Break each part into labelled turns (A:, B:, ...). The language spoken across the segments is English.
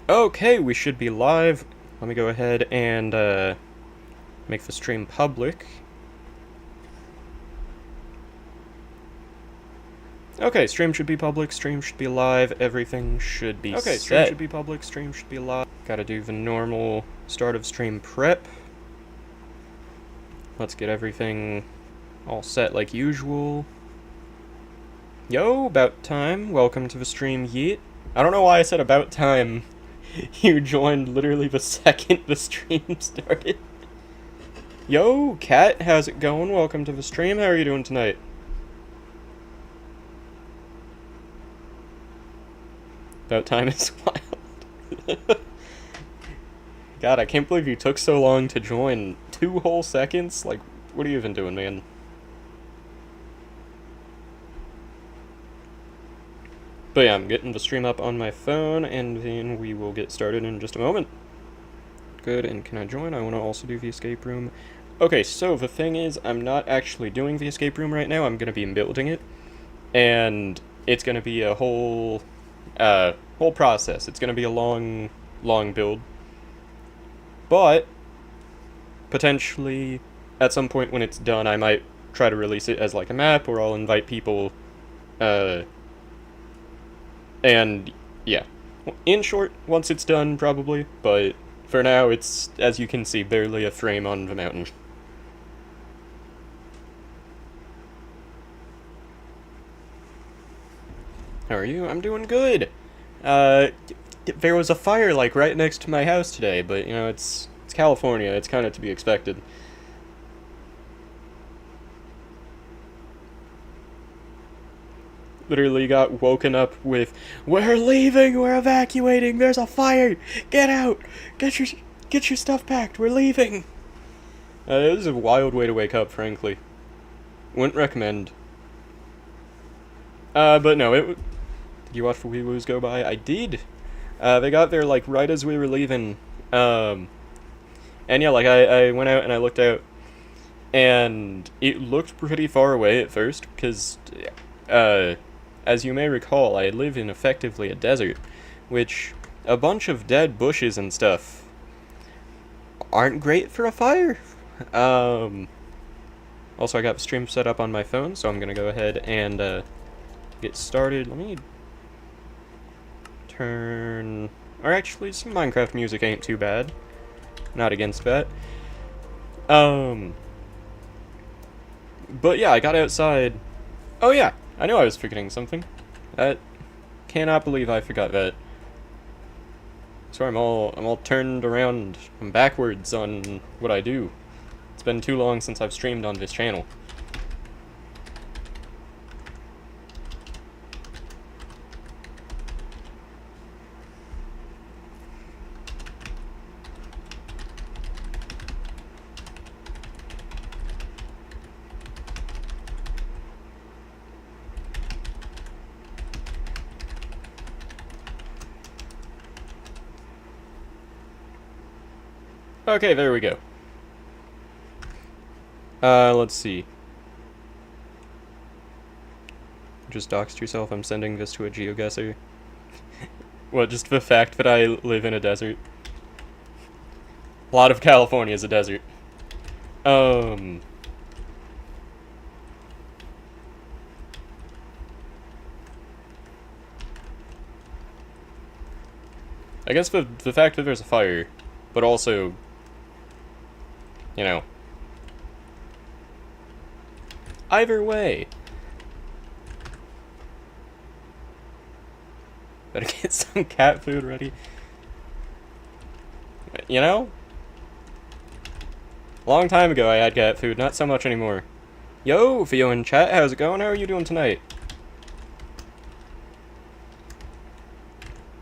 A: Okay, we should be live. Let me go ahead and make the stream public. Okay, stream should be public, stream should be live, everything should be set. Stream should be public, stream should be live. Gotta do the normal start of stream prep. Let's get everything all set like usual. Yo, about time. Welcome to the stream, Yeet. I don't know why I said about time. You joined literally the second the stream started. Yo, Kat, how's it going? Welcome to the stream. How are you doing tonight? About time is wild. God, I can't believe you took so long to join. 2 whole seconds? Like, what are you even doing, man? But yeah, I'm getting the stream up on my phone, and then we will get started in just a moment. Good, and can I join? I want to also do the escape room. Okay, so the thing is, I'm not actually doing the escape room right now. I'm going to be building it, and it's going to be a whole process. It's going to be a long build. But, potentially, at some point when it's done, I might try to release it as like a map, or I'll invite people, and yeah. In short, once it's done, probably, but for now, it's, as you can see, barely a frame on the mountain. How are you? I'm doing good. There was a fire, like, right next to my house today, but, you know, it's California. It's kind of to be expected. Literally got woken up with, "We're leaving! We're evacuating! There's a fire! Get out! Get your stuff packed! We're leaving!" It was a wild way to wake up, frankly. Wouldn't recommend. But no, did you watch the Wee Woos go by? I did. They got there, like, right as we were leaving. And yeah, like, I went out and I looked out, and it looked pretty far away at first, because, as you may recall, I live in effectively a desert, which a bunch of dead bushes and stuff aren't great for a fire. Also, I got the stream set up on my phone, so I'm gonna go ahead and get started. Let me turn... Or actually, some Minecraft music ain't too bad. Not against that. But yeah, I got outside. Oh yeah, I knew I was forgetting something. I cannot believe I forgot that. So I'm all turned around. I'm backwards on what I do. It's been too long since I've streamed on this channel. Okay, there we go. Let's see. Just doxed yourself, I'm sending this to a GeoGuessr. What, just the fact that I live in a desert? A lot of California is a desert. I guess the fact that there's a fire, but also, you know, either way. Better get some cat food ready. You know? Long time ago I had cat food, not so much anymore. Yo, Theo in chat, how's it going? How are you doing tonight?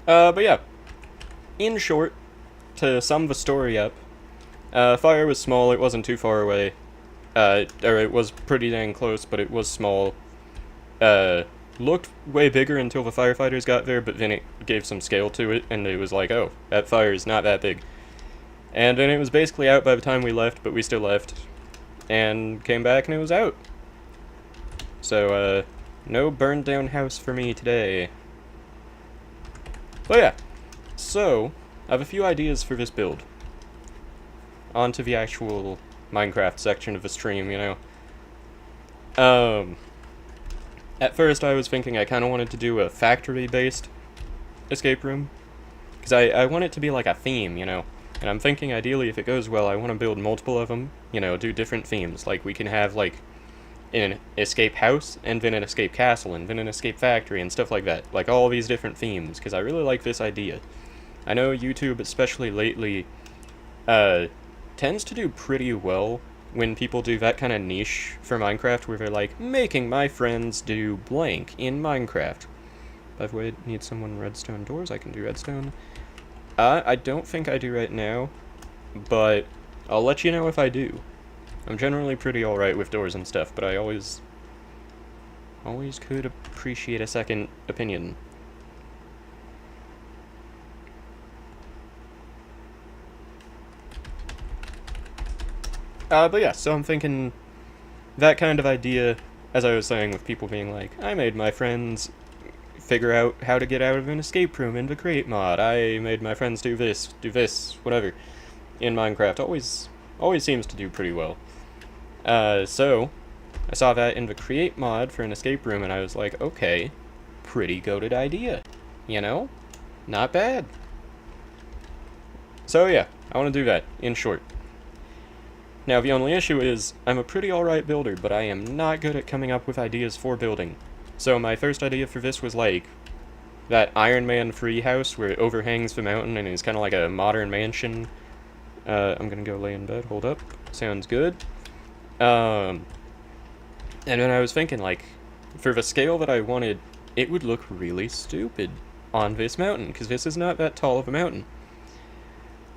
A: But yeah. In short, to sum the story up, fire was small, it wasn't too far away. Or it was pretty dang close, but it was small. Looked way bigger until the firefighters got there, but then it gave some scale to it, and it was like, oh, that fire is not that big. And then it was basically out by the time we left, but we still left. And came back and it was out. So, no burned down house for me today. But yeah. So, I have a few ideas for this build. On to the actual Minecraft section of the stream, you know. At first I was thinking I kind of wanted to do a factory-based escape room. Because I want it to be like a theme, you know. And I'm thinking ideally if it goes well, I want to build multiple of them, you know, do different themes. Like we can have like an escape house, and then an escape castle, and then an escape factory, and stuff like that. Like all these different themes, because I really like this idea. I know YouTube, especially lately, tends to do pretty well when people do that kind of niche for Minecraft, where they're like, making my friends do blank in Minecraft. By the way, need someone redstone doors, I can do redstone. I don't think I do right now, but I'll let you know if I do. I'm generally pretty alright with doors and stuff, but I always could appreciate a second opinion. But yeah, so I'm thinking that kind of idea, as I was saying, with people being like, I made my friends figure out how to get out of an escape room in the create mod, I made my friends do this, whatever, in Minecraft, always seems to do pretty well. So, I saw that in the create mod for an escape room, and I was like, okay, pretty goated idea, you know? Not bad. So yeah, I want to do that, in short. Now, the only issue is, I'm a pretty alright builder, but I am not good at coming up with ideas for building. So my first idea for this was like, that Iron Man free house where it overhangs the mountain and is kind of like a modern mansion. I'm gonna go lay in bed, hold up, sounds good. And then I was thinking, like, for the scale that I wanted, it would look really stupid on this mountain, because this is not that tall of a mountain.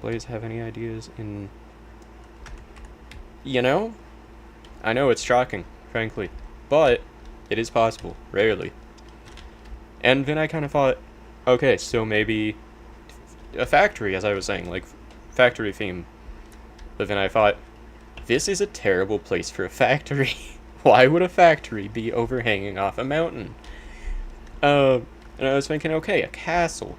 A: Blaze, have any ideas in... You know? I know it's shocking, frankly, but it is possible, rarely. And then I kind of thought, okay, so maybe a factory, as I was saying, like, factory theme. But then I thought, this is a terrible place for a factory. Why would a factory be overhanging off a mountain? And I was thinking, okay, a castle.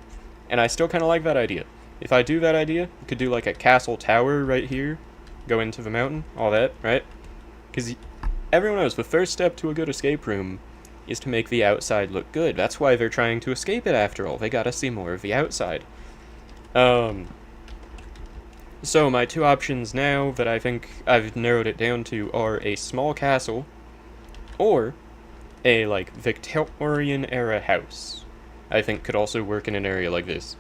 A: And I still kind of like that idea. If I do that idea, we could do like a castle tower right here, go into the mountain, all that, right? Because everyone knows the first step to a good escape room is to make the outside look good. That's why they're trying to escape it after all. They gotta see more of the outside. So my two options now that I think I've narrowed it down to are a small castle or a, like, Victorian era house. I think could also work in an area like this.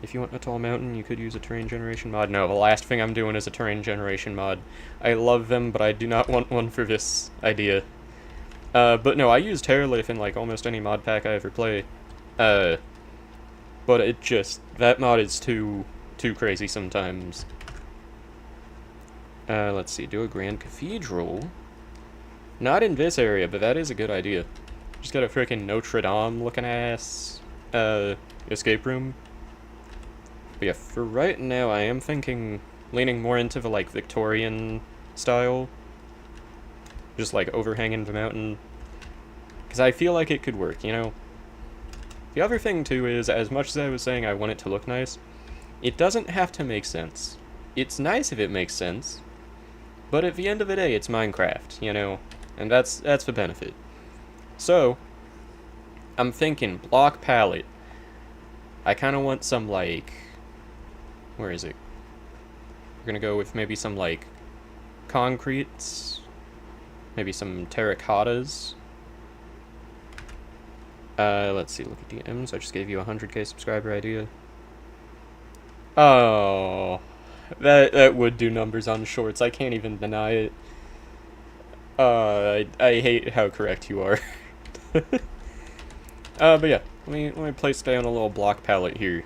A: If you want a tall mountain, you could use a terrain generation mod. No, the last thing I'm doing is a terrain generation mod. I love them, but I do not want one for this idea. But no, I use Terralith in, like, almost any mod pack I ever play. But it just... that mod is too crazy sometimes. Let's see, do a Grand Cathedral. Not in this area, but that is a good idea. Just got a freaking Notre Dame looking ass, escape room. But yeah, for right now, I am thinking, leaning more into the, like, Victorian style. Just, like, overhanging the mountain. Because I feel like it could work, you know? The other thing, too, is, as much as I was saying I want it to look nice, it doesn't have to make sense. It's nice if it makes sense, but at the end of the day, it's Minecraft, you know? And that's the benefit. So, I'm thinking block palette. I kind of want some, like... where is it? We're gonna go with maybe some, like, concretes. Maybe some terracottas. Let's see, look at DMs. I just gave you a 100k subscriber idea. Oh, that would do numbers on shorts. I can't even deny it. I hate how correct you are. But yeah, let me place down a little block palette here.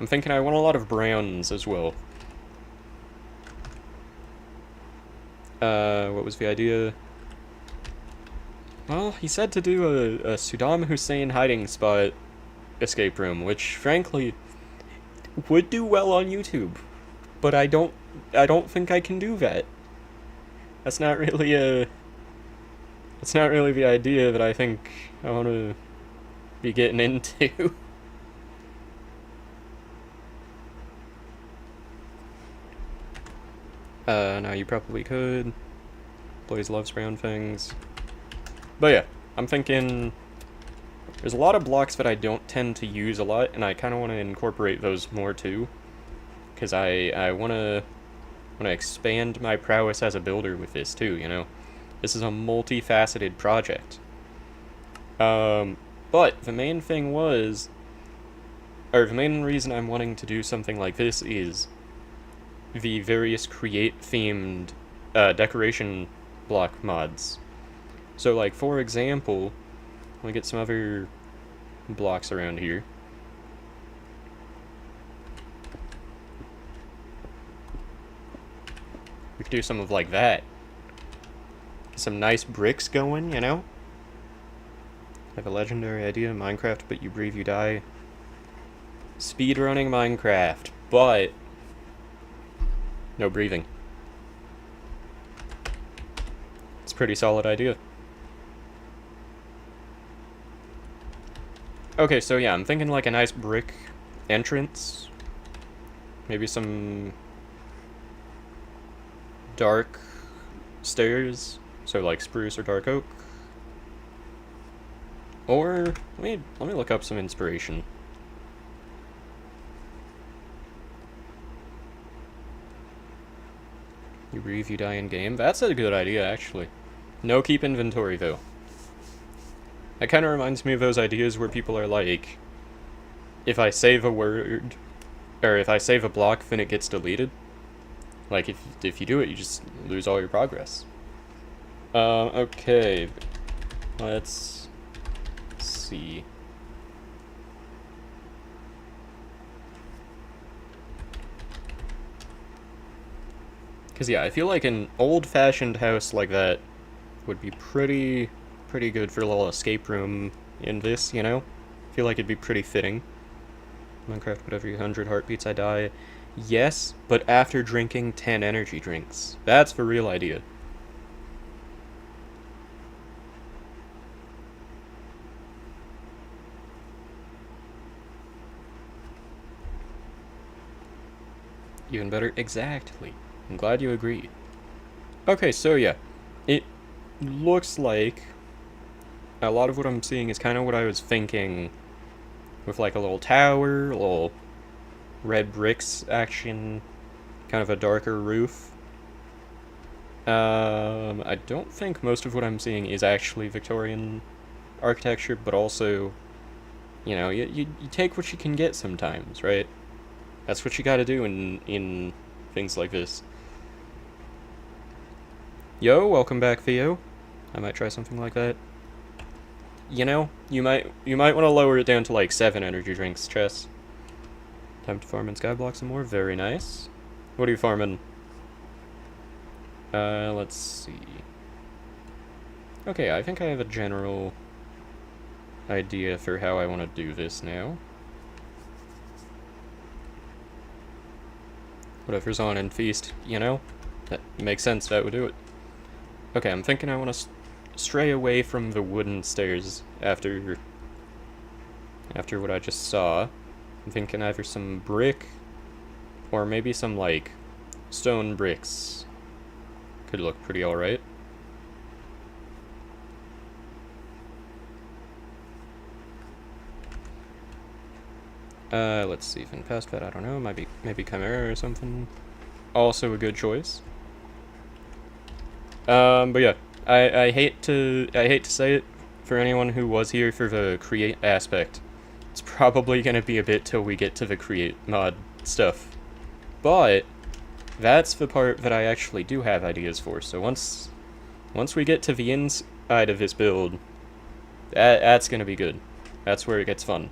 A: I'm thinking I want a lot of browns as well. What was the idea? Well, he said to do a Saddam Hussein hiding spot escape room, which frankly would do well on YouTube, but I don't think I can do that. That's not really the idea that I think I want to be getting into. Now you probably could. Blaze loves brown things. But yeah, I'm thinking there's a lot of blocks that I don't tend to use a lot, and I kind of want to incorporate those more too. Because I want to expand my prowess as a builder with this too, you know? This is a multifaceted project. But the main thing was, or the main reason I'm wanting to do something like this is the various create-themed decoration block mods. So, like, for example, let me get some other blocks around here. We could do some of like that. Some nice bricks going, you know? I have a legendary idea, Minecraft, but you breathe, you die. Speedrunning Minecraft, but no breathing. It's a pretty solid idea. Okay, so yeah, I'm thinking like a nice brick entrance. Maybe some dark stairs, so like spruce or dark oak. Or let me look up some inspiration. You breathe, you die in game. That's a good idea, actually. No keep inventory though. That kind of reminds me of those ideas where people are like, if I save a word, or if I save a block, then it gets deleted. Like, if you do it, you just lose all your progress. Okay. Let's see. Because, yeah, I feel like an old-fashioned house like that would be pretty good for a little escape room in this, you know? I feel like it'd be pretty fitting. Minecraft, but every 100 heartbeats I die. Yes, but after drinking 10 energy drinks. That's the real idea. Even better, exactly. I'm glad you agreed. Okay, so yeah. It looks like a lot of what I'm seeing is kind of what I was thinking, with like a little tower, a little red bricks action, kind of a darker roof. I don't think most of what I'm seeing is actually Victorian architecture, but also, you know, you take what you can get sometimes, right? That's what you gotta do in things like this. Yo, welcome back, Theo. I might try something like that. You know, you might want to lower it down to like 7 energy drinks, Chess. Time to farm in skyblock some more. Very nice. What are you farming? Let's see. Okay, I think I have a general idea for how I want to do this now. Whatever's on in Feast, you know? That makes sense, that would do it. Okay, I'm thinking I want to stray away from the wooden stairs after what I just saw. I'm thinking either some brick or maybe some like stone bricks could look pretty alright. Let's see, if in past that, I don't know, maybe Chimera or something. Also a good choice. But yeah, I hate to say it for anyone who was here for the create aspect. It's probably gonna be a bit till we get to the create mod stuff. But that's the part that I actually do have ideas for. So once we get to the inside of this build, that's gonna be good. That's where it gets fun.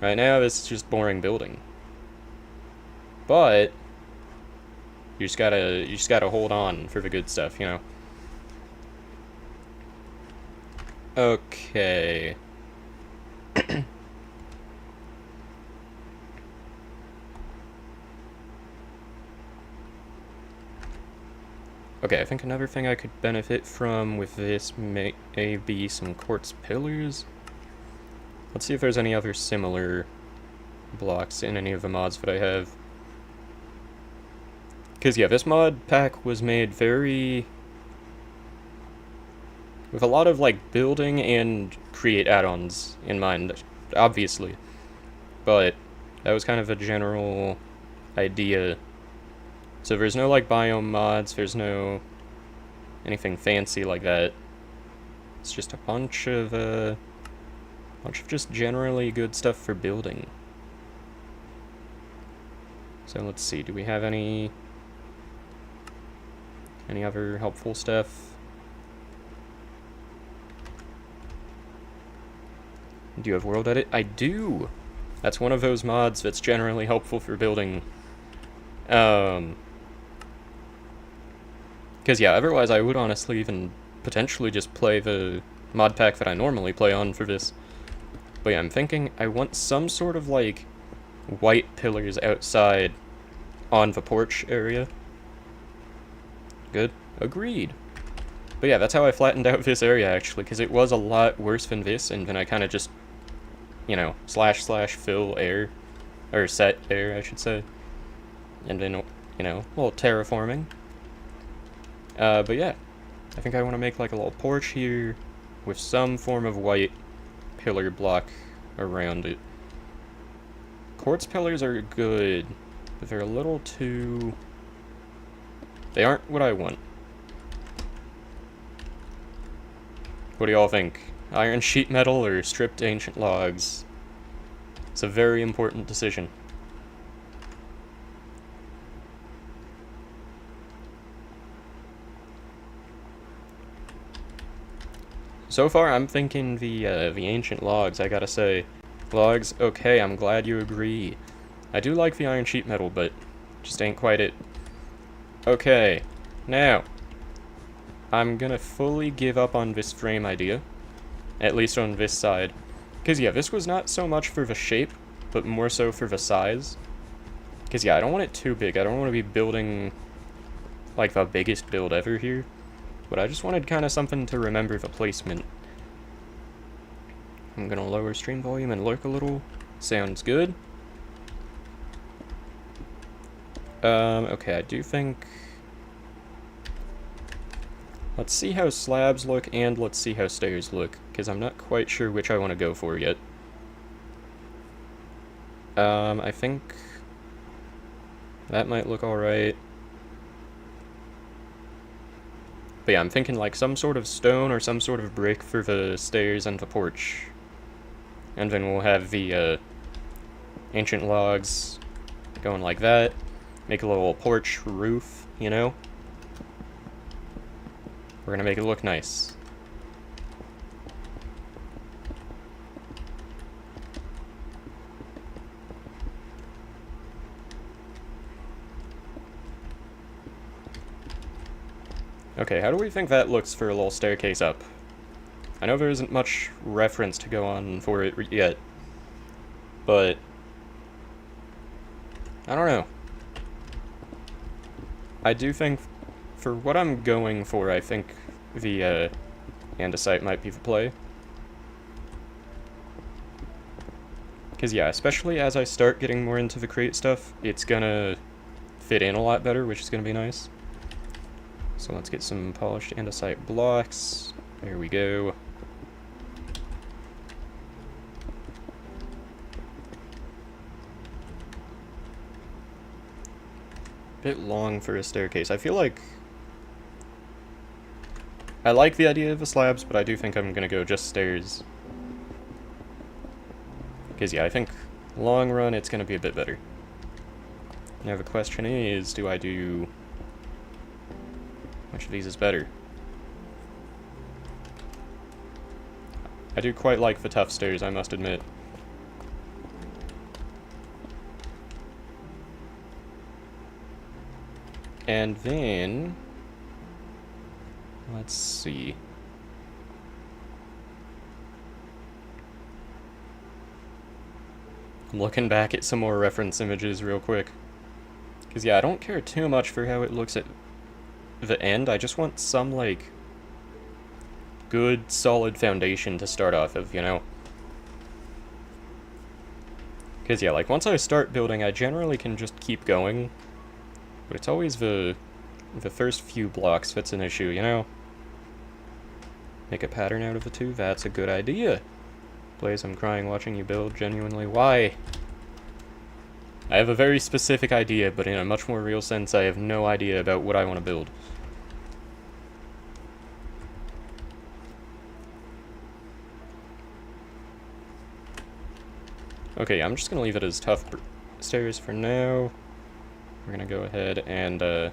A: Right now, this is just boring building. But you just gotta hold on for the good stuff, you know. Okay. Okay, I think another thing I could benefit from with this may be some quartz pillars. Let's see if there's any other similar blocks in any of the mods that I have. Because, yeah, this mod pack was made very... with a lot of, like, building and create add-ons in mind, obviously. But that was kind of a general idea. So there's no, like, biome mods, there's no anything fancy like that. It's just a bunch of just generally good stuff for building. So let's see, do we have any other helpful stuff? Do you have world edit? I do! That's one of those mods that's generally helpful for building. Because, yeah, otherwise I would honestly even potentially just play the mod pack that I normally play on for this. But yeah, I'm thinking I want some sort of, like, white pillars outside on the porch area. Good. Agreed. But yeah, that's how I flattened out this area, actually, because it was a lot worse than this, and then I kind of just, you know, / fill air, or set air, I should say. And then, you know, a little terraforming. But yeah, I think I want to make like a little porch here with some form of white pillar block around it. Quartz pillars are good, but they're a little too... they aren't what I want. What do y'all think? Iron sheet metal or stripped ancient logs? It's a very important decision. So far, I'm thinking the ancient logs, I gotta say. Logs, okay, I'm glad you agree. I do like the iron sheet metal, but just ain't quite it. Okay, now, I'm gonna fully give up on this frame idea. At least on this side. Because, yeah, this was not so much for the shape, but more so for the size. Because, yeah, I don't want it too big. I don't want to be building, like, the biggest build ever here. But I just wanted kind of something to remember the placement. I'm gonna lower stream volume and lurk a little. Sounds good. Okay, I do think... let's see how slabs look, and let's see how stairs look, because I'm not quite sure which I want to go for yet. I think... that might look alright. But yeah, I'm thinking like some sort of stone or some sort of brick for the stairs and the porch. And then we'll have the, ancient logs going like that. Make a little porch roof, you know? We're gonna make it look nice. Okay, how do we think that looks for a little staircase up? I know there isn't much reference to go on for it yet, but I don't know. I do think, for what I'm going for, I think the andesite might be the play. Because yeah, especially as I start getting more into the crate stuff, it's gonna fit in a lot better, which is gonna be nice. So let's get some polished andesite blocks. There we go. Bit long for a staircase. I feel like I like the idea of the slabs, but I do think I'm gonna go just stairs. Because yeah, I think long run it's gonna be a bit better. Now the question is, do I do... which of these is better? I do quite like the tough stairs, I must admit. And then... let's see. I'm looking back at some more reference images real quick. Because yeah, I don't care too much for how it looks at the end. I just want some, like, good, solid foundation to start off of, you know? Because yeah, like, once I start building, I generally can just keep going But it's always the first few blocks that's an issue, you know? Make a pattern out of the two? That's a good idea. Blaze, I'm crying watching you build, genuinely. Why? I have a very specific idea, but in a much more real sense, I have no idea about what I want to build. Okay, I'm just gonna leave it as tough stairs for now. We're gonna go ahead and,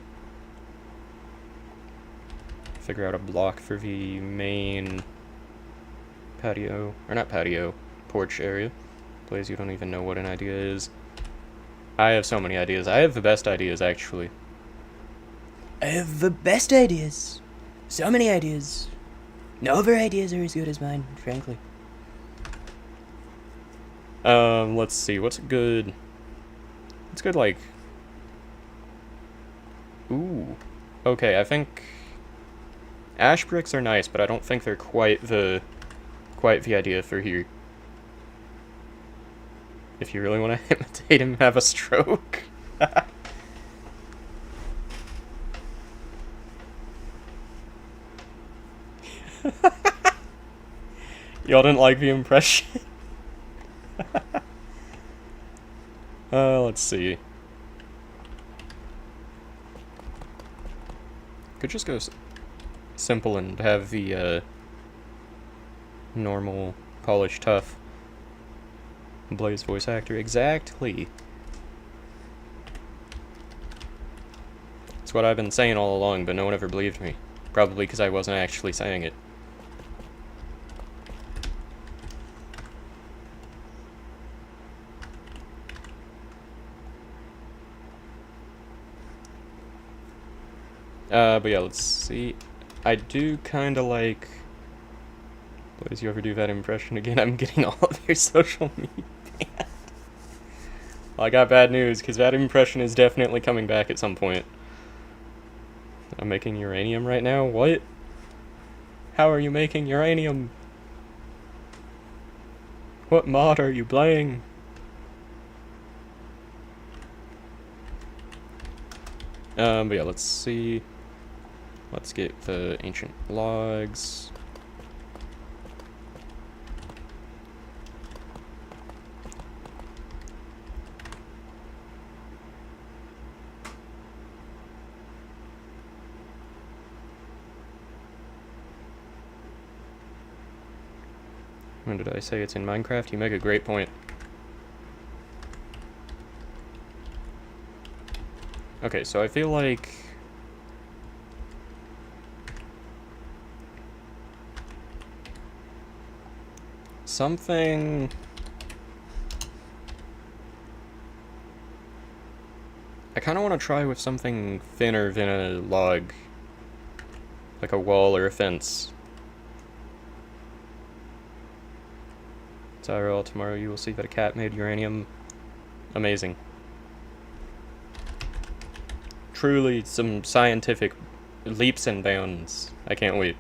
A: figure out a block for the main patio, or not patio, porch area. Blaze, you don't even know what an idea is. I have so many ideas. I have the best ideas, actually.
B: I have the best ideas. So many ideas. No other ideas are as good as mine, frankly.
A: Let's see, what's good, like, ooh, okay, I think ash bricks are nice, but I don't think they're quite the idea for here. If you really want to imitate him have a stroke. Y'all didn't like the impression? Let's see. Could just go simple and have the, normal, polished, tough Blaze voice actor. Exactly. That's what I've been saying all along, but no one ever believed me. Probably because I wasn't actually saying it. But yeah, let's see. I do kind of like... Blaze, you ever do that impression again? I'm getting all of your social media. Well, I got bad news, because that impression is definitely coming back at some point. I'm making uranium right now? What? How are you making uranium? What mod are you playing? But yeah, let's see. Let's get the ancient logs. When did I say it's in Minecraft? You make a great point. Okay, so I feel like... something... I kind of want to try with something thinner than a log. Like a wall or a fence. Tyrell, tomorrow you will see that a cat made uranium. Amazing. Truly some scientific leaps and bounds. I can't wait.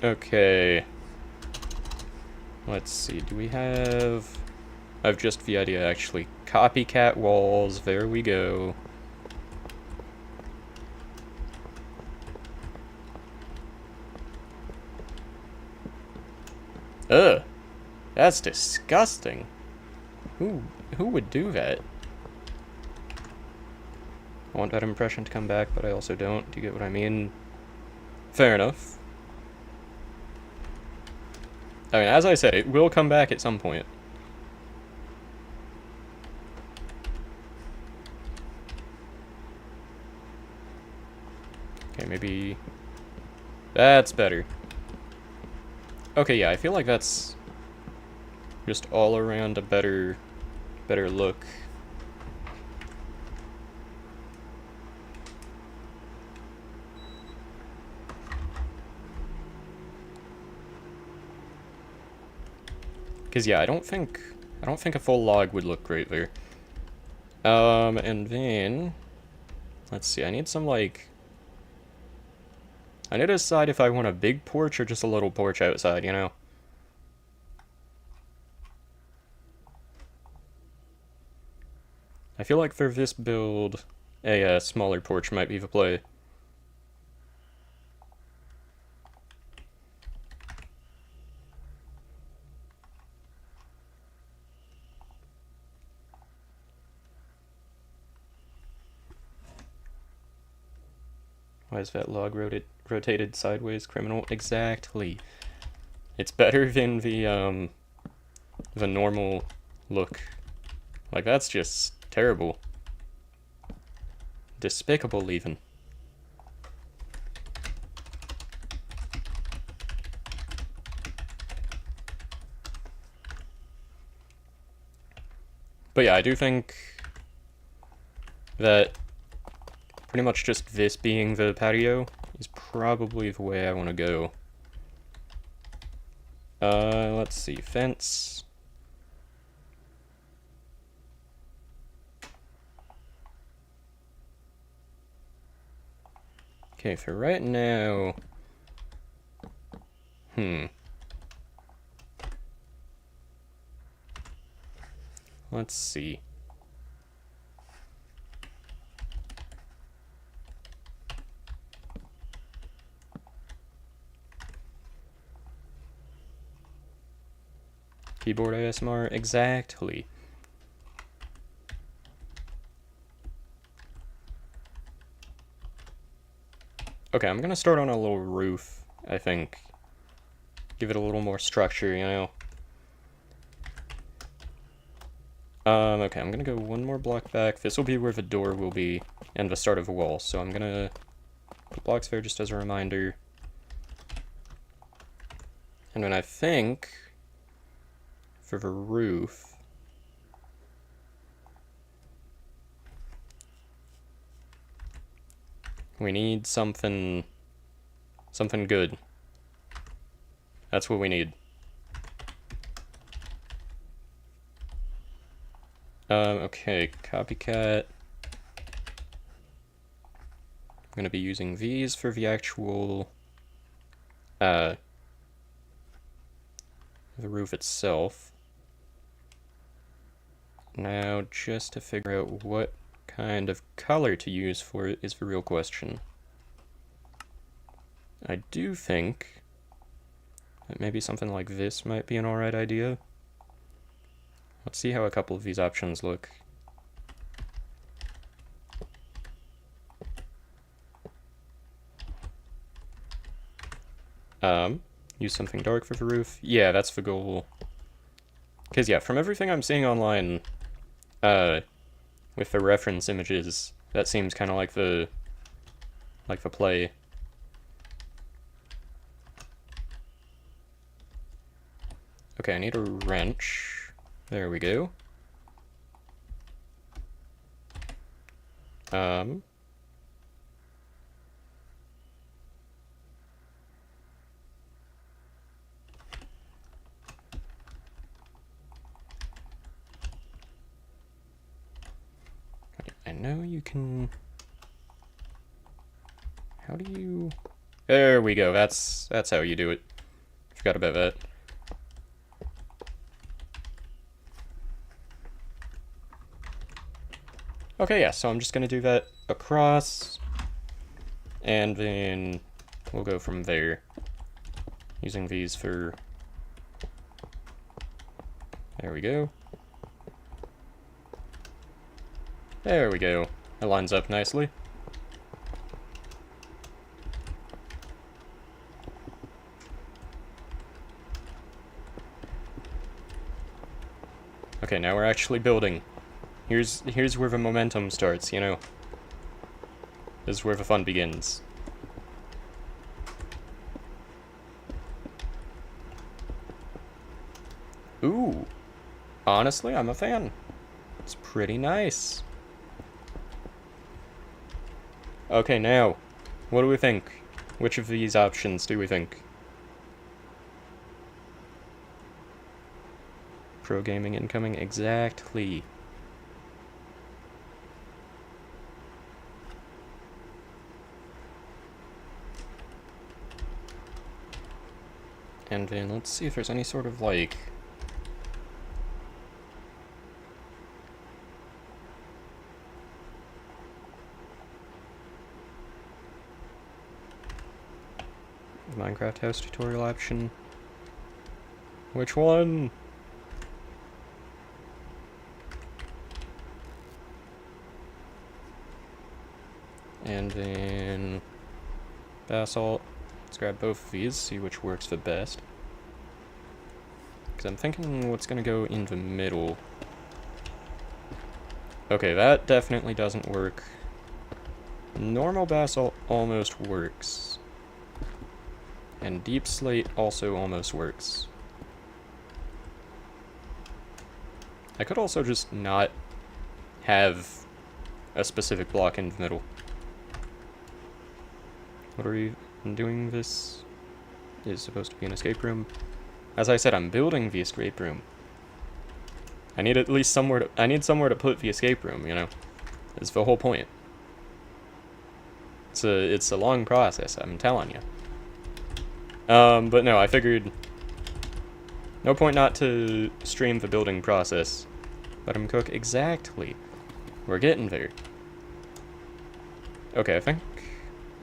A: Okay. Let's see, do we have... I have just the idea, actually. Copycat walls, there we go. Ugh! That's disgusting. Who would do that? I want that impression to come back, but I also don't. Do you get what I mean? Fair enough. I mean, as I said, it will come back at some point. Okay, maybe... that's better. Okay, yeah, I feel like that's just all around a better look. Because yeah, I don't think a full log would look great there. And then let's see, I need some like I need to decide if I want a big porch or just a little porch outside, you know? I feel like for this build, a smaller porch might be the play. Why is that log rotated sideways, criminal? Exactly. It's better than the normal look. Like, that's just terrible. Despicable, even. But yeah, I do think that pretty much just this being the patio is probably the way I want to go. Let's see, fence. Okay, for right now... Let's see. Keyboard ASMR, exactly. Okay, I'm gonna start on a little roof, I think. Give it a little more structure, you know? Okay, I'm gonna go one more block back. This will be where the door will be, and the start of the wall, so I'm gonna put blocks there just as a reminder. And then I think, for the roof, we need something good. That's what we need. Okay, copycat. I'm gonna be using these for the actual, the roof itself. Now, just to figure out what kind of color to use for it is the real question. I do think that maybe something like this might be an alright idea. Let's see how a couple of these options look. Use something dark for the roof. Yeah, that's the goal. Because, yeah, from everything I'm seeing online, with the reference images, that seems kind of like the play. Okay, I need a wrench. There we go. I know you can... How do you... There we go, that's how you do it. Forgot about that. Okay, yeah, so I'm just gonna do that across, and then we'll go from there, using these for... There we go. There we go. It lines up nicely. Okay, now we're actually building. Here's where the momentum starts, you know? This is where the fun begins. Ooh. Honestly, I'm a fan. It's pretty nice. Okay, now, what do we think? Which of these options do we think? Pro gaming incoming, exactly. And then let's see if there's any sort of, like... Minecraft house tutorial option. Which one? And then basalt. Let's grab both of these, see which works the best. Because I'm thinking what's going to go in the middle. Okay, that definitely doesn't work. Normal basalt almost works. And deep slate also almost works. I could also just not have a specific block in the middle. What are we doing? This is supposed to be an escape room. As I said, I'm building the escape room. I need at least somewhere to, I need somewhere to put the escape room, you know? It's the whole point. It's a long process, I'm telling you. But no, I figured no point not to stream the building process. Let him cook. Exactly. We're getting there. Okay, I think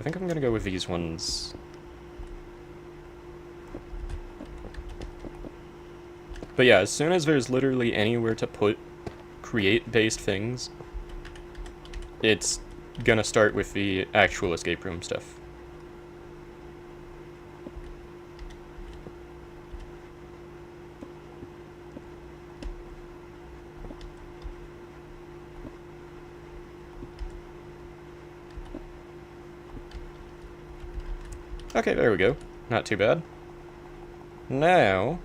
A: I'm gonna go with these ones. But yeah, as soon as there's literally anywhere to put create-based things, it's gonna start with the actual escape room stuff. Okay, there we go. Not too bad. Now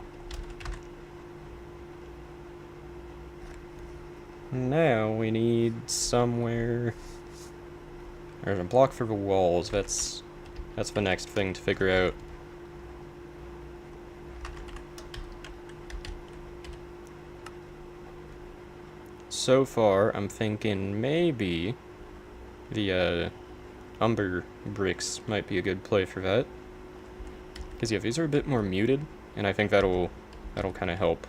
A: we need somewhere. There's a block for the walls. That's the next thing to figure out. So far, I'm thinking maybe the umber bricks might be a good play for that. Because yeah, these are a bit more muted, and I think that'll kind of help.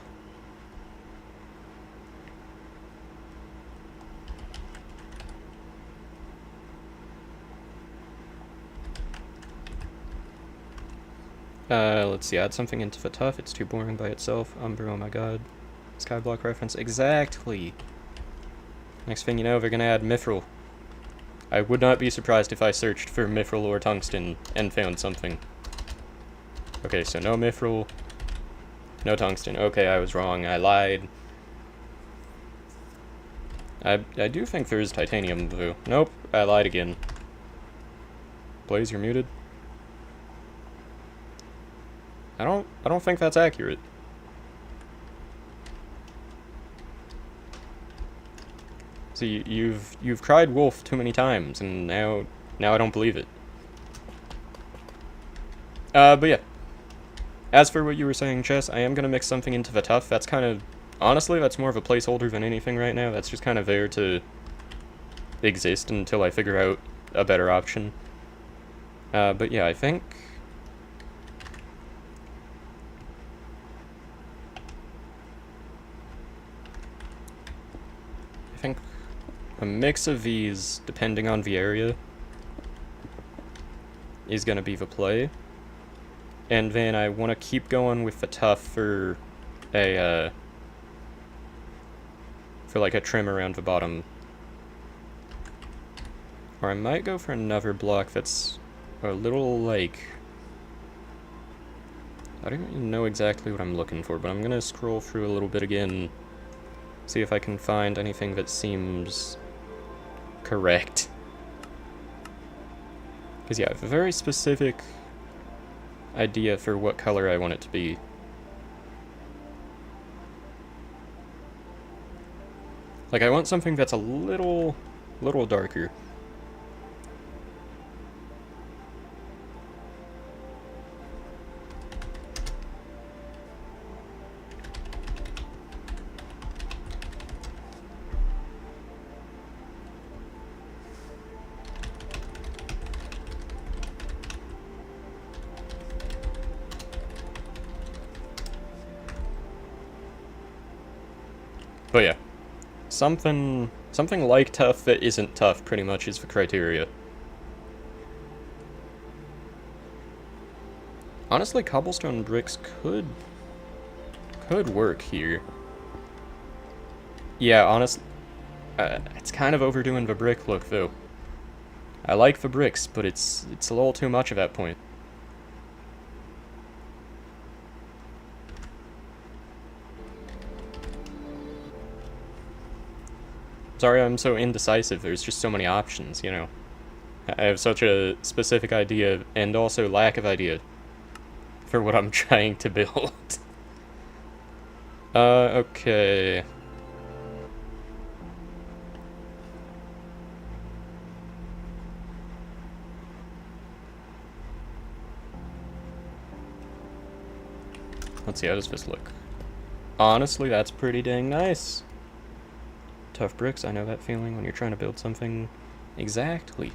A: Let's see, add something into the tough. It's too boring by itself. Umber, oh my god. Skyblock reference, exactly. Next thing you know, they're gonna add mithril. I would not be surprised if I searched for mithril or tungsten and found something. Okay, so no mithril, no tungsten. Okay, I was wrong. I lied. I do think there is titanium, though. Nope, I lied again. Blaze, you're muted. I don't think that's accurate. See, you've cried wolf too many times, and now I don't believe it. But yeah. As for what you were saying, Chess, I am gonna mix something into the tough. That's kind of, honestly, that's more of a placeholder than anything right now. That's just kind of there to exist until I figure out a better option. But yeah, I think a mix of these, depending on the area, is gonna be the play. And then I want to keep going with the tough for a, for like a trim around the bottom. Or I might go for another block that's a little, like, I don't even know exactly what I'm looking for, but I'm gonna scroll through a little bit again, see if I can find anything that seems correct. Because yeah, I have a very specific idea for what color I want it to be. Like, I want something that's a little darker. But yeah, something like tough that isn't tough pretty much is the criteria. Honestly, cobblestone bricks could work here. Yeah, honestly, it's kind of overdoing the brick look though. I like the bricks, but it's a little too much at that point. Sorry I'm so indecisive, there's just so many options, you know. I have such a specific idea, and also lack of idea, for what I'm trying to build. Okay. Let's see, how does this look? Honestly, that's pretty dang nice. Tough bricks, I know that feeling when you're trying to build something. Exactly.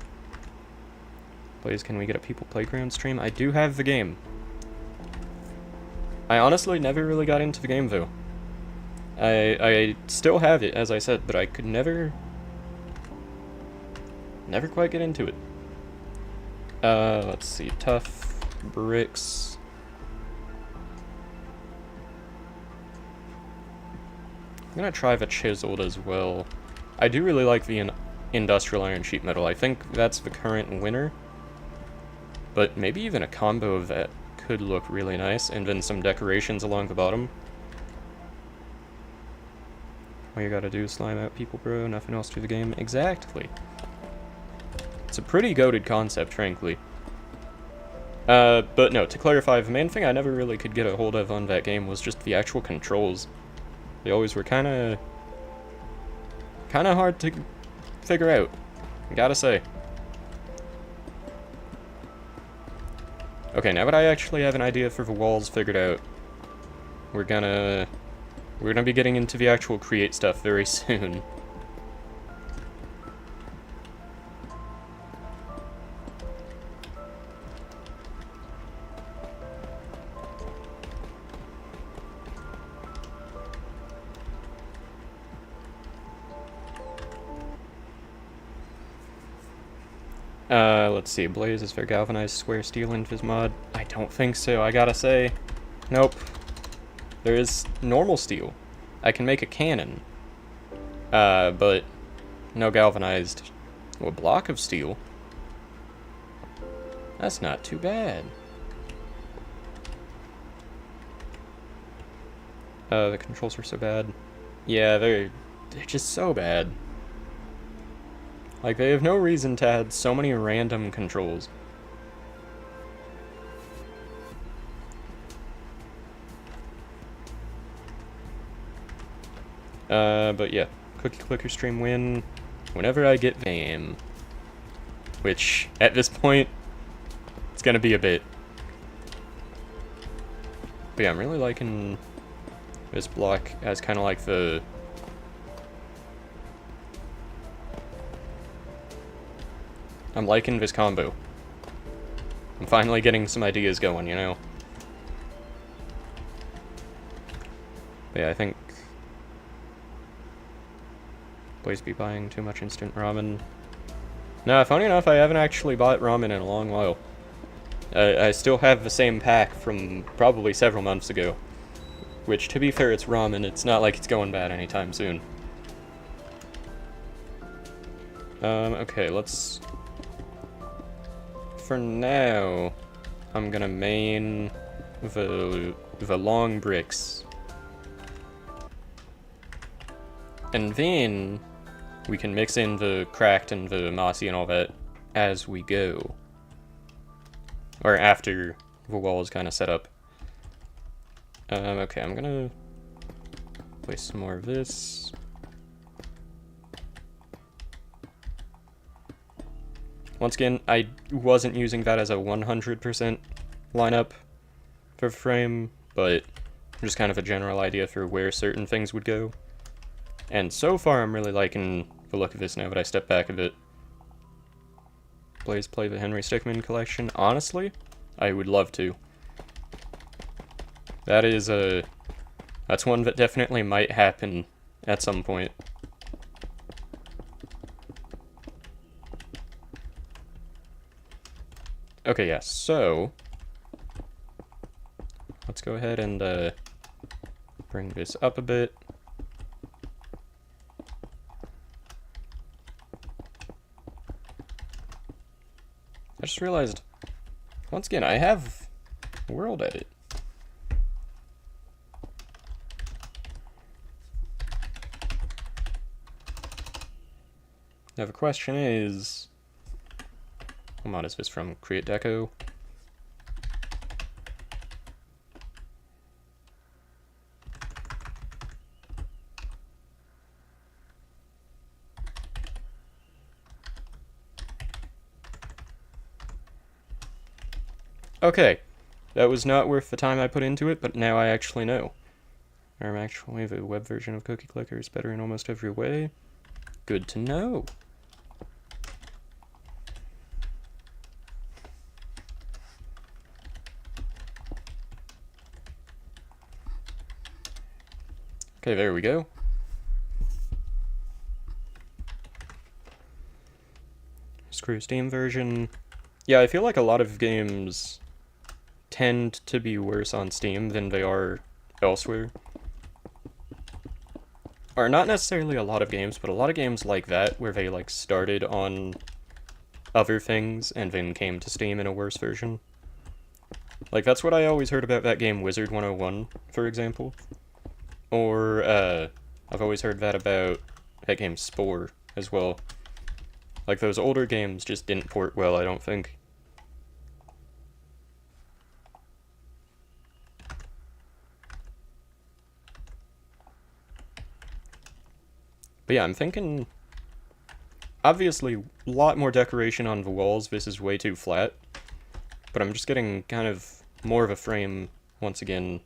A: Please, can we get a People Playground stream? I do have the game. I honestly never really got into the game, though. I still have it, as I said, but I could never quite get into it. Let's see, tough bricks. I'm gonna try the chiseled as well. I do really like the industrial iron sheet metal. I think that's the current winner. But maybe even a combo of that could look really nice, and then some decorations along the bottom. All you gotta do is slime out people, bro. Nothing else to the game. Exactly. It's a pretty goated concept, frankly. But no, to clarify, the main thing I never really could get a hold of on that game was just the actual controls. They always were kinda hard to figure out, I gotta say. Okay, now that I actually have an idea for the walls figured out, we're gonna be getting into the actual create stuff very soon. Let's see, Blaze, is there galvanized square steel in this mod? I don't think so, I gotta say. Nope. There is normal steel. I can make a cannon. But no galvanized. Oh, a block of steel? That's not too bad. The controls are so bad. Yeah, they're just so bad. Like, they have no reason to add so many random controls. But yeah, Cookie Clicker stream win whenever I get fame. Which, at this point, it's gonna be a bit. But yeah, I'm really liking this block as kind of like the... I'm liking this combo. I'm finally getting some ideas going, you know? But yeah, I think... Please be buying too much instant ramen. Nah, funny enough, I haven't actually bought ramen in a long while. I still have the same pack from probably several months ago. Which, to be fair, it's ramen. It's not like it's going bad anytime soon. Okay, let's... For now, I'm gonna main the long bricks. And then we can mix in the cracked and the mossy and all that as we go. Or after the wall is kind of set up. Okay, I'm gonna place some more of this. Once again, I wasn't using that as a 100% lineup for frame, but just kind of a general idea for where certain things would go. And so far, I'm really liking the look of this now that I step back a bit. Blaze play the Henry Stickmin collection? Honestly, I would love to. That is that's one that definitely might happen at some point. Okay, yeah, so let's go ahead and bring this up a bit. I just realized, once again, I have world edit. Now the question is, what mod is this from? Create Deco? Okay, that was not worth the time I put into it, but now I actually know. Actually, the web version of Cookie Clicker is better in almost every way. Good to know. Okay, there we go. Screw Steam version. Yeah, I feel like a lot of games tend to be worse on Steam than they are elsewhere. Or not necessarily a lot of games, but a lot of games like that, where they like started on other things and then came to Steam in a worse version. Like, that's what I always heard about that game Wizard 101, for example. Or, I've always heard that about that game Spore as well. Like, those older games just didn't port well, I don't think. But yeah, I'm thinking, obviously, a lot more decoration on the walls. This is way too flat. But I'm just getting kind of more of a frame once again.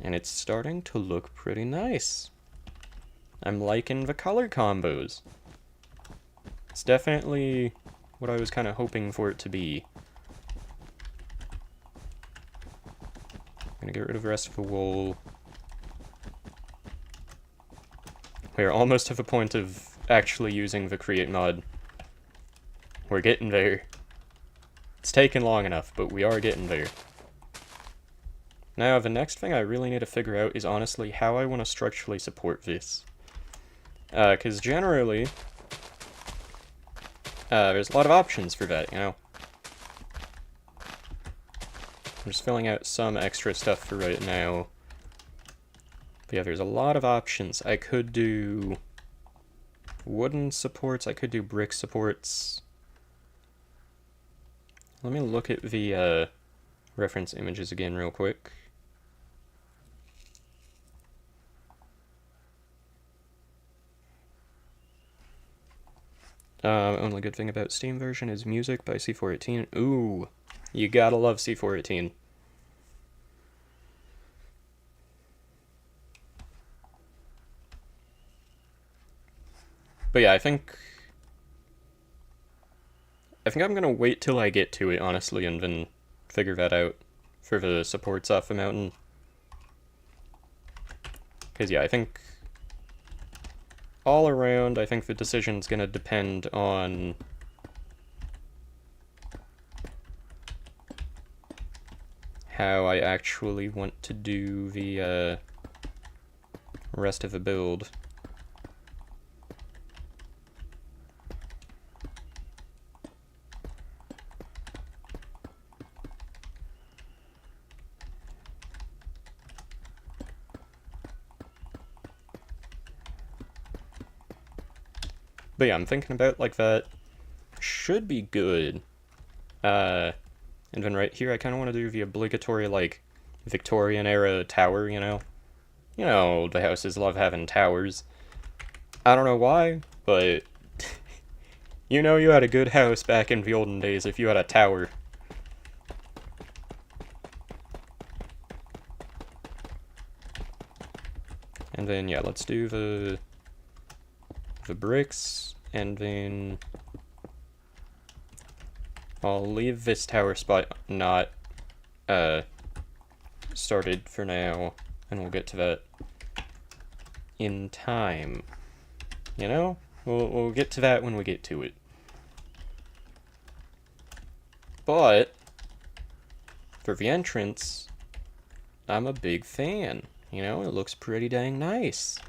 A: And it's starting to look pretty nice. I'm liking the color combos. It's definitely what I was kind of hoping for it to be. I'm gonna get rid of the rest of the wool. We're almost to the point of actually using the create mod. We're getting there. It's taken long enough, but we are getting there. Now, the next thing I really need to figure out is honestly how I want to structurally support this. Because generally, there's a lot of options for that, you know? I'm just filling out some extra stuff for right now. But yeah, there's a lot of options. I could do wooden supports, I could do brick supports. Let me look at the reference images again real quick. Only good thing about Steam version is music by C418. Ooh, you gotta love C418. But yeah, I think I'm gonna wait till I get to it, honestly, and then figure that out for the supports off the mountain. Because yeah, I think all around, I think the decision's gonna depend on how I actually want to do the rest of the build. But yeah, I'm thinking about like that. Should be good. And then right here, I kind of want to do the obligatory, like, Victorian era tower, you know? You know, the houses love having towers. I don't know why, but you know you had a good house back in the olden days if you had a tower. And then, yeah, let's do the bricks, and then I'll leave this tower spot not started for now, and we'll get to that. in time. You know? We'll get to that when we get to it. But, for the entrance, I'm a big fan. You know, it looks pretty dang nice.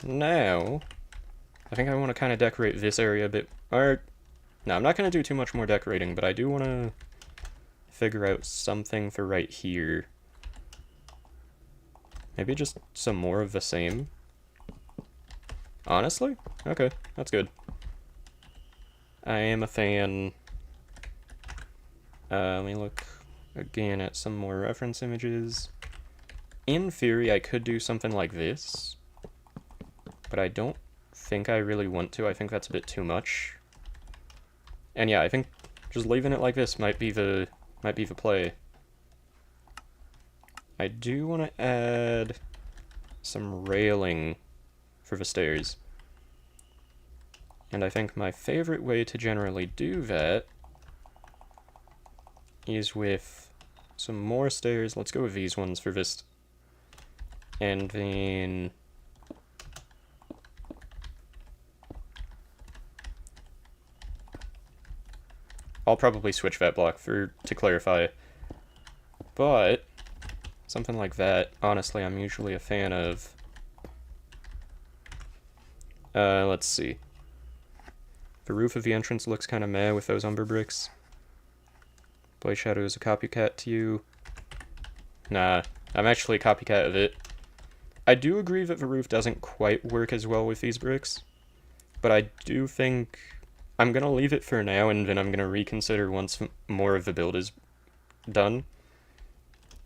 A: Now, I think I want to kind of decorate this area a bit. Or, no, I'm not going to do too much more decorating, but I do want to figure out something for right here. Maybe just some more of the same. Honestly? Okay, that's good. I am a fan. Let me look again at some more reference images. In theory, I could do something like this, but I don't think I really want to. I think that's a bit too much. And yeah, I think just leaving it like this might be the play. I do want to add some railing for the stairs. And I think my favorite way to generally do that is with some more stairs. Let's go with these ones for this. And then I'll probably switch that block to clarify. But something like that, honestly, I'm usually a fan of. Let's see. The roof of the entrance looks kind of meh with those umber bricks. Blaze Shadow is a copycat to you. Nah, I'm actually a copycat of it. I do agree that the roof doesn't quite work as well with these bricks, but I do think I'm going to leave it for now, and then I'm going to reconsider once more of the build is done.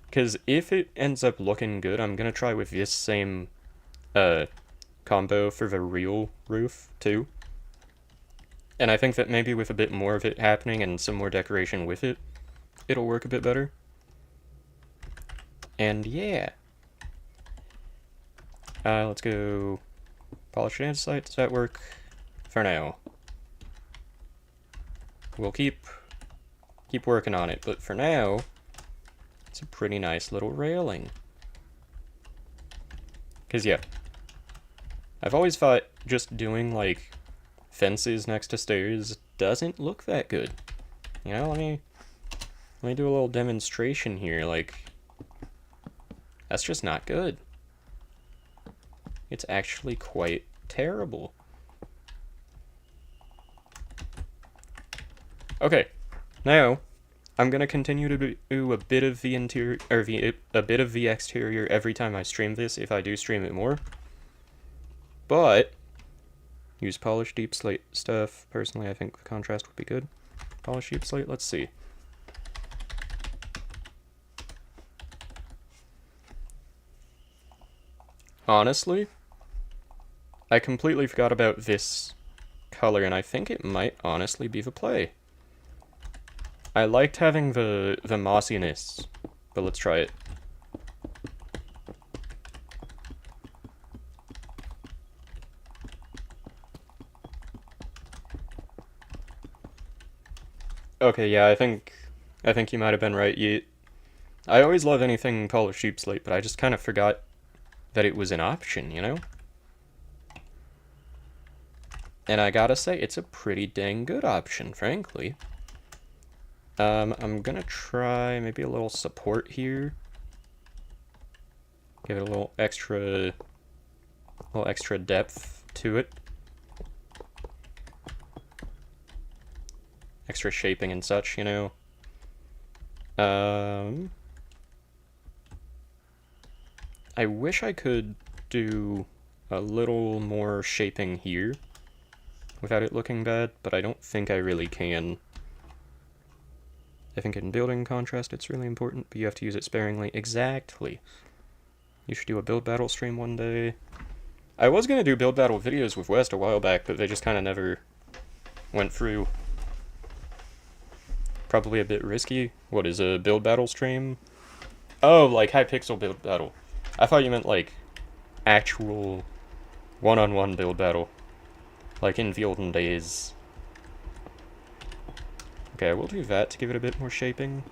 A: Because if it ends up looking good, I'm going to try with this same combo for the real roof, too. And I think that maybe with a bit more of it happening and some more decoration with it, it'll work a bit better. And yeah. Let's go polished andesite. Does that work? For now. We'll keep working on it, but for now, it's a pretty nice little railing. Because yeah, I've always thought just doing like fences next to stairs doesn't look that good. You know, let me do a little demonstration here. Like, that's just not good. It's actually quite terrible. Okay, now I'm gonna continue to do a bit of the interior, or a bit of the exterior every time I stream this, if I do stream it more. But use polished deep slate stuff. Personally, I think the contrast would be good. Polished deep slate. Let's see. Honestly, I completely forgot about this color, and I think it might honestly be the play. I liked having the mossiness, but let's try it. Okay, yeah, I think you might have been right. I always love anything polished sheep slate, but I just kind of forgot that it was an option, you know? And I gotta say, it's a pretty dang good option, frankly. I'm gonna try maybe a little support here. Give it a little extra depth to it. Extra shaping and such, you know. I wish I could do a little more shaping here without it looking bad, but I don't think I really can. I think in building contrast it's really important, but you have to use it sparingly. Exactly. You should do a build battle stream one day. I was gonna do build battle videos with West a while back, but they just kind of never went through. Probably a bit risky. What is a build battle stream? Oh, like Hypixel build battle. I thought you meant like actual one-on-one build battle. Like in the olden days. Okay, we'll do that to give it a bit more shaping.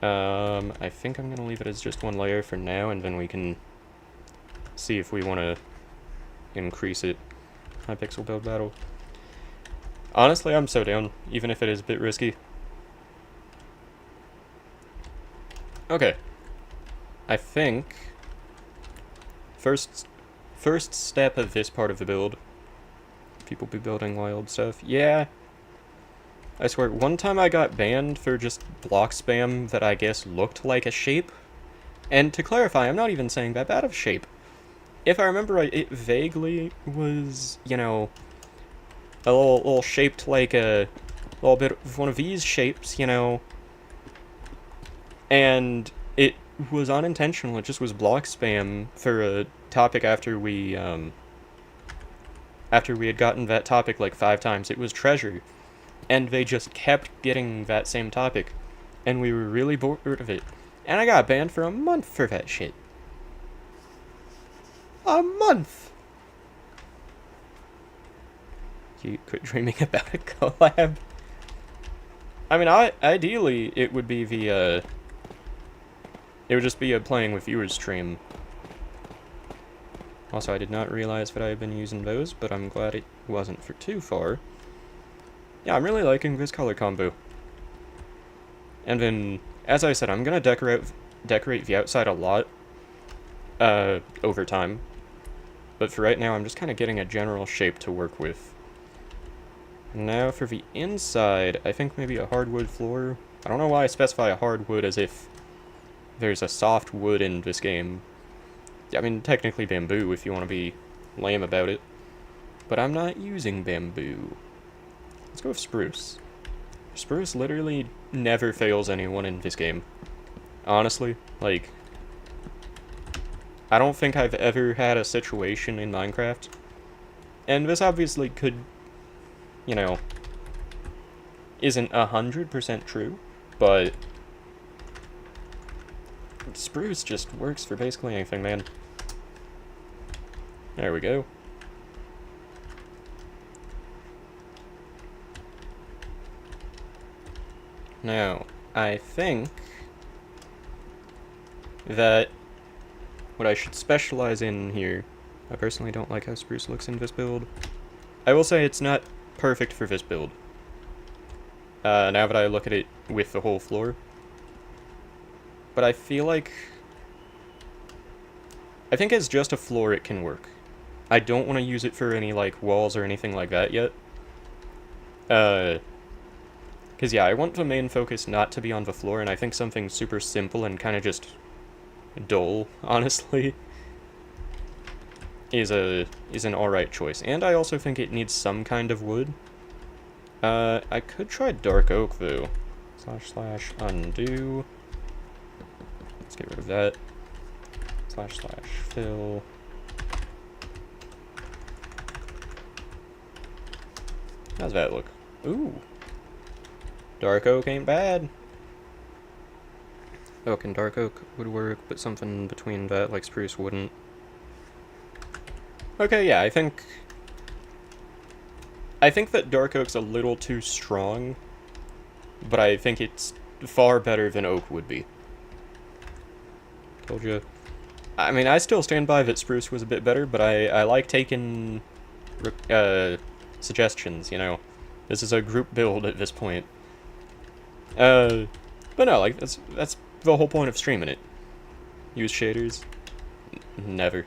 A: I think I'm gonna leave it as just one layer for now, and then we can see if we want to increase it. Hypixel build battle. Honestly, I'm so down, even if it is a bit risky. Okay. I think first step of this part of the build. People be building wild stuff. Yeah. I swear, one time I got banned for just block spam that I guess looked like a shape. And to clarify, I'm not even saying that bad of shape. If I remember right, it vaguely was, you know, a little shaped like a little bit of one of these shapes, you know. And it was unintentional. It just was block spam for a topic after we had gotten that topic like 5 times. It was treasure. And they just kept getting that same topic. And we were really bored of it. And I got banned for a month for that shit. A month! You quit dreaming about a collab? I mean, ideally, it would be the, it would just be a playing with viewers stream. Also, I did not realize that I had been using those, but I'm glad it wasn't for too far. Yeah, I'm really liking this color combo. And then, as I said, I'm gonna decorate the outside a lot, over time. But for right now, I'm just kind of getting a general shape to work with. Now for the inside, I think maybe a hardwood floor. I don't know why I specify a hardwood as if there's a soft wood in this game. I mean, technically bamboo if you want to be lame about it. But I'm not using bamboo. Let's go with spruce. Spruce literally never fails anyone in this game. Honestly, like, I don't think I've ever had a situation in Minecraft, and this obviously could, you know, isn't 100% true, but spruce just works for basically anything, man. There we go. Now, I think that what I should specialize in here, I personally don't like how spruce looks in this build. I will say it's not perfect for this build. Now that I look at it with the whole floor. But I feel like, I think as just a floor it can work. I don't want to use it for any, like, walls or anything like that yet. Because, yeah, I want the main focus not to be on the floor, and I think something super simple and kind of just dull, honestly, is an alright choice. And I also think it needs some kind of wood. I could try dark oak, though. / undo. Let's get rid of that. / fill. How's that look? Ooh. Dark oak ain't bad. Oak and dark oak would work, but something between that, like spruce, wouldn't. Okay, yeah, I think that dark oak's a little too strong, but I think it's far better than oak would be. Told you. I mean, I still stand by that spruce was a bit better, but I like taking suggestions, you know. This is a group build at this point. But no, like, that's the whole point of streaming it. Use shaders? Never.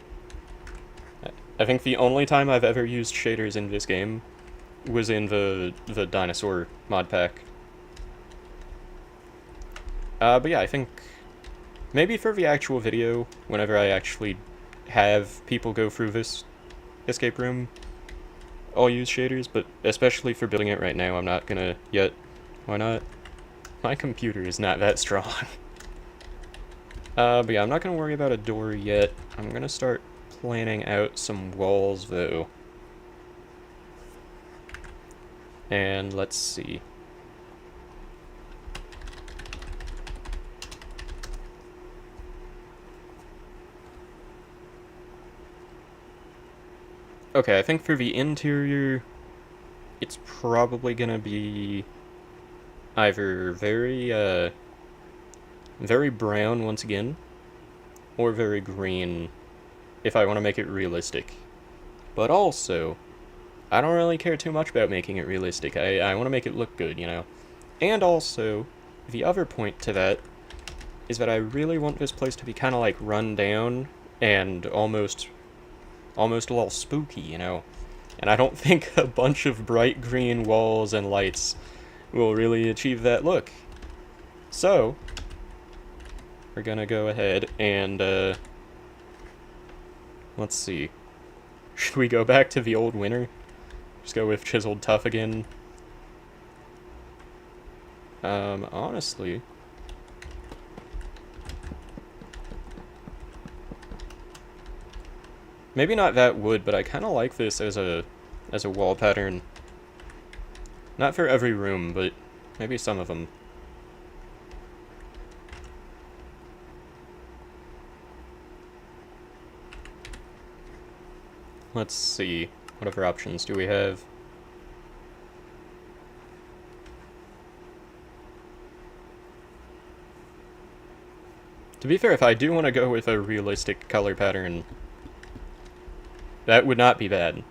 A: I think the only time I've ever used shaders in this game was in the dinosaur mod pack. But yeah, I think maybe for the actual video, whenever I actually have people go through this escape room, I'll use shaders, but especially for building it right now, I'm not gonna yet. Why not? My computer is not that strong. But yeah, I'm not gonna worry about a door yet. I'm gonna start planning out some walls, though. And let's see. Okay, I think for the interior, it's probably gonna be either very, very brown once again, or very green if I want to make it realistic. But also, I don't really care too much about making it realistic. I want to make it look good, you know? And also, the other point to that is that I really want this place to be kind of like run down and almost a little spooky, you know? And I don't think a bunch of bright green walls and lights will really achieve that look. So, we're gonna go ahead and, let's see. Should we go back to the old winner? Just go with chiseled tough again? Honestly, maybe not that wood, but I kind of like this as a wall pattern. Not for every room, but maybe some of them. Let's see. What other options do we have? To be fair, if I do want to go with a realistic color pattern, that would not be bad.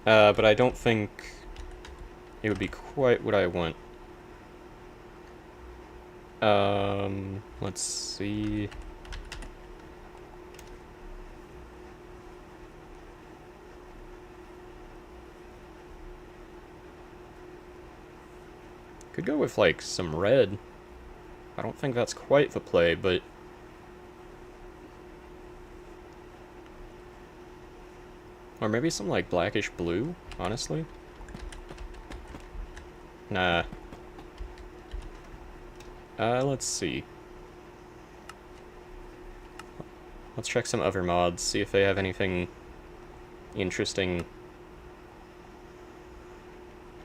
A: But I don't think it would be quite what I want. Let's see. Could go with, like, some red. I don't think that's quite the play, but... Or maybe some, like, blackish blue, honestly? Nah. Let's see. Let's check some other mods, see if they have anything interesting.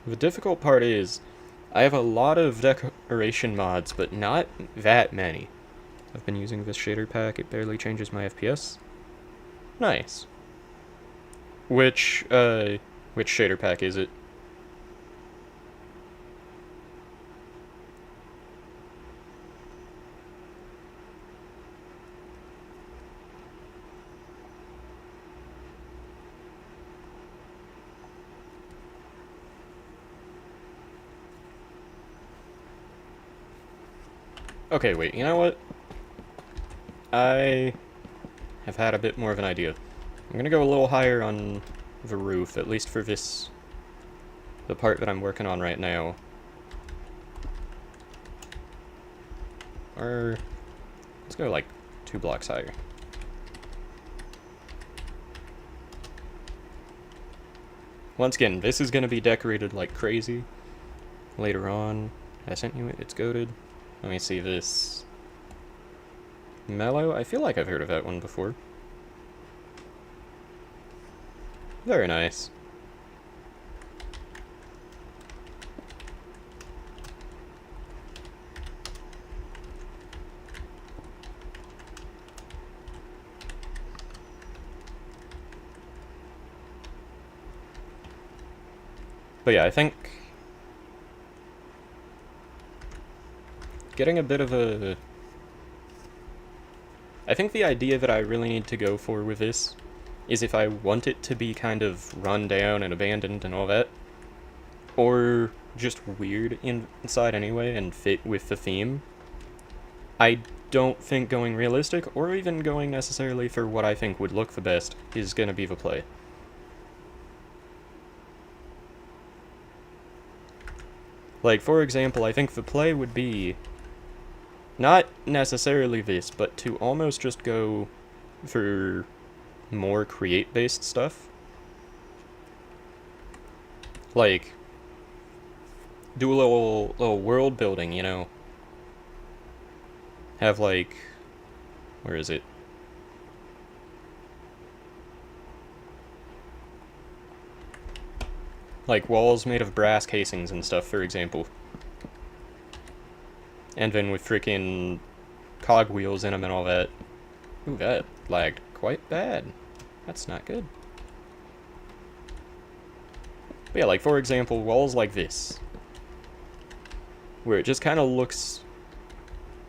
A: The difficult part is, I have a lot of decoration mods, but not that many. I've been using this shader pack, it barely changes my FPS. Nice. Which shader pack is it? Okay, wait, you know what? I have had a bit more of an idea. I'm gonna go a little higher on the roof, at least for this, the part that I'm working on right now. Or, let's go like 2 blocks higher. Once again, this is gonna be decorated like crazy later on. I sent you it, it's goated. Let me see this. Mellow? I feel like I've heard of that one before. Very nice. But yeah, I think getting a bit of a... I think the idea that I really need to go for with this is if I want it to be kind of run down and abandoned and all that, or just weird inside anyway and fit with the theme, I don't think going realistic, or even going necessarily for what I think would look the best, is gonna be the play. Like, for example, I think the play would be not necessarily this, but to almost just go for more create-based stuff. Like, do a little world building, you know? Have, like, where is it? Like, walls made of brass casings and stuff, for example. And then with freaking cogwheels in them and all that. Ooh, that lagged quite bad. That's not good. But yeah, like, for example, walls like this. Where it just kind of looks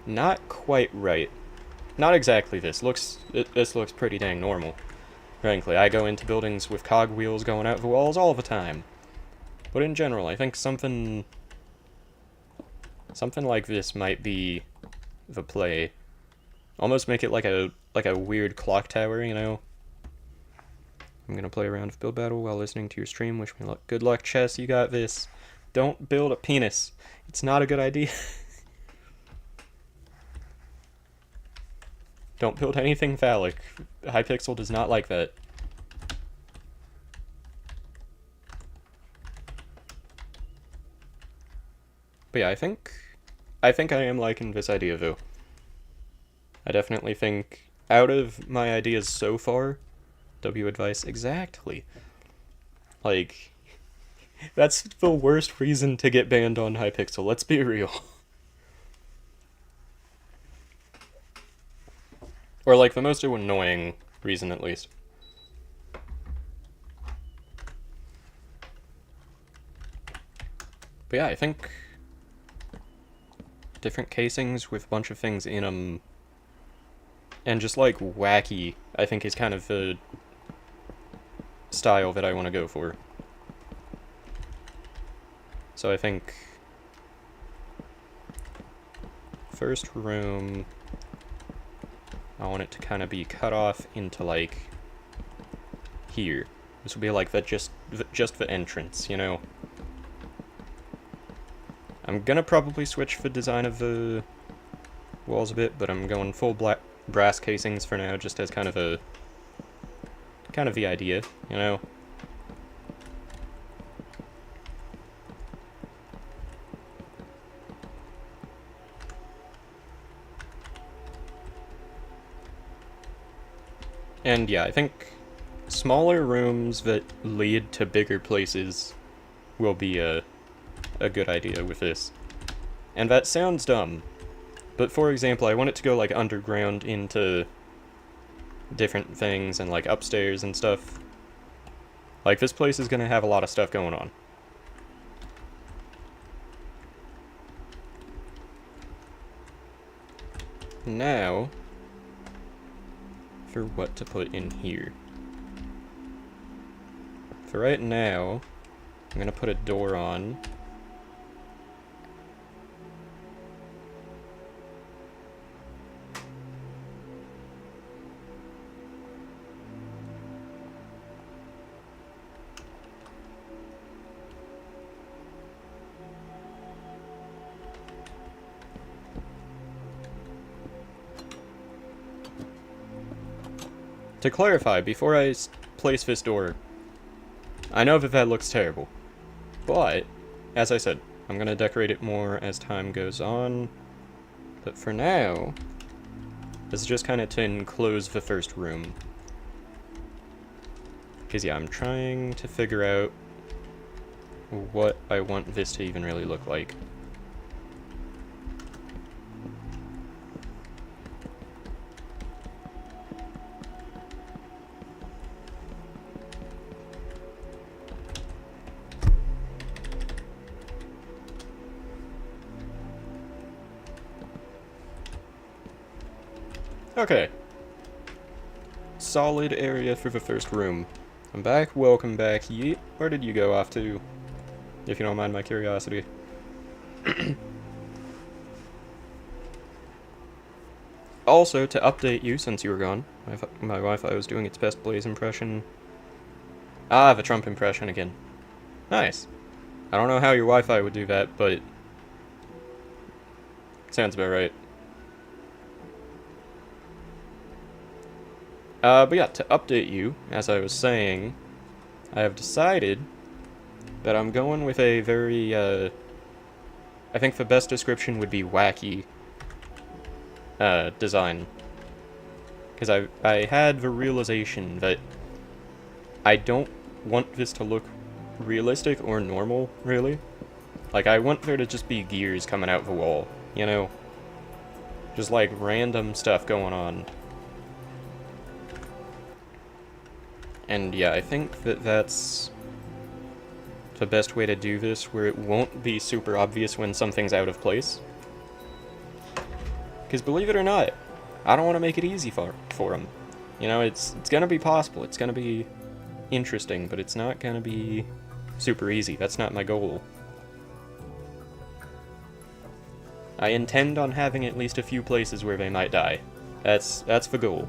A: not quite right. Not exactly this. This looks pretty dang normal. Frankly, I go into buildings with cogwheels going out the walls all the time. But in general, I think something like this might be the play. Almost make it like a weird clock tower, you know? I'm gonna play around with Build Battle while listening to your stream. Wish me luck. Good luck, Chess. You got this. Don't build a penis. It's not a good idea. Don't build anything phallic. Hypixel does not like that. But yeah, I think I am liking this idea, though. I definitely think, out of my ideas so far, W advice exactly. Like, that's the worst reason to get banned on Hypixel, let's be real. Or, like, the most annoying reason, at least. But yeah, I think different casings with a bunch of things in them, and just, like, wacky, I think is kind of the style that I want to go for. So I think first room, I want it to kind of be cut off into, like, here. This will be like just the entrance, you know? I'm gonna probably switch the design of the walls a bit, but I'm going full black brass casings for now, just as kind of the idea, you know? And yeah, I think smaller rooms that lead to bigger places will be a good idea with this. And that sounds dumb, but for example, I want it to go, like, underground into different things and, like, upstairs and stuff. Like, this place is gonna have a lot of stuff going on. Now, for what to put in here. For right now, I'm gonna put a door on. To clarify, before I place this door, I know that looks terrible, but, as I said, I'm gonna decorate it more as time goes on, but for now, this is just kind of to enclose the first room. Because yeah, I'm trying to figure out what I want this to even really look like. Okay. Solid area for the first room. I'm back. Welcome back, Yeet. Where did you go off to? If you don't mind my curiosity. Also, to update you since you were gone, my Wi-Fi was doing its best Blaze impression. Ah, the Trump impression again. Nice. I don't know how your Wi-Fi would do that, but sounds about right. But yeah, to update you, as I was saying, I have decided that I'm going with a very, I think the best description would be wacky, design. Because I had the realization that I don't want this to look realistic or normal, really. Like, I want there to just be gears coming out the wall, you know? Just, like, random stuff going on. And yeah, I think that's the best way to do this, where it won't be super obvious when something's out of place. Because believe it or not, I don't want to make it easy for them. You know, it's gonna be possible. It's gonna be interesting, but it's not gonna be super easy. That's not my goal. I intend on having at least a few places where they might die. That's the goal.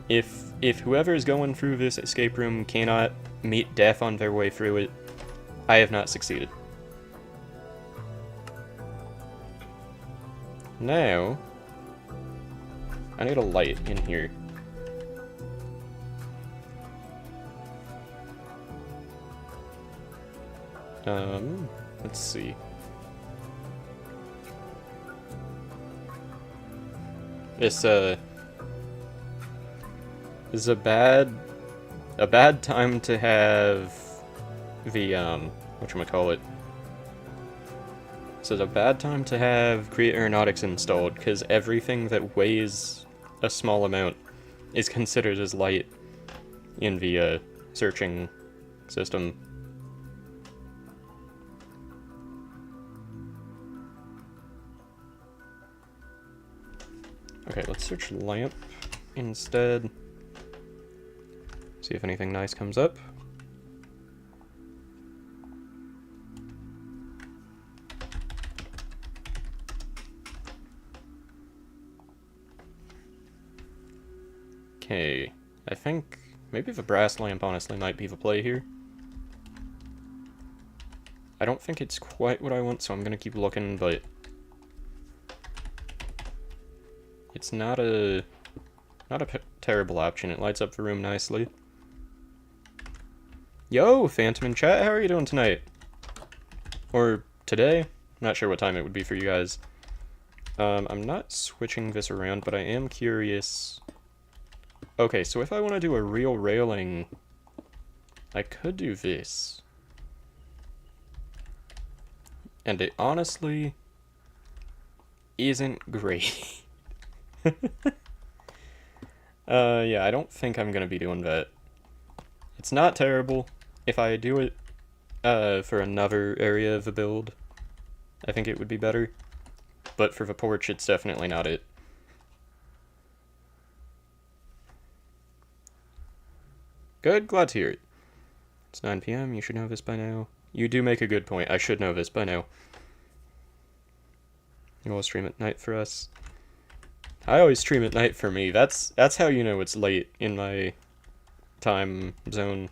A: If whoever is going through this escape room cannot meet death on their way through it, I have not succeeded. Now, I need a light in here. Let's see. This is a bad time to have the whatchamacallit. This is a bad time to have Create Aeronautics installed, because everything that weighs a small amount is considered as light in the searching system. Okay, let's search lamp instead. See if anything nice comes up. Okay, I think maybe the brass lamp honestly might be the play here. I don't think it's quite what I want, so I'm gonna keep looking, but it's not a terrible option. It lights up the room nicely. Yo, Phantom in chat, how are you doing tonight? Or today? Not sure what time it would be for you guys. I'm not switching this around, but I am curious. Okay, so if I want to do a real railing, I could do this. And it honestly isn't great. Yeah, I don't think I'm gonna be doing that. It's not terrible. If I do it, for another area of the build, I think it would be better. But for the porch, it's definitely not it. Good, glad to hear it. It's 9 PM, you should know this by now. You do make a good point, I should know this by now. You will stream at night for us. I always stream at night for me. That's how you know it's late in my time zone.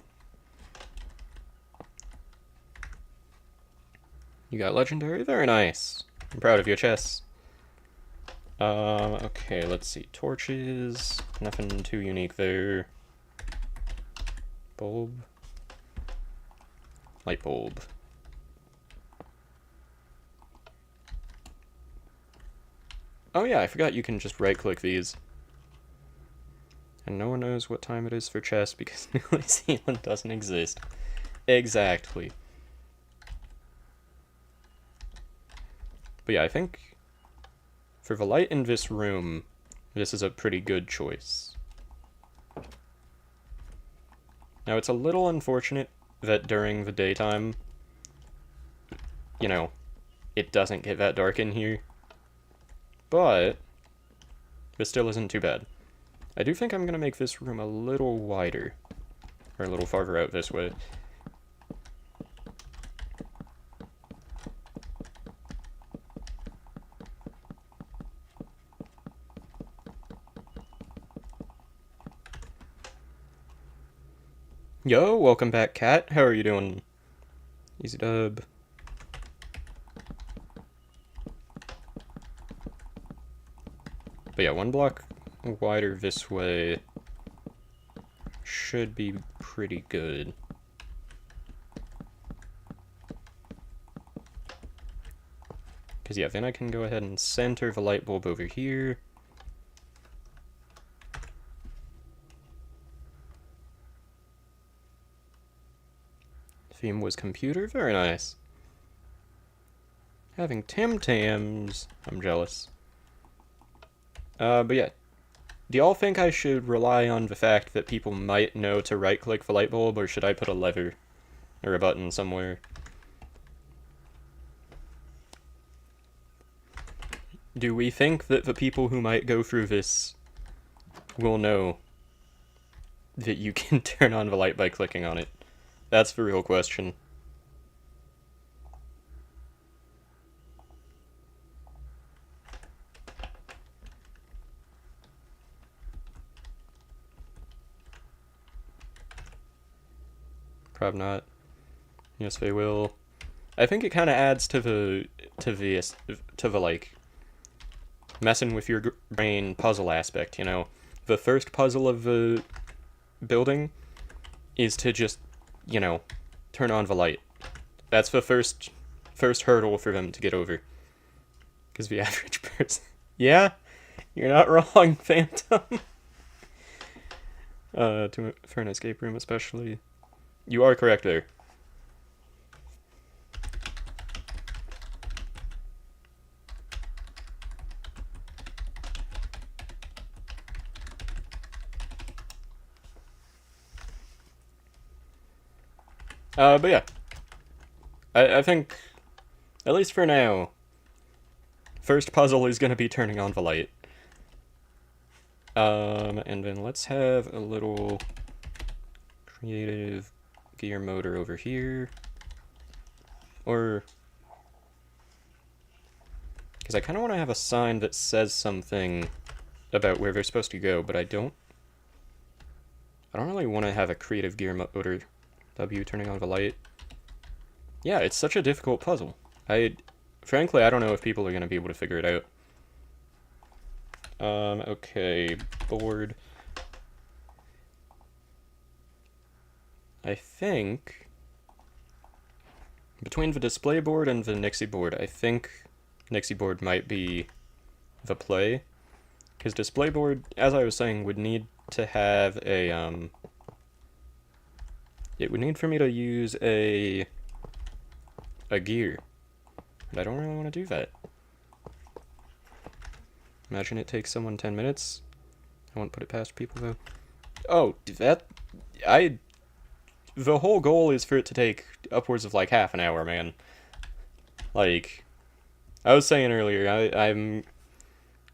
A: You got legendary? Very nice. I'm proud of you, Chess. Okay, let's see. Torches. Nothing too unique there. Bulb. Light bulb. Oh yeah, I forgot you can just right-click these. And no one knows what time it is for chess because New Zealand doesn't exist. Exactly. But yeah, I think for the light in this room, this is a pretty good choice. Now, it's a little unfortunate that during the daytime, you know, it doesn't get that dark in here. But this still isn't too bad. I do think I'm going to make this room a little wider. Or a little farther out this way. Yo, welcome back, Cat. How are you doing? Easy dub. But yeah, one block wider this way should be pretty good. Because yeah, then I can go ahead and center the light bulb over here. Theme was computer, very nice. Having Tim Tams, I'm jealous. But yeah, do y'all think I should rely on the fact that people might know to right-click the light bulb, or should I put a lever or a button somewhere? do we think that the people who might go through this will know that you can turn on the light by clicking on it? That's the real question. Probably not. Yes, they will. I think it kind of adds to the like messing with your brain puzzle aspect. You know, the first puzzle of the building is to just, you know, turn on the light. That's the first hurdle for them to get over. Because the average person, yeah, you're not wrong, Phantom. For an escape room especially, you are correct there. But yeah, I think, at least for now, first puzzle is gonna be turning on the light. And then let's have a little creative gear motor over here. Or, because I kind of want to have a sign that says something about where they're supposed to go, but I don't really want to have a creative gear motor W turning on the light. Yeah, it's such a difficult puzzle. Frankly, I don't know if people are going to be able to figure it out. Okay, board. I think between the display board and the Nixie board, I think Nixie board might be the play. Because display board, as I was saying, would need to have a, it would need for me to use a gear. And I don't really want to do that. Imagine it takes someone 10 minutes. I won't put it past people, though. Oh, the whole goal is for it to take upwards of like half an hour, man. Like, I was saying earlier, I'm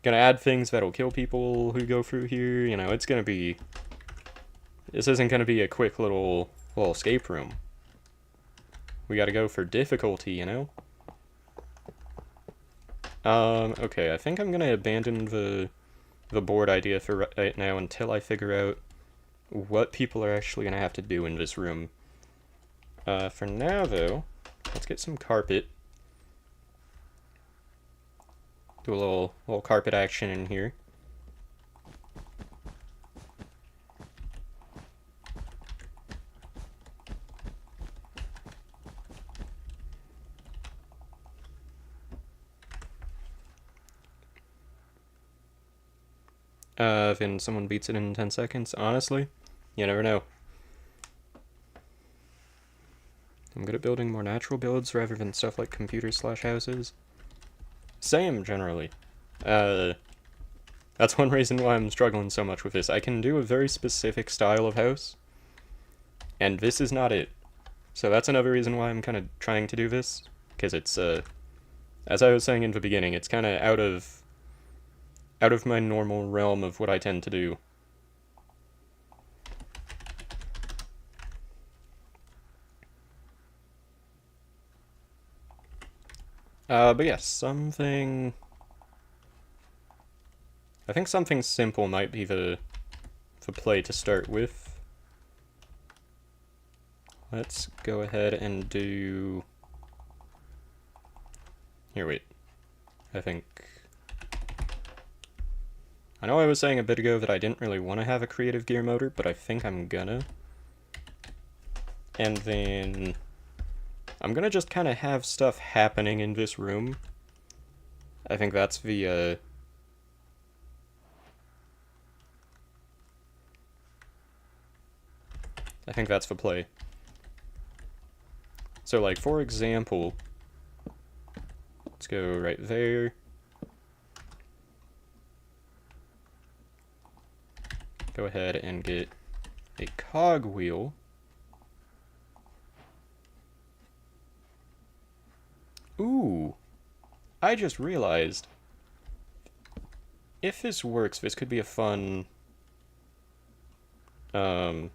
A: gonna add things that'll kill people who go through here. You know, it's gonna be... This isn't gonna be a quick little escape room. We gotta go for difficulty, you know? Okay, I think I'm gonna abandon the board idea for right now until I figure out what people are actually gonna have to do in this room. For now, though, let's get some carpet. Do a little carpet action in here. Then someone beats it in 10 seconds. Honestly, you never know. I'm good at building more natural builds rather than stuff like computers/houses. Same, generally. That's one reason why I'm struggling so much with this. I can do a very specific style of house, and this is not it. So that's another reason why I'm kind of trying to do this, because it's, as I was saying in the beginning, it's kind of out of my normal realm of what I tend to do. But yes, something... I think something simple might be the play to start with. Let's go ahead and do... Here, wait. I think... I know I was saying a bit ago that I didn't really want to have a creative gear motor, but I think I'm gonna. And then... I'm gonna just kind of have stuff happening in this room. I think that's the, I think that's the play. So, like, for example, let's go right there. Go ahead and get a cogwheel. Ooh, I just realized if this works, this could be a fun... Um...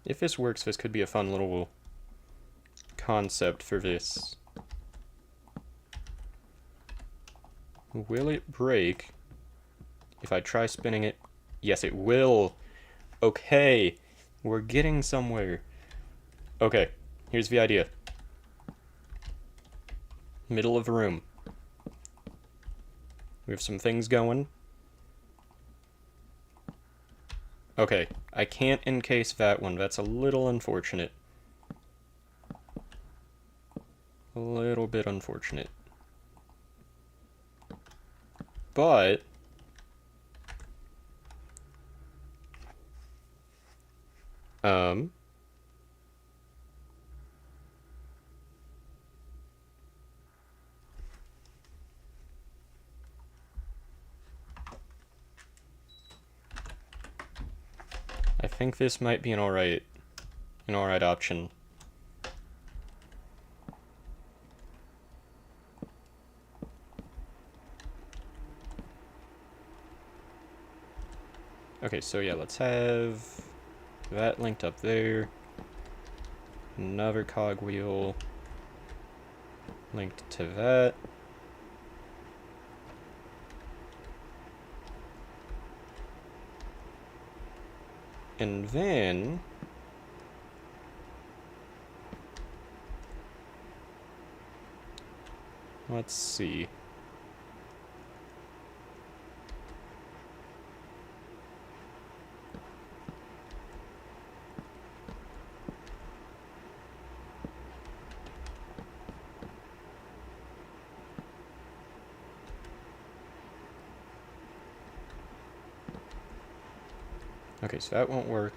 A: If this works, this could be a fun little concept for this. Will it break if I try spinning it? Yes, it will. Okay, we're getting somewhere. Okay, here's the idea. Middle of the room. We have some things going. Okay, I can't encase that one. That's a little unfortunate. A little bit unfortunate. But... I think this might be an alright option. Okay, so yeah, let's have that linked up there. Another cogwheel linked to that. And then... let's see. Okay, so that won't work.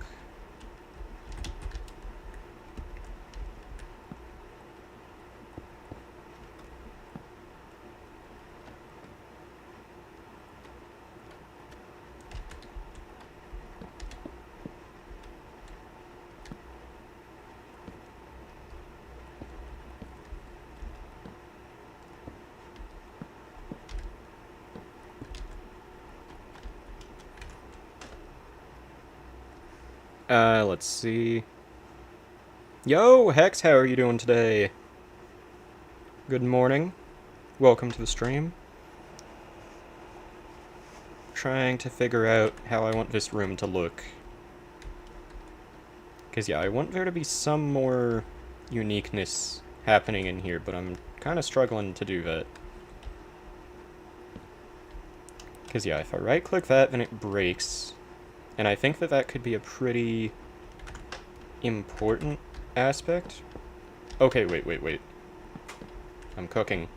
A: Let's see. Yo, Hex, how are you doing today? Good morning. Welcome to the stream. Trying to figure out how I want this room to look. Because, yeah, I want there to be some more uniqueness happening in here, but I'm kind of struggling to do that. Because, yeah, if I right-click that, then it breaks. And I think that that could be a pretty important aspect. Okay, wait. I'm cooking.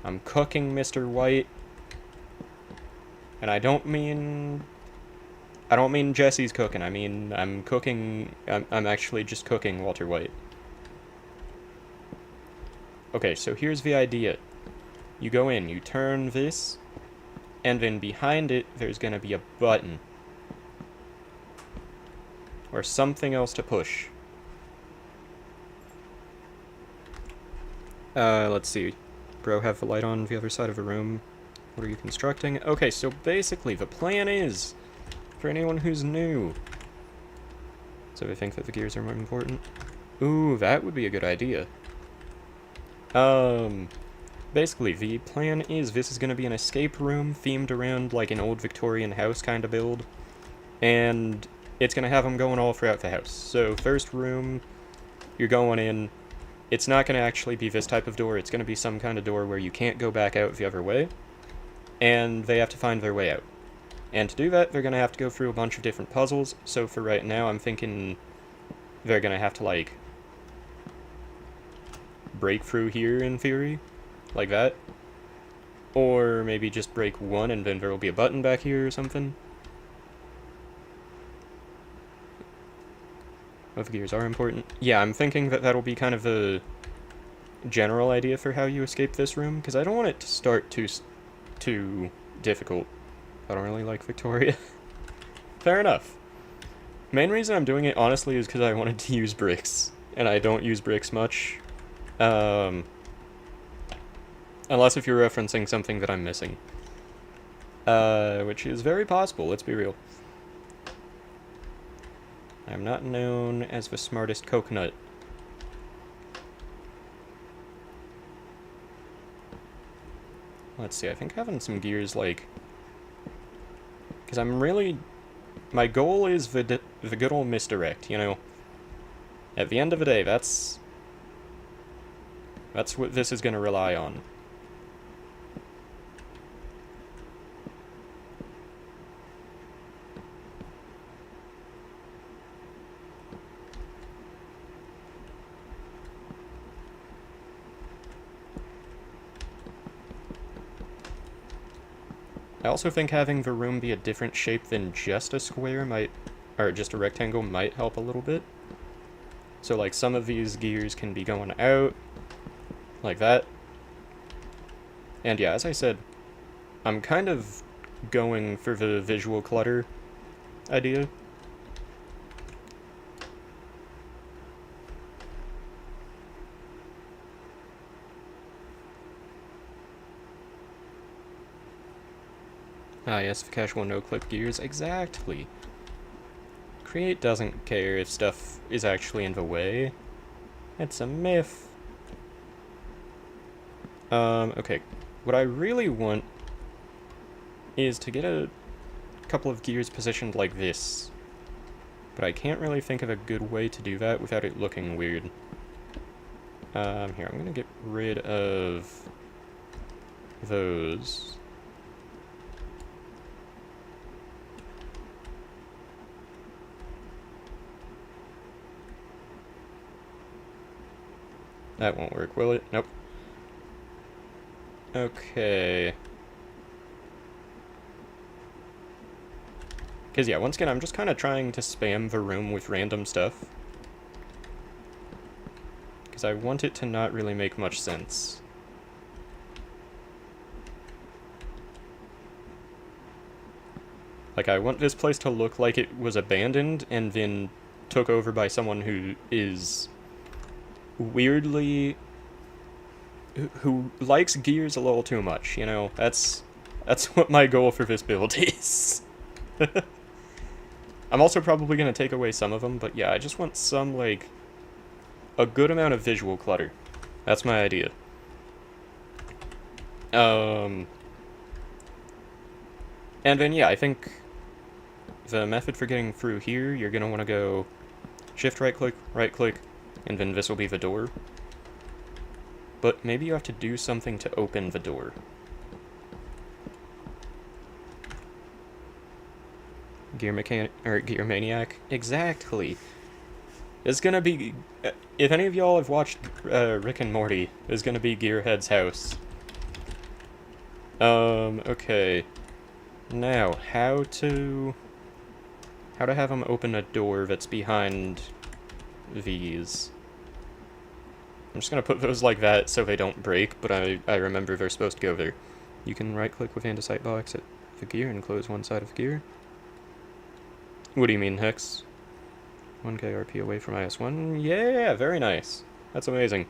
A: I'm cooking, Mr. White. And I don't mean Jesse's cooking. I mean, I'm cooking... I'm actually just cooking Walter White. Okay, so here's the idea. You go in, you turn this, and then behind it, there's gonna be a button. Or something else to push. Let's see. Bro, have the light on the other side of the room. What are you constructing? Okay, so basically the plan is, for anyone who's new... So I think that the gears are more important. Ooh, that would be a good idea. Basically, the plan is this is going to be an escape room themed around like an old Victorian house kind of build. And it's going to have them going all throughout the house. So first room, you're going in. It's not going to actually be this type of door. It's going to be some kind of door where you can't go back out the other way. And they have to find their way out. And to do that, they're going to have to go through a bunch of different puzzles. So for right now, I'm thinking they're going to have to, like, break through here, in theory. Like that. Or maybe just break one and then there will be a button back here or something. Both gears are important. Yeah, I'm thinking that that'll be kind of the general idea for how you escape this room, because I don't want it to start too difficult. I don't really like Victoria. Fair enough. Main reason I'm doing it, honestly, is because I wanted to use bricks, and I don't use bricks much. Unless if you're referencing something that I'm missing. Which is very possible, let's be real. I'm not known as the smartest coconut. Let's see, I think having some gears, like... Because I'm really... My goal is the good old misdirect, you know? At the end of the day, that's what this is going to rely on. I also think having the room be a different shape than just a square might, or just a rectangle might help a little bit. So like some of these gears can be going out, like that. And yeah, as I said, I'm kind of going for the visual clutter idea. Ah yes, the casual no-clip gears, exactly. Create doesn't care if stuff is actually in the way. It's a myth. Okay. What I really want is to get a couple of gears positioned like this. But I can't really think of a good way to do that without it looking weird. Here, I'm gonna get rid of those. That won't work, will it? Nope. Okay. Because, yeah, once again, I'm just kind of trying to spam the room with random stuff. Because I want it to not really make much sense. Like, I want this place to look like it was abandoned and then took over by someone who is weirdly... who likes gears a little too much, you know? That's what my goal for this build is. I'm also probably going to take away some of them, but yeah, I just want some, like, a good amount of visual clutter. That's my idea. And then, yeah, I think the method for getting through here, you're going to want to go shift right click, and then this will be the door. But maybe you have to do something to open the door. Gear Maniac? Exactly. It's gonna be... if any of y'all have watched Rick and Morty, it's gonna be Gearhead's house. Okay. Now, how to have him open a door that's behind these. I'm just gonna put those like that so they don't break, but I remember they're supposed to go there. You can right-click with andesite box at the gear and close one side of the gear. What do you mean, Hex? 1k RP away from IS-1? Yeah, very nice. That's amazing.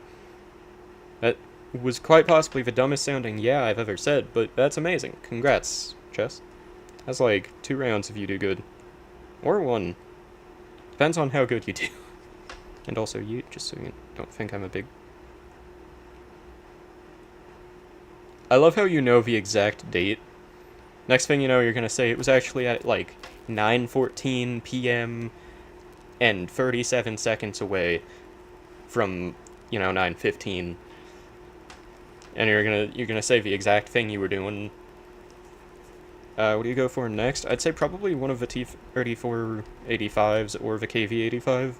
A: That was quite possibly the dumbest sounding yeah I've ever said, but that's amazing. Congrats, Chess. That's like 2 rounds if you do good. Or 1. Depends on how good you do. And also you, just so you don't think I'm a big... I love how you know the exact date. Next thing you know, you're gonna say it was actually at, like, 9:14 p.m. and 37 seconds away from, you know, 9:15. And you're gonna say the exact thing you were doing. What do you go for next? I'd say probably one of the T-3485s or the KV-85.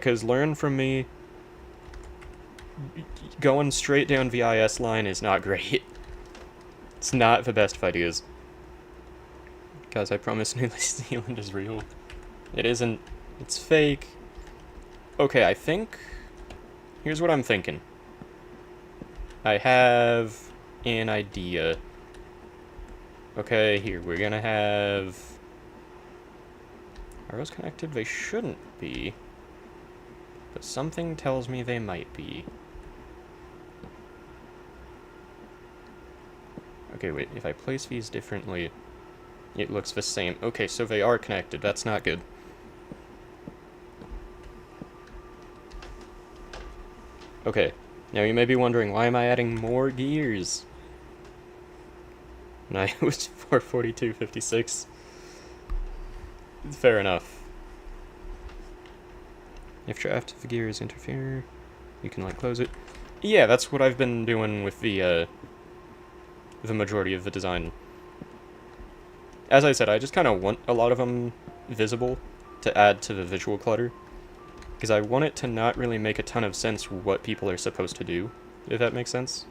A: Cause learn from me, going straight down the IS line is not great. It's not the best of ideas. Guys, I promise New Zealand is real. It isn't. It's fake. Okay, I think here's what I'm thinking. I have an idea. Okay, here, we're gonna have... Are those connected? They shouldn't be. But something tells me they might be. Okay, wait, if I place these differently, it looks the same. Okay, so they are connected. That's not good. Okay, now you may be wondering, why am I adding more gears? And I was 442.56. Fair enough. If draft of the gears interfere, you can, like, close it. Yeah, that's what I've been doing with the majority of the design. As I said, I just kind of want a lot of them visible to add to the visual clutter. Because I want it to not really make a ton of sense what people are supposed to do, if that makes sense.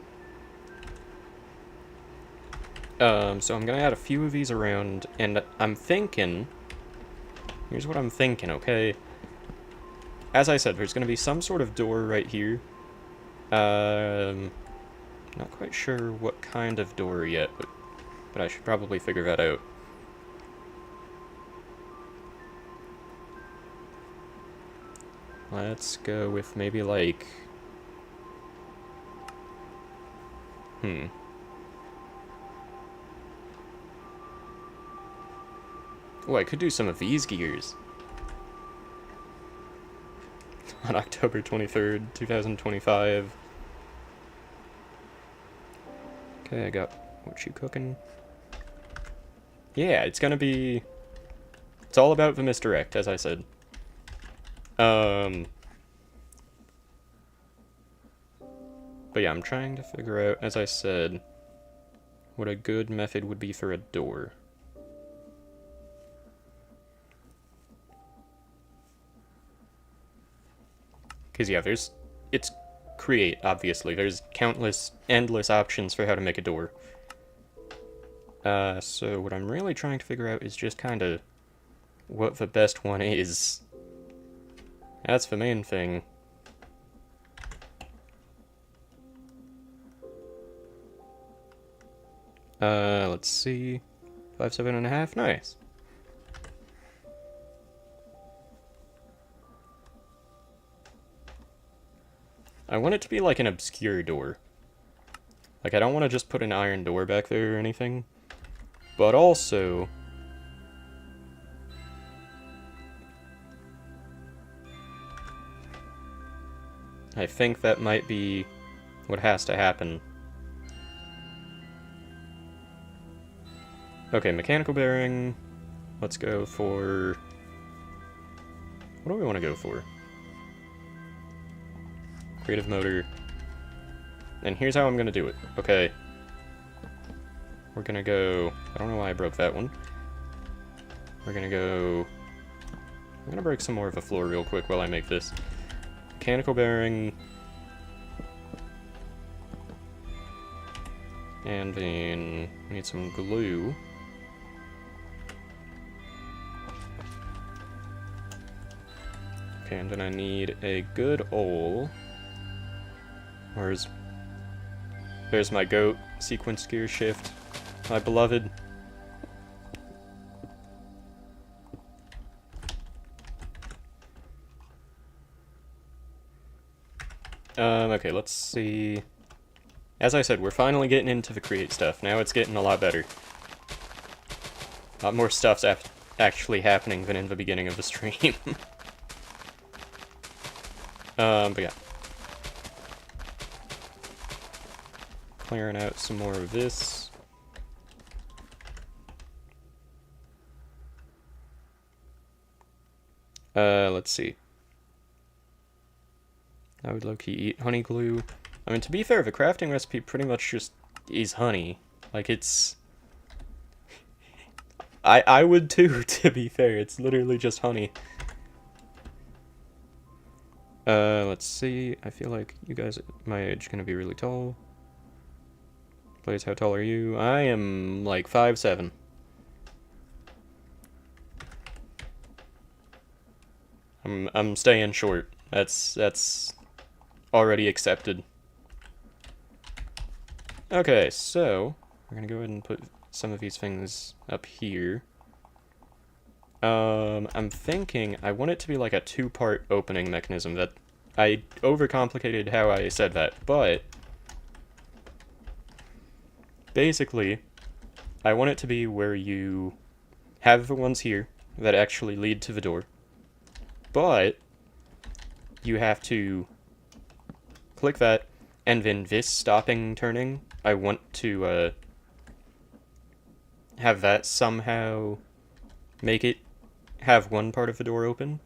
A: So I'm gonna add a few of these around, and I'm thinking... Here's what I'm thinking, okay? As I said, there's gonna be some sort of door right here. Not quite sure what kind of door yet, but I should probably figure that out. Let's go with maybe like... Oh, I could do some of these gears. On October 23rd, 2025. Okay, I got what you cooking. Yeah, it's gonna be... It's all about the misdirect, as I said. But yeah, I'm trying to figure out, as I said, what a good method would be for a door. Because yeah, it's create, obviously. There's countless, endless options for how to make a door. So what I'm really trying to figure out is just kind of what the best one is. That's the main thing. Let's see. 5.7.5, nice. I want it to be like an obscure door. Like, I don't want to just put an iron door back there or anything. But also... I think that might be what has to happen. Okay, mechanical bearing. Let's go for... What do we want to go for? Creative motor. And here's how I'm gonna do it. Okay. We're gonna go... I don't know why I broke that one. We're gonna go... I'm gonna break some more of the floor real quick while I make this. Mechanical bearing. And then we need some glue. Okay, and then I need a good ole. There's my goat, sequence gear shift, my beloved. Okay, let's see. As I said, we're finally getting into the create stuff. Now it's getting a lot better. A lot more stuff's actually happening than in the beginning of the stream. But yeah. Clearing out some more of this. Let's see. I would low-key eat honey glue. I mean, to be fair, the crafting recipe pretty much just is honey. Like, it's... I would too, to be fair. It's literally just honey. Let's see. I feel like you guys at my age are gonna be really tall. Blaze, how tall are you? I am like 5'7". I'm staying short. That's already accepted. Okay, so we're gonna go ahead and put some of these things up here. I'm thinking I want it to be like a two-part opening mechanism. That I overcomplicated how I said that, but basically, I want it to be where you have the ones here that actually lead to the door, but you have to click that, and then this stopping turning, I want to have that somehow make it have one part of the door open.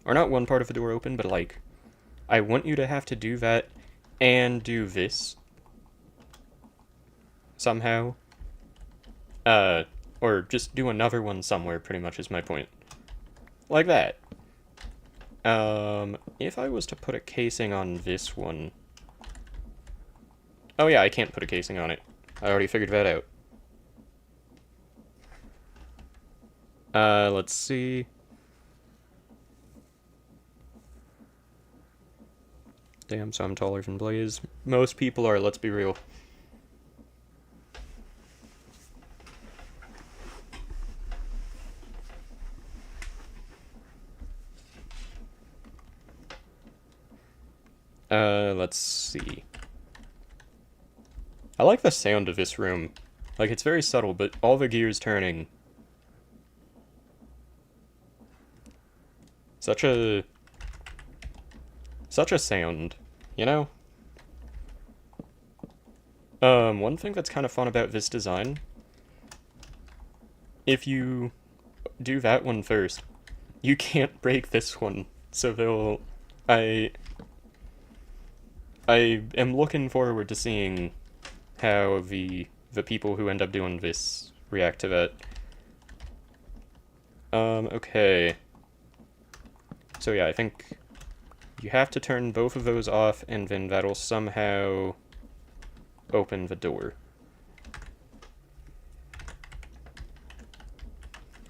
A: Or not one part of the door open, but like, I want you to have to do that and do this somehow. Or just do another one somewhere, pretty much is my point. Like that. If I was to put a casing on this one... Oh yeah, I can't put a casing on it. I already figured that out. Let's see. Damn, so I'm taller than Blaze. Most people are, let's be real. Let's see. I like the sound of this room. Like, it's very subtle, but all the gears turning. Such a sound, you know? One thing that's kind of fun about this design, if you do that one first, you can't break this one, so I am looking forward to seeing how the people who end up doing this react to that. Okay. So yeah, I think you have to turn both of those off, and then that'll somehow open the door.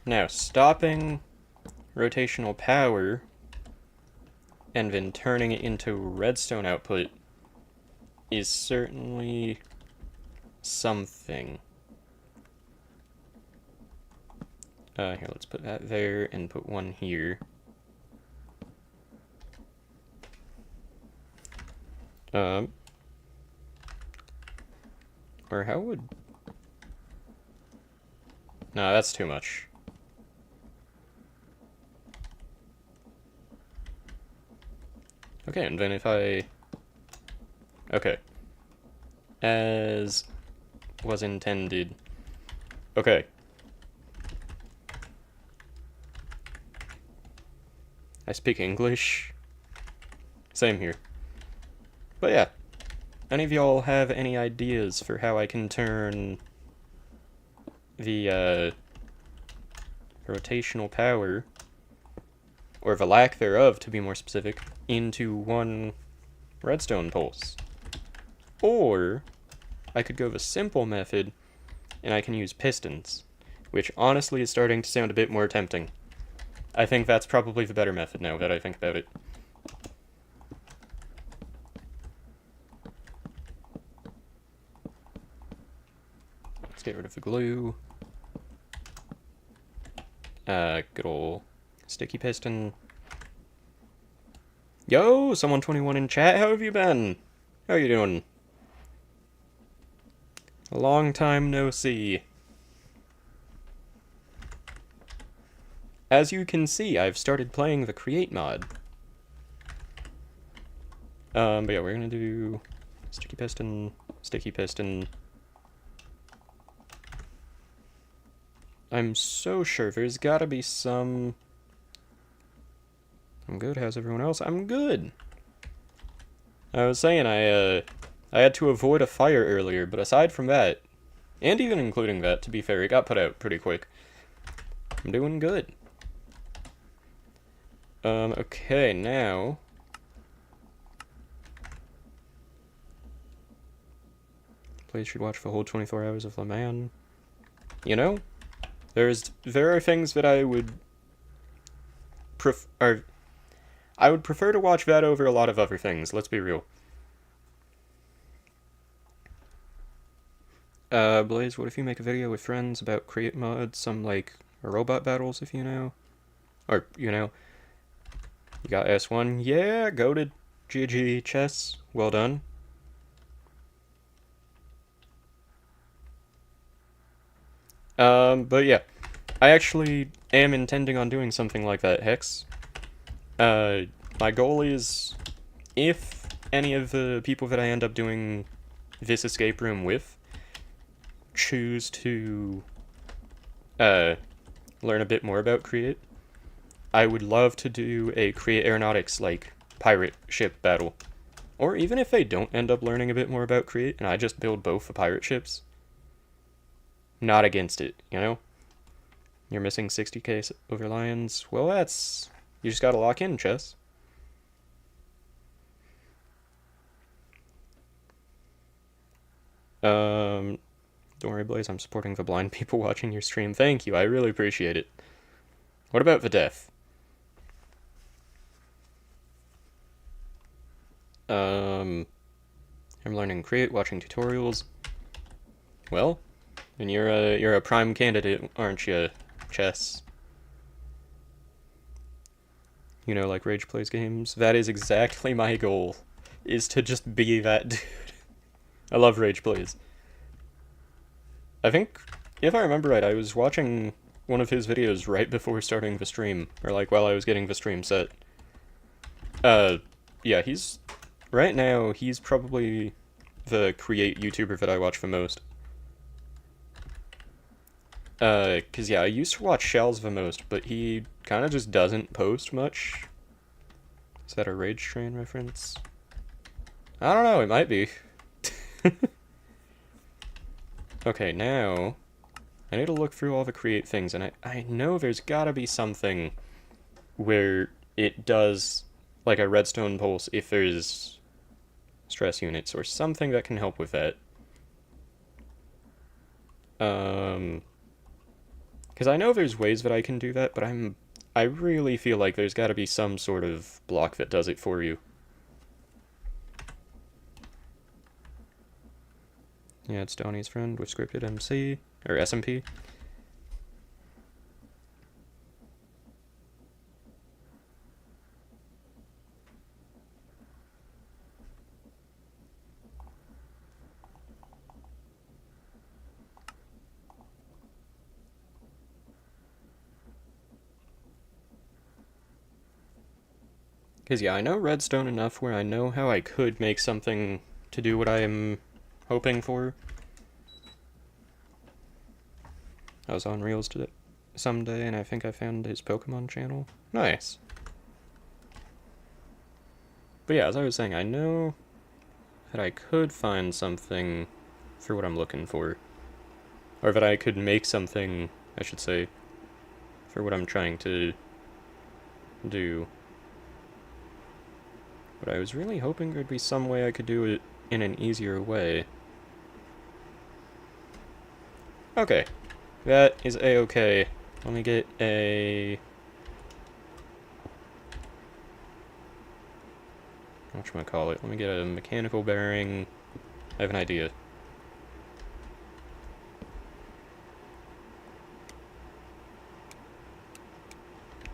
A: Now, stopping rotational power and then turning it into redstone output is certainly something. Here, let's put that there and put one here. Or how would... No, that's too much. Okay, and then if I... Okay. As was intended. Okay. I speak English. Same here. But yeah. Any of y'all have any ideas for how I can turn the rotational power, or the lack thereof to be more specific, into one redstone pulse? Or I could go the simple method and I can use pistons, which honestly is starting to sound a bit more tempting. I think that's probably the better method now that I think about it. Let's get rid of the glue. Good ol' sticky piston. Yo, someone 21 in chat, how have you been? How you doing? A long time no see. As you can see, I've started playing the Create mod. But yeah, we're gonna do sticky piston, sticky piston. I'm so sure there's gotta be some... I'm good, how's everyone else? I'm good! I was saying I had to avoid a fire earlier, but aside from that, and even including that, to be fair, it got put out pretty quick. I'm doing good. Okay, now... Players should watch the whole 24 hours of Le Mans. You know? There are things that I would I would prefer to watch that over a lot of other things, let's be real. Blaze, what if you make a video with friends about create mods, some like robot battles if you know? Or, you know, you got S1, yeah, goated, GG, chess, well done. But yeah, I actually am intending on doing something like that, Hex. My goal is, if any of the people that I end up doing this escape room with choose to, learn a bit more about Create, I would love to do a Create Aeronautics, like, pirate ship battle. Or even if they don't end up learning a bit more about Create, and I just build both the pirate ships, not against it, you know? You're missing 60k over Lions. Well, that's... You just gotta lock in, chess. Don't worry, Blaze, I'm supporting the blind people watching your stream. Thank you, I really appreciate it. What about the deaf? I'm learning Create, watching tutorials. Well, and you're a prime candidate, aren't you, chess? You know, like Rage plays games. That is exactly my goal, is to just be that dude. I love Rage plays. I think, if I remember right, I was watching one of his videos right before starting the stream, or like while I was getting the stream set. Yeah, right now, he's probably the Create YouTuber that I watch the most. Cause yeah, I used to watch Shells the most, but he kind of just doesn't post much. Is that a Rage Train reference? I don't know, it might be. Okay, now, I need to look through all the Create things, and I know there's gotta be something where it does, like a redstone pulse if there's stress units, or something that can help with that. Because I know there's ways that I can do that, but I really feel like there's gotta be some sort of block that does it for you. Yeah, it's Donnie's friend with scripted MC, or SMP. Because, yeah, I know redstone enough where I know how I could make something to do what I am hoping for. I was on Reels today, someday, and I think I found his Pokemon channel. Nice. But yeah, as I was saying, I know that I could find something for what I'm looking for. Or that I could make something, I should say, for what I'm trying to do. But I was really hoping there'd be some way I could do it in an easier way. Okay. That is a-okay. Let me get a... whatchamacallit? Let me get a mechanical bearing. I have an idea.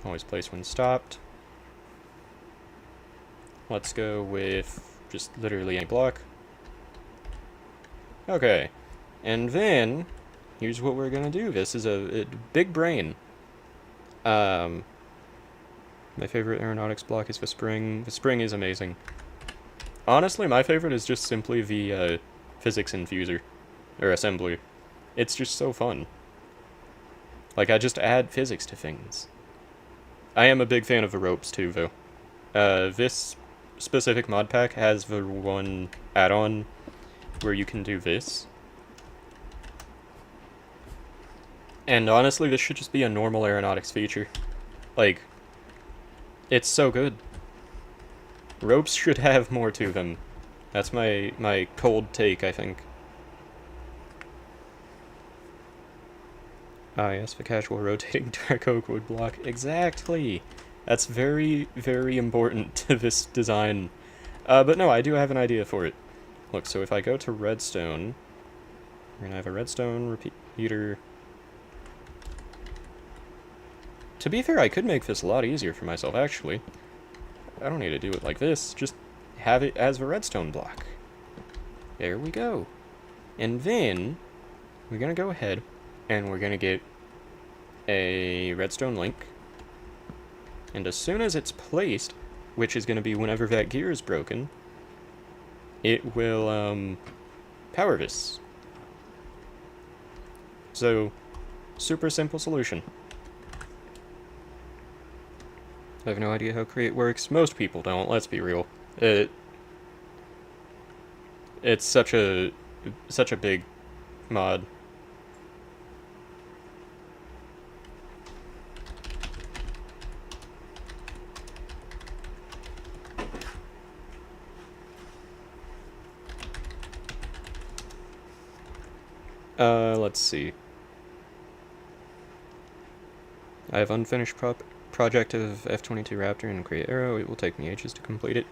A: Always place when stopped. Let's go with just literally any block. Okay. And then, here's what we're gonna do. This is a big brain. My favorite aeronautics block is the spring. The spring is amazing. Honestly, my favorite is just simply the physics infuser. Or assembly. It's just so fun. Like, I just add physics to things. I am a big fan of the ropes, too, though. This specific mod pack has the one add-on where you can do this. And honestly, this should just be a normal aeronautics feature. Like, it's so good. Ropes should have more to them. That's my cold take, I think. Ah, yes, the casual rotating dark oak wood block. Exactly! That's very, very important to this design. But no, I do have an idea for it. Look, so if I go to redstone, we're gonna have a redstone repeater. To be fair, I could make this a lot easier for myself, actually. I don't need to do it like this, just have it as a redstone block. There we go. And then, we're gonna go ahead, and we're gonna get a redstone link. And as soon as it's placed, which is gonna be whenever that gear is broken, it will, power this. So, super simple solution. I have no idea how Create works. Most people don't, let's be real. It's such a big mod. Let's see. I have unfinished project of F-22 Raptor and Create Arrow. It will take me ages to complete it.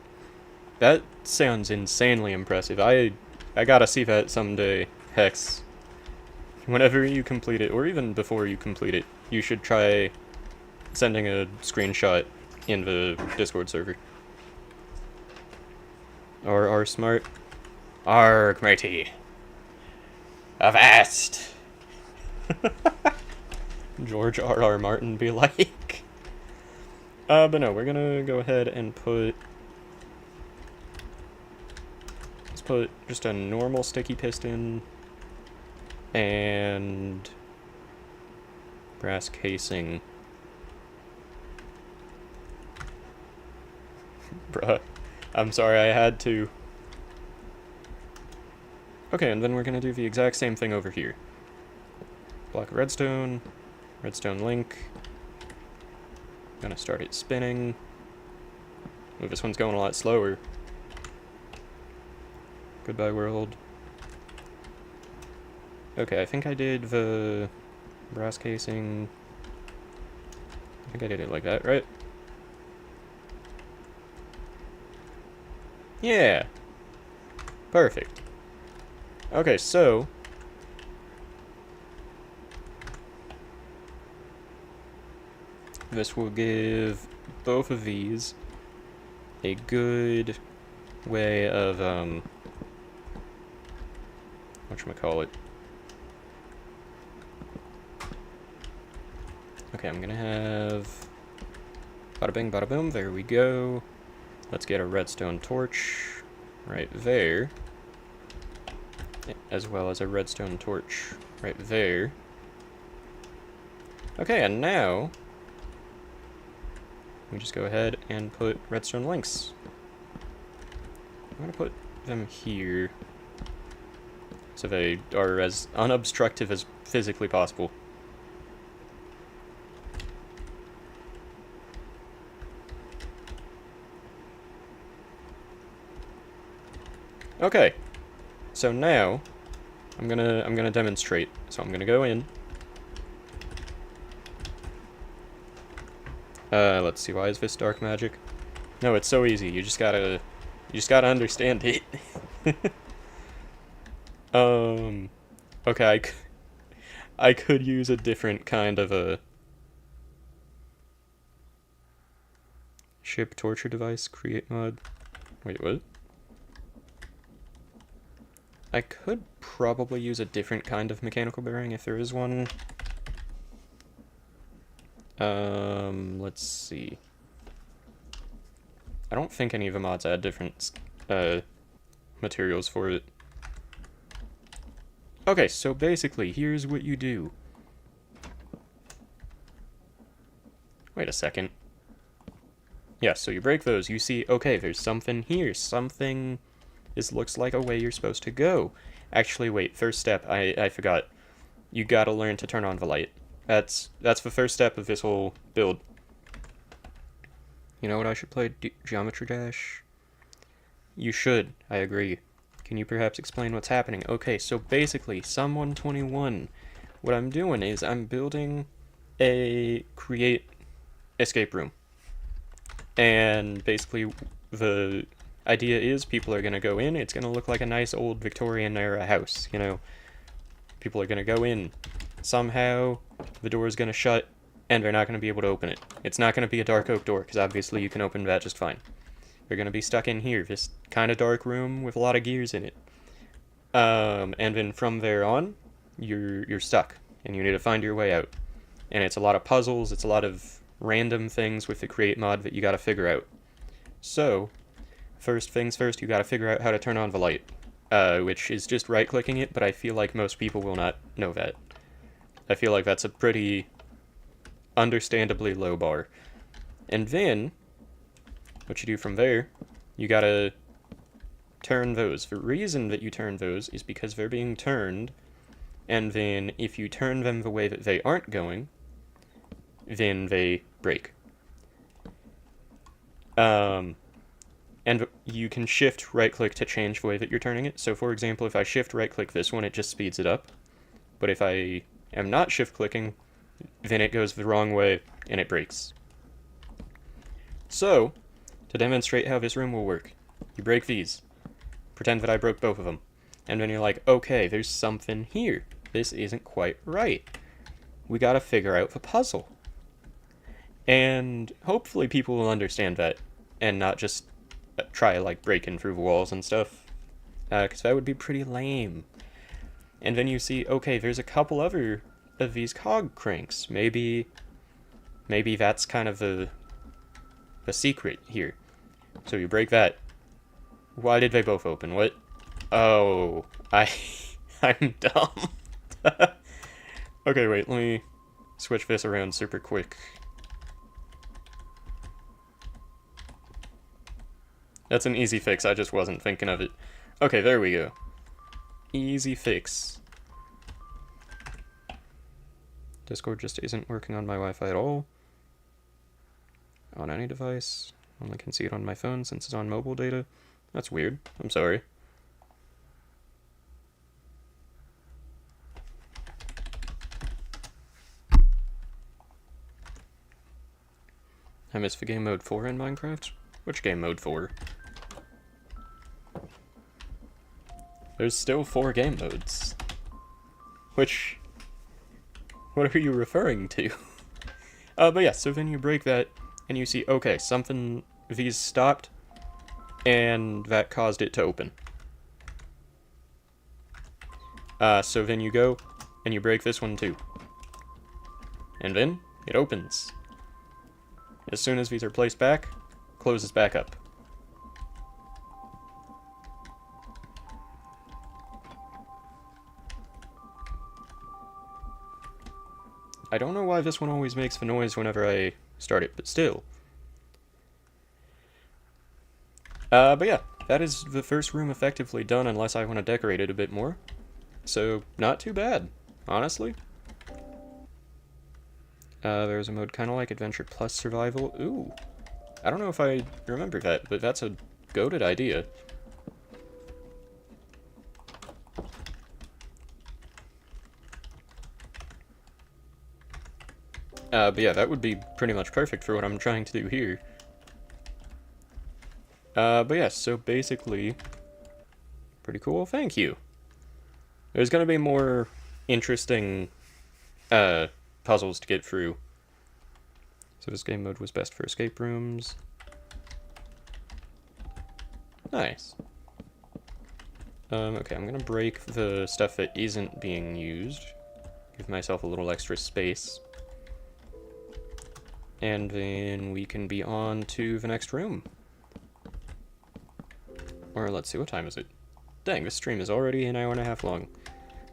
A: That sounds insanely impressive. I gotta see that someday. Hex. Whenever you complete it, or even before you complete it, you should try sending a screenshot in the Discord server. Or are smart. Arg, matey. Avast! George R.R. Martin be like. But no, we're gonna go ahead and put... Let's put just a normal sticky piston and brass casing. Bruh. I'm sorry, I had to. Okay, and then we're gonna do the exact same thing over here. Block redstone, redstone link. Gonna start it spinning. Ooh, this one's going a lot slower. Goodbye, world. Okay, I think I did the brass casing. I think I did it like that, right? Yeah. Perfect. Okay, so this will give both of these a good way of whatchamacallit. Okay, I'm gonna have bada bing bada boom, there we go. Let's get a redstone torch right there, as well as a redstone torch right there. Okay, and now we just go ahead and put redstone links. I'm gonna put them here so they are as unobstructive as physically possible. Okay, so now I'm gonna demonstrate. So I'm gonna go in. Let's see. Why is this dark magic? No, it's so easy. You just gotta understand it. Okay. I could use a different kind of a ship torture device create mod. Wait, what? I could probably use a different kind of mechanical bearing if there is one. Let's see. I don't think any of the mods add different, materials for it. Okay, so basically, here's what you do. Wait a second. Yeah, so you break those, you see, okay, there's something here, something... This looks like a way you're supposed to go. Actually, wait, first step, I forgot. You gotta learn to turn on the light. That's the first step of this whole build. You know what I should play? Geometry Dash? You should, I agree. Can you perhaps explain what's happening? Okay, so basically, Sum 121. What I'm doing is I'm building a create escape room. And basically, the idea is people are going to go in, it's going to look like a nice old Victorian era house, you know? People are going to go in. Somehow, the door is going to shut, and they're not going to be able to open it. It's not going to be a dark oak door, because obviously you can open that just fine. They're going to be stuck in here, this kind of dark room with a lot of gears in it. And then from there on, you're stuck, and you need to find your way out. And it's a lot of puzzles, it's a lot of random things with the create mod that you gotta figure out. So, first things first, you gotta figure out how to turn on the light. Which is just right-clicking it, but I feel like most people will not know that. I feel like that's a pretty understandably low bar. And then, what you do from there, you gotta turn those. The reason that you turn those is because they're being turned, and then if you turn them the way that they aren't going, then they break. And you can shift right-click to change the way that you're turning it. So for example, if I shift right-click this one, it just speeds it up. But if I am not shift-clicking, then it goes the wrong way, and it breaks. So, to demonstrate how this room will work, you break these. Pretend that I broke both of them. And then you're like, okay, there's something here. This isn't quite right. We gotta figure out the puzzle. And hopefully people will understand that, and not just try, like, breaking through the walls and stuff. Because that would be pretty lame. And then you see, okay, there's a couple other of these cog cranks. Maybe that's kind of the secret here. So you break that. Why did they both open? What? Oh, I'm dumb. Okay, wait, let me switch this around super quick. That's an easy fix, I just wasn't thinking of it. Okay, there we go. Easy fix. Discord just isn't working on my Wi-Fi at all. On any device. Only can see it on my phone since it's on mobile data. That's weird. I'm sorry. I missed the game mode 4 in Minecraft? Which game mode 4? There's still 4 game modes. Which... what are you referring to? But yeah, so then you break that, and you see, okay, something... these stopped, and that caused it to open. So then you go, and you break this one too. And then, it opens. As soon as these are placed back, closes back up. I don't know why this one always makes the noise whenever I start it, but still. But yeah, that is the first room effectively done unless I want to decorate it a bit more. So, not too bad, honestly. There's a mode kind of like Adventure Plus Survival. Ooh. I don't know if I remember that, but that's a goated idea. But yeah, that would be pretty much perfect for what I'm trying to do here. But yeah, so basically, pretty cool, thank you. There's gonna be more interesting, puzzles to get through. So this game mode was best for escape rooms. Nice. Okay, I'm gonna break the stuff that isn't being used. Give myself a little extra space. And then we can be on to the next room. Or let's see, what time is it? Dang, this stream is already an hour and a half long.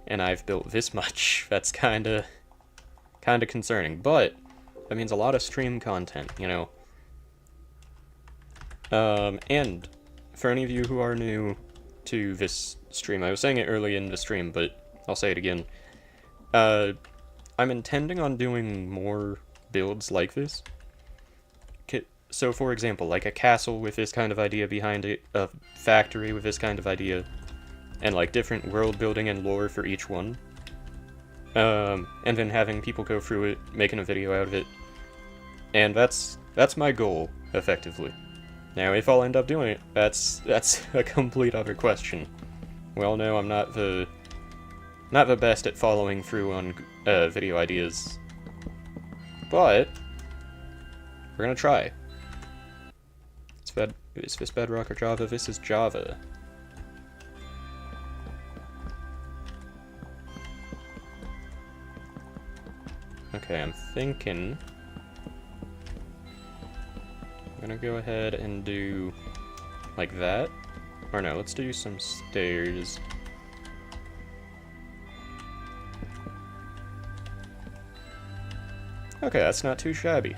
A: And I've built this much. That's kinda concerning. But that means a lot of stream content, you know. And for any of you who are new to this stream, I was saying it early in the stream, but I'll say it again. I'm intending on doing more builds like this. So for example, like a castle with this kind of idea behind it, a factory with this kind of idea, and like different world building and lore for each one. And then having people go through it, making a video out of it. And that's That's my goal, effectively. Now, if I'll end up doing it, that's a complete other question. Well, no, I'm not the best at following through on video ideas, but we're gonna try. Is this Bedrock or Java? This is Java. Okay, I'm thinking I'm gonna go ahead and do like that. Or no, let's do some stairs. Okay, that's not too shabby.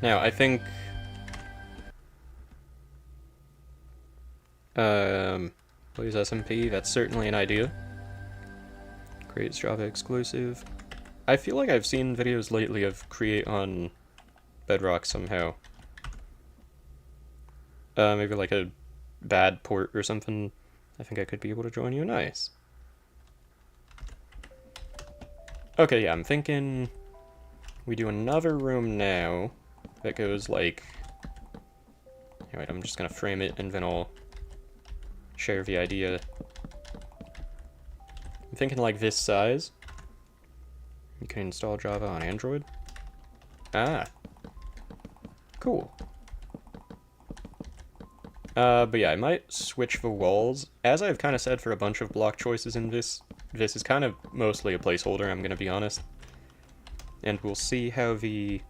A: Now, I think please SMP, that's certainly an idea. Creates Java exclusive. I feel like I've seen videos lately of Create on Bedrock somehow. Maybe like a bad port or something. I think I could be able to join you. Nice. Okay, yeah, I'm thinking we do another room now that goes like... Alright, I'm just gonna frame it and then I'll share the idea. I'm thinking like this size. You can install Java on Android. Ah. Cool. But yeah, I might switch the walls. As I've kind of said for a bunch of block choices in this is kind of mostly a placeholder, I'm gonna be honest. And we'll see how the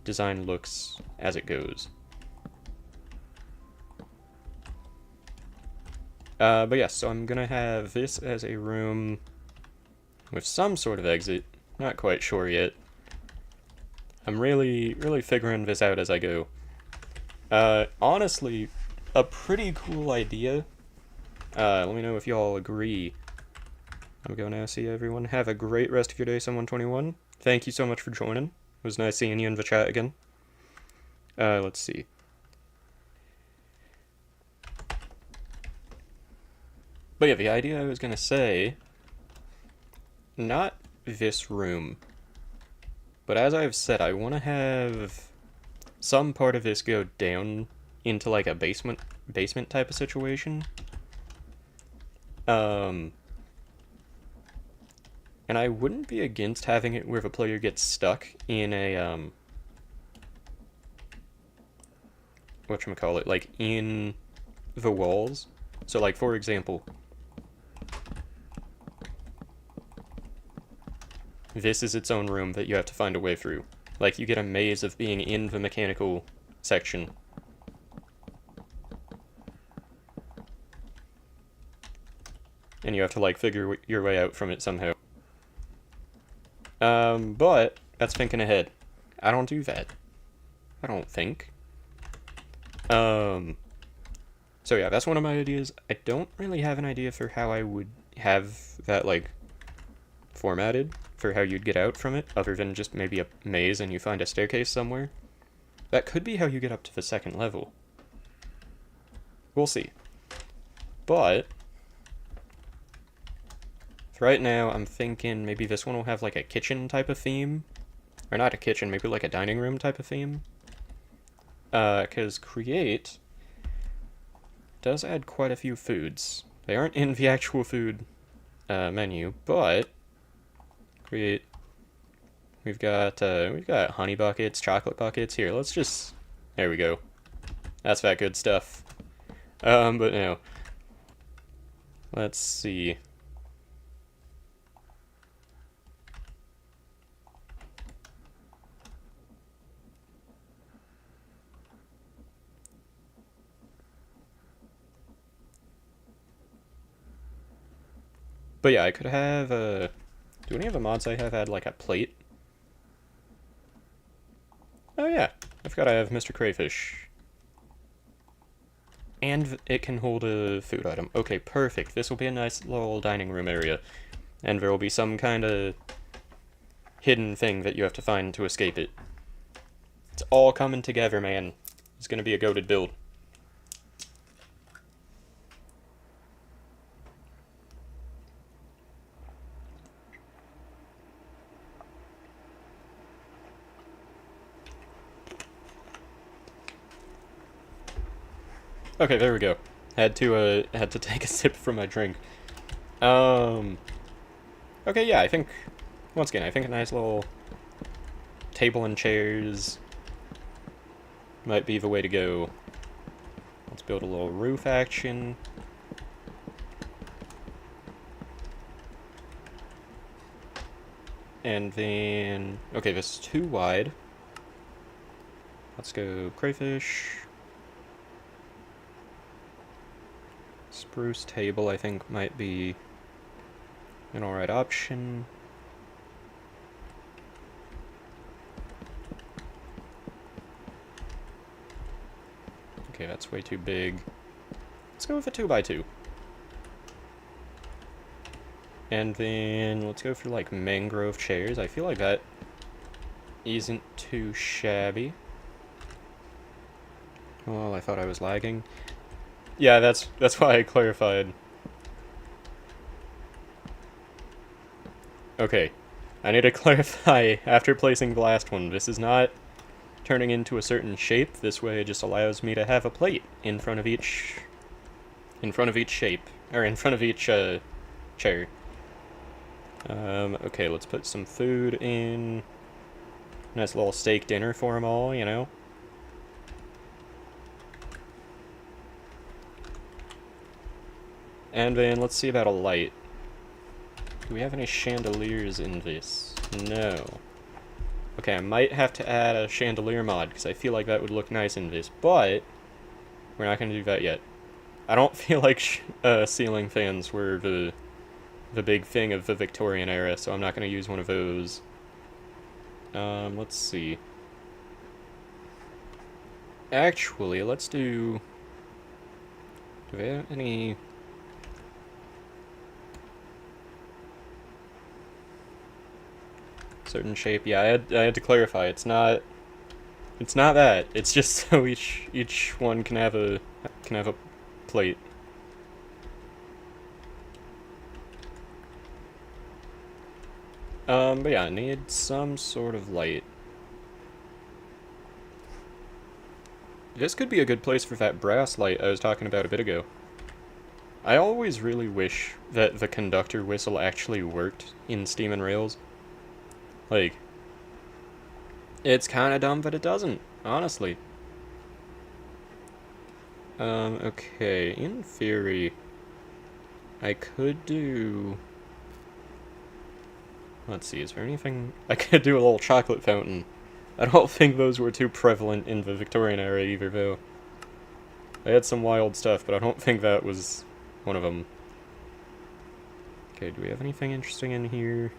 A: design looks as it goes. But yeah, so I'm gonna have this as a room with some sort of exit. Not quite sure yet. I'm really figuring this out as I go. Honestly, a pretty cool idea. Let me know if y'all agree. I'm going to now see everyone. Have a great rest of your day, Someone21. Thank you so much for joining. It was nice seeing you in the chat again. Let's see. But yeah, the idea I was gonna say, not this room, but as I've said, I want to have some part of this go down into like a basement type of situation. And I wouldn't be against having it where the player gets stuck in a, whatchamacallit, like in the walls. So like, for example, this is its own room that you have to find a way through. Like, you get a maze of being in the mechanical section. And you have to, like, figure your way out from it somehow. But that's thinking ahead. I don't do that. I don't think. So yeah, that's one of my ideas. I don't really have an idea for how I would have that, like, formatted for how you'd get out from it, other than just maybe a maze and you find a staircase somewhere. That could be how you get up to the second level. We'll see. But right now, I'm thinking maybe this one will have like a kitchen type of theme. Or not a kitchen, maybe like a dining room type of theme. Because Create does add quite a few foods. They aren't in the actual food menu, but Create. We've got honey buckets, chocolate buckets. Here, let's just... There we go. That's that good stuff. But no. Let's see. But yeah, I could have, do any of the mods I have had, like, a plate? Oh yeah, I forgot I have Mr. Crayfish. And it can hold a food item. Okay, perfect. This will be a nice little dining room area. And there will be some kind of hidden thing that you have to find to escape it. It's all coming together, man. It's gonna be a goated build. Okay, there we go. Had to take a sip from my drink. Okay, yeah, I think, once again, I think a nice little table and chairs might be the way to go. Let's build a little roof action. And then, okay, this is too wide. Let's go crayfish. Spruce table, I think, might be an alright option. Okay, that's way too big. Let's go with a 2x2. And then let's go for like mangrove chairs. I feel like that isn't too shabby. Oh, I thought I was lagging. Yeah, that's why I clarified. Okay, I need to clarify after placing the last one. This is not turning into a certain shape. This way it just allows me to have a plate in front of each shape, or in front of each chair. Okay, let's put some food in. Nice little steak dinner for them all, you know? And then let's see about a light. Do we have any chandeliers in this? No. Okay, I might have to add a chandelier mod, because I feel like that would look nice in this, but we're not going to do that yet. I don't feel like ceiling fans were the big thing of the Victorian era, so I'm not going to use one of those. Let's see. Actually, let's do we have any... certain shape? Yeah, I had to clarify. It's not that. It's just so each one can have a plate. But yeah, I need some sort of light. This could be a good place for that brass light I was talking about a bit ago. I always really wish that the conductor whistle actually worked in Steam and Rails. Like, it's kind of dumb that it doesn't, honestly. Okay, in theory, I could do... Let's see, is there anything... I could do a little chocolate fountain. I don't think those were too prevalent in the Victorian era either, though. I had some wild stuff, but I don't think that was one of them. Okay, do we have anything interesting in here?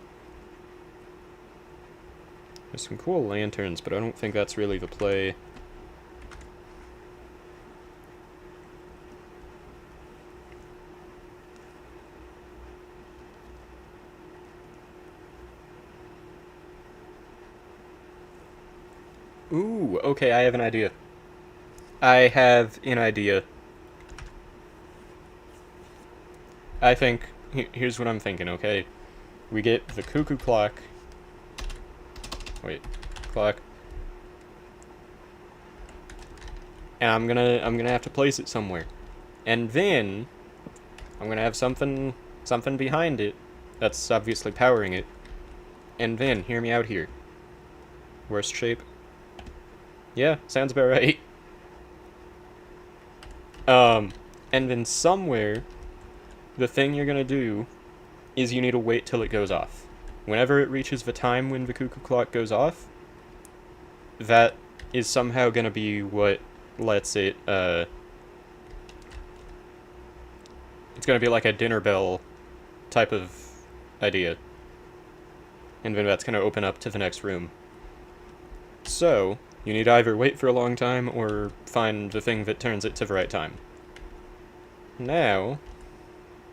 A: There's some cool lanterns, but I don't think that's really the play. Ooh, okay, I have an idea. I have an idea. I think, here's what I'm thinking, okay? We get the cuckoo clock. Wait, clock. And I'm gonna have to place it somewhere. And then I'm gonna have something behind it that's obviously powering it. And then, hear me out here. Worst shape? Yeah, sounds about right. And then somewhere, the thing you're gonna do is you need to wait till it goes off. Whenever it reaches the time when the cuckoo clock goes off, that is somehow gonna be what lets it, it's gonna be like a dinner bell type of idea. And then that's gonna open up to the next room. So, you need to either wait for a long time or find the thing that turns it to the right time. Now,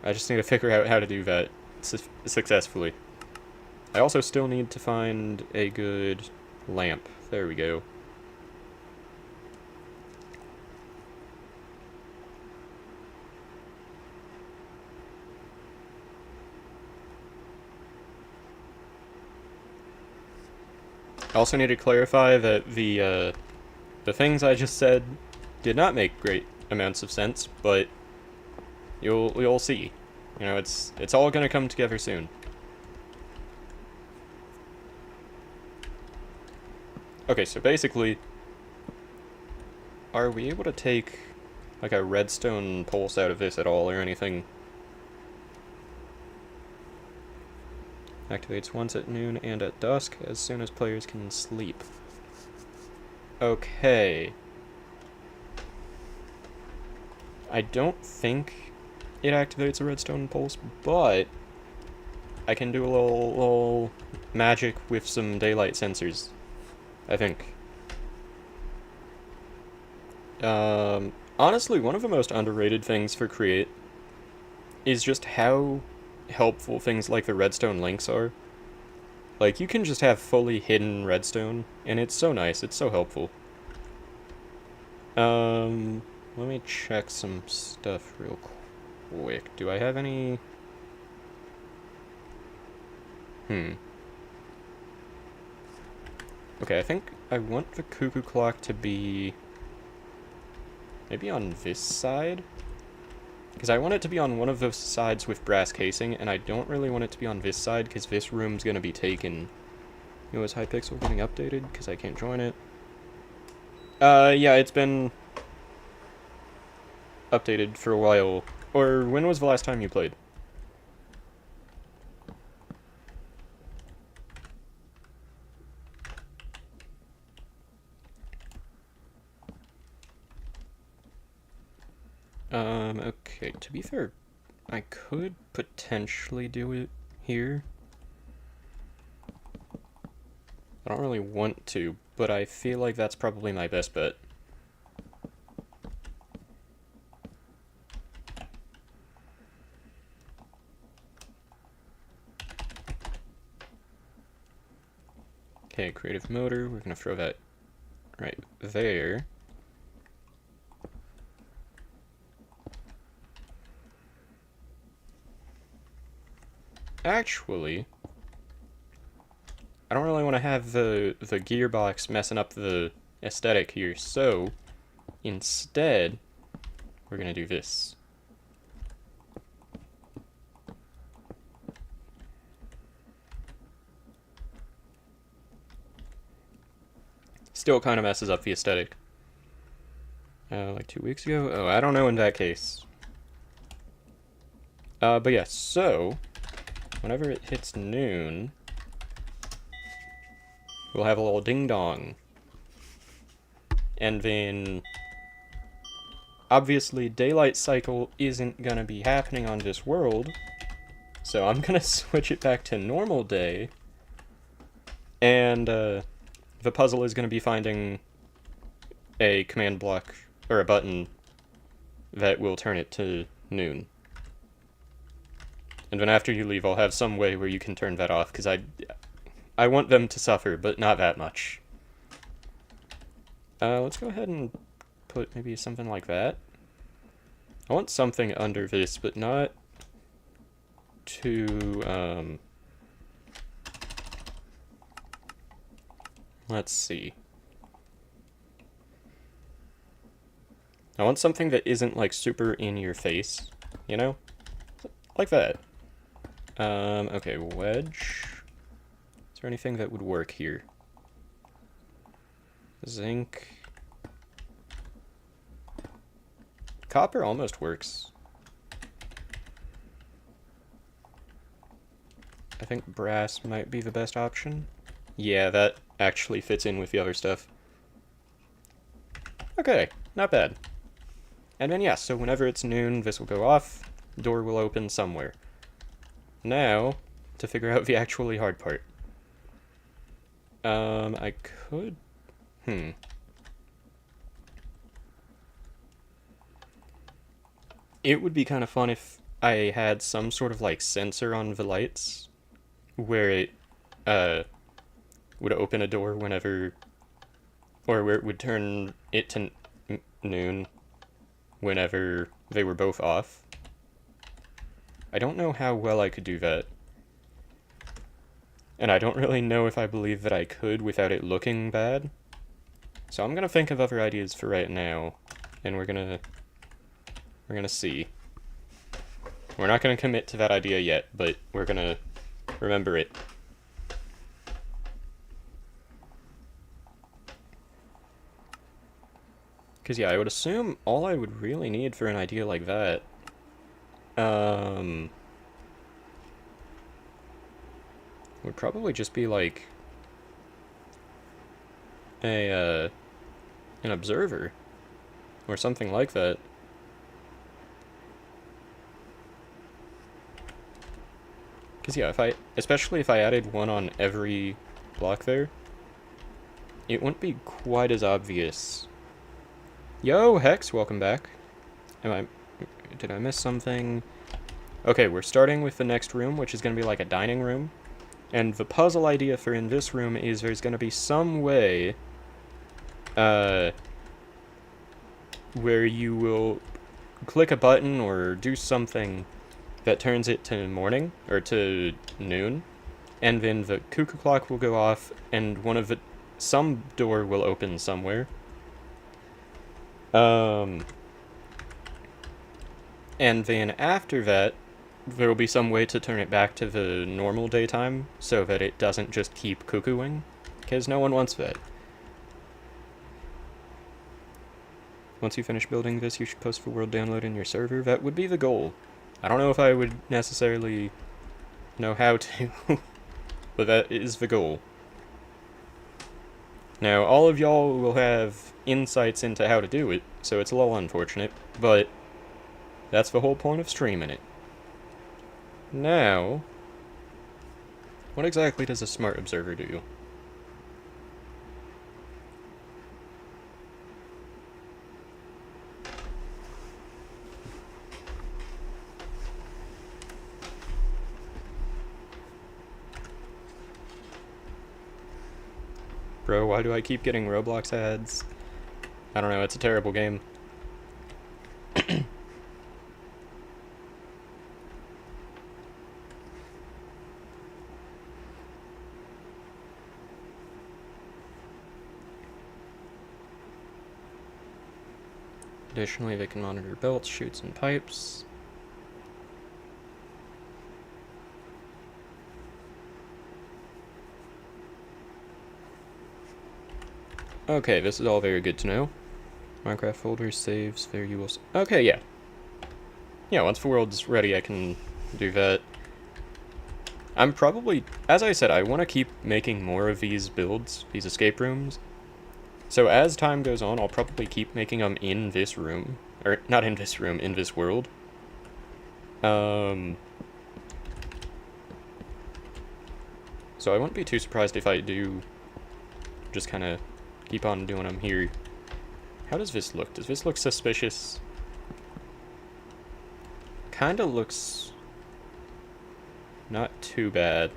A: I just need to figure out how to do that successfully. I also still need to find a good lamp. There we go. I also need to clarify that the things I just said did not make great amounts of sense, but you'll see. You know, it's all gonna come together soon. Okay, so basically, are we able to take like a redstone pulse out of this at all or anything? Activates once at noon and at dusk as soon as players can sleep. Okay. I don't think it activates a redstone pulse, but I can do a little magic with some daylight sensors, I think. Honestly, one of the most underrated things for Create is just how helpful things like the redstone links are. Like, you can just have fully hidden redstone, and it's so nice, it's so helpful. Let me check some stuff real quick. Do I have any... Okay, I think I want the cuckoo clock to be... maybe on this side? Because I want it to be on one of the sides with brass casing, and I don't really want it to be on this side, because this room's gonna be taken. You know, is Hypixel getting updated? Because I can't join it. Yeah, it's been updated for a while. Or when was the last time you played? Okay, to be fair, I could potentially do it here. I don't really want to, but I feel like that's probably my best bet. Okay, creative motor, we're gonna throw that right there. Actually, I don't really want to have the gearbox messing up the aesthetic here, so instead, we're gonna do this. Still kind of messes up the aesthetic. Like 2 weeks ago? Oh, I don't know in that case. But yeah, so whenever it hits noon, we'll have a little ding-dong. And then, obviously, daylight cycle isn't gonna be happening on this world, so I'm gonna switch it back to normal day, and, the puzzle is gonna be finding a command block, or a button, that will turn it to noon. And then after you leave, I'll have some way where you can turn that off, because I want them to suffer, but not that much. Let's go ahead and put maybe something like that. I want something under this, but not too, let's see. I want something that isn't, like, super in your face, you know? Like that. Okay, wedge. Is there anything that would work here? Zinc. Copper almost works. I think brass might be the best option. Yeah, that actually fits in with the other stuff. Okay, not bad. And then yeah, so whenever it's noon, this will go off, door will open somewhere. Now, to figure out the actually hard part. I could... It would be kind of fun if I had some sort of, like, sensor on the lights, where it, would open a door whenever... or where it would turn it to noon whenever they were both off. I don't know how well I could do that. And I don't really know if I believe that I could without it looking bad. So I'm gonna think of other ideas for right now, and we're gonna We're gonna see. We're not gonna commit to that idea yet, but we're gonna remember it. Because, yeah, I would assume all I would really need for an idea like that, would probably just be, like, an observer, or something like that. Because, yeah, especially if I added one on every block there, it wouldn't be quite as obvious. Yo, Hex, welcome back. Did I miss something? Okay, we're starting with the next room, which is going to be like a dining room. And the puzzle idea for in this room is there's going to be some way, where you will click a button or do something that turns it to morning, or to noon, and then the cuckoo clock will go off, and some door will open somewhere. And then after that, there will be some way to turn it back to the normal daytime, so that it doesn't just keep cuckooing, because no one wants that. Once you finish building this, you should post for world download in your server. That would be the goal. I don't know if I would necessarily know how to, but that is the goal. Now, all of y'all will have insights into how to do it, so it's a little unfortunate, but that's the whole point of streaming it. Now, what exactly does a smart observer do? Bro, why do I keep getting Roblox ads? I don't know, it's a terrible game. Additionally, they can monitor belts, chutes, and pipes. Okay, this is all very good to know. Minecraft folders, saves, there you will... Okay, yeah. Yeah, once the world's ready, I can do that. I'm probably... As I said, I want to keep making more of these builds, these escape rooms. So as time goes on, I'll probably keep making them in this room. Or, not in this room, in this world. So I wouldn't be too surprised if I do just kind of keep on doing them here. How does this look? Does this look suspicious? Kinda looks not too bad.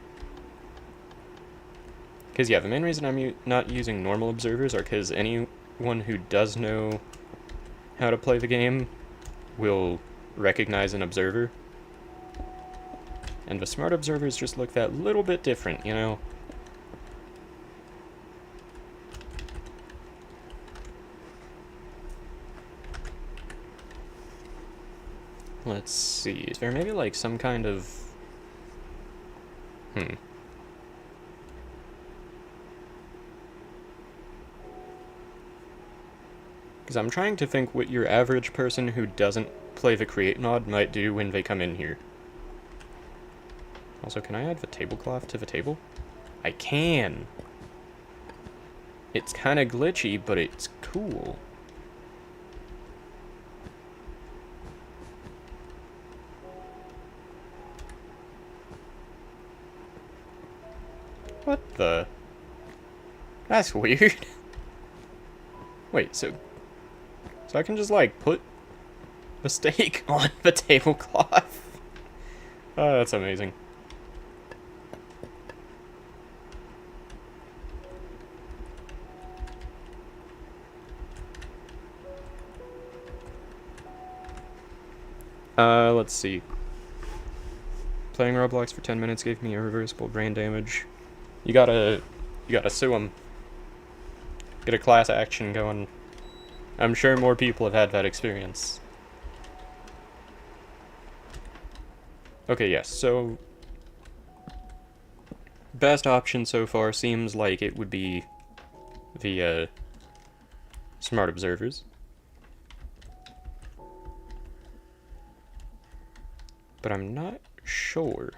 A: Because, yeah, the main reason I'm not using normal observers are because anyone who does know how to play the game will recognize an observer. And the smart observers just look that little bit different, you know? Let's see, is there maybe like some kind of... Because I'm trying to think what your average person who doesn't play the create mod might do when they come in here. Also, can I add the tablecloth to the table? I can! It's kind of glitchy, but it's cool. What the? That's weird. Wait, so I can just, like, put the steak on the tablecloth? Oh, that's amazing. Let's see. Playing Roblox for 10 minutes gave me irreversible brain damage. You gotta sue him. Get a class action going. I'm sure more people have had that experience. Okay, yes, so best option so far seems like it would be the smart observers. But I'm not sure.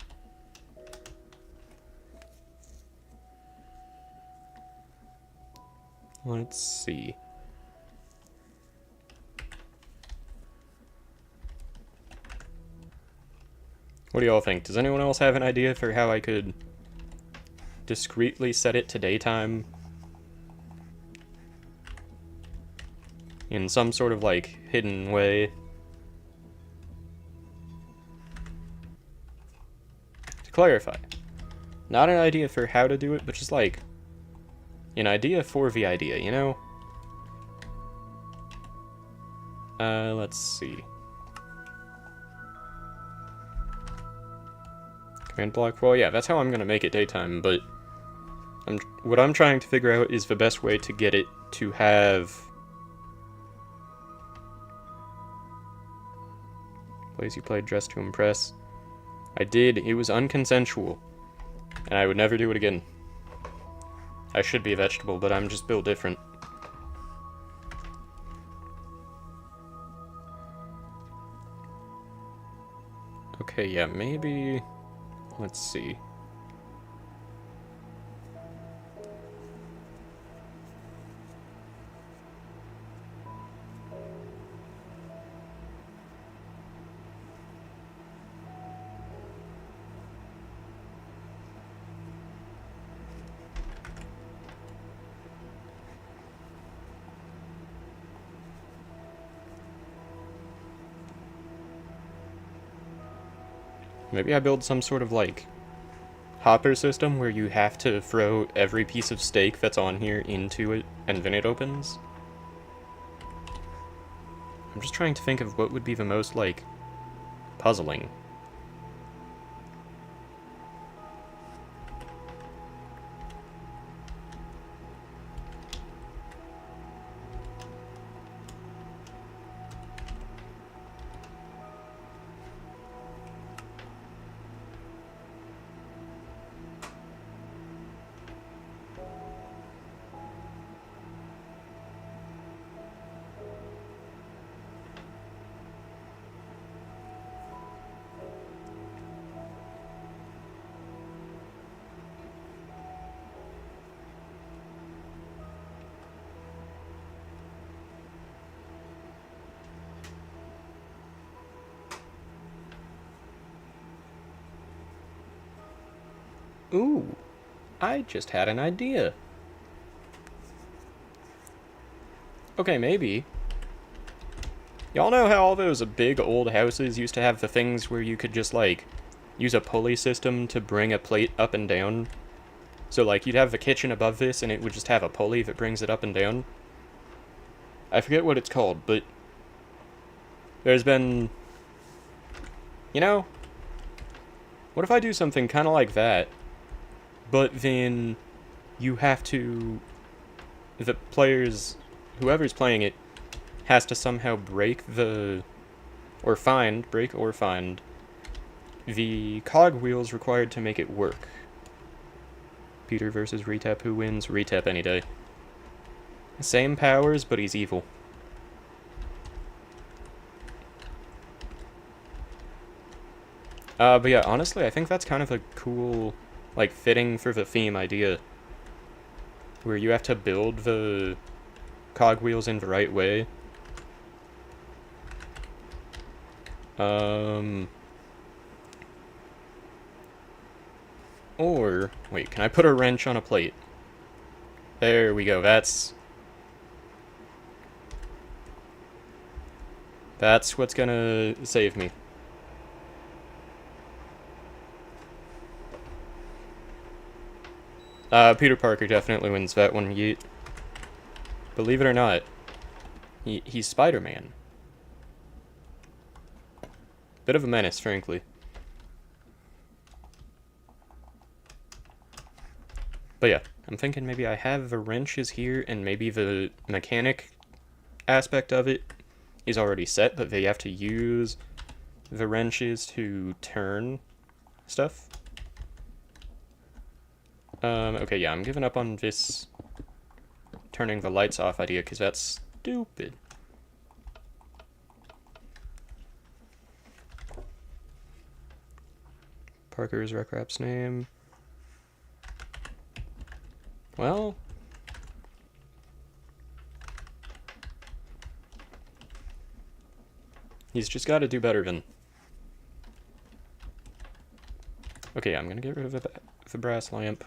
A: Let's see. What do y'all think? Does anyone else have an idea for how I could discreetly set it to daytime? In some sort of, like, hidden way? To clarify, not an idea for how to do it, but just, like, an idea for the idea, you know? Let's see. Command block. Well, yeah, that's how I'm gonna make it daytime, but what I'm trying to figure out is the best way to get it to have plays you played dressed to impress. I did. It was unconsensual, and I would never do it again. I should be a vegetable, but I'm just built different. Okay, yeah, maybe. Let's see. Maybe I build some sort of, like, hopper system where you have to throw every piece of steak that's on here into it, and then it opens. I'm just trying to think of what would be the most, like, puzzling. Ooh, I just had an idea. Okay, maybe. Y'all know how all those big old houses used to have the things where you could just, like, use a pulley system to bring a plate up and down? So, like, you'd have the kitchen above this, and it would just have a pulley that brings it up and down? I forget what it's called, but there's been... You know? What if I do something kind of like that, but then you have to... The players... Whoever's playing it has to somehow break the... break or find the cogwheels required to make it work. Peter versus Retep, who wins? Retep any day. Same powers, but he's evil. But yeah, honestly, I think that's kind of a cool, like, fitting for the theme idea. Where you have to build the cogwheels in the right way. Or, wait, can I put a wrench on a plate? There we go, that's what's gonna save me. Peter Parker definitely wins that one, yeet. Believe it or not, he's Spider-Man. Bit of a menace, frankly. But yeah, I'm thinking maybe I have the wrenches here, and maybe the mechanic aspect of it is already set, but they have to use the wrenches to turn stuff. Okay, yeah, I'm giving up on this turning the lights off idea, because that's stupid. Parker is Recrap's name. Well... he's just got to do better than... Okay, I'm gonna get rid of the brass lamp.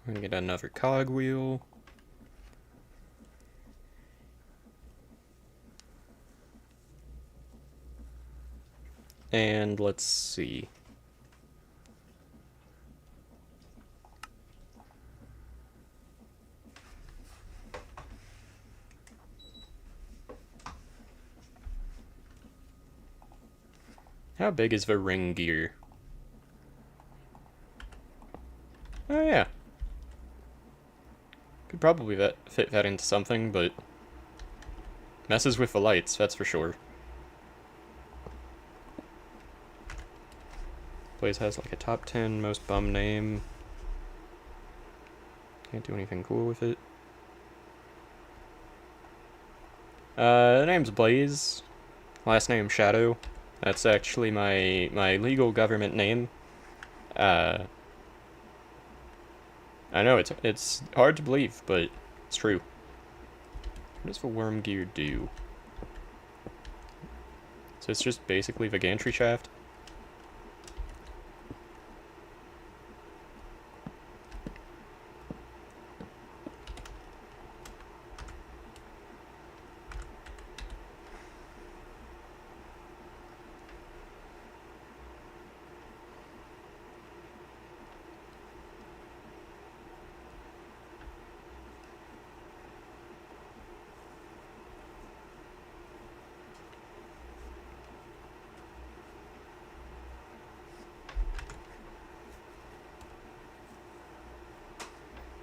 A: I'm gonna get another cogwheel. And let's see. How big is the ring gear? Oh yeah. Could probably fit that into something, but messes with the lights, that's for sure. Place has like a top 10 most bum name. Can't do anything cool with it. The name's Blaze. Last name Shadow. That's actually my legal government name. I know it's hard to believe, but it's true. What does the worm gear do? So it's just basically the gantry shaft.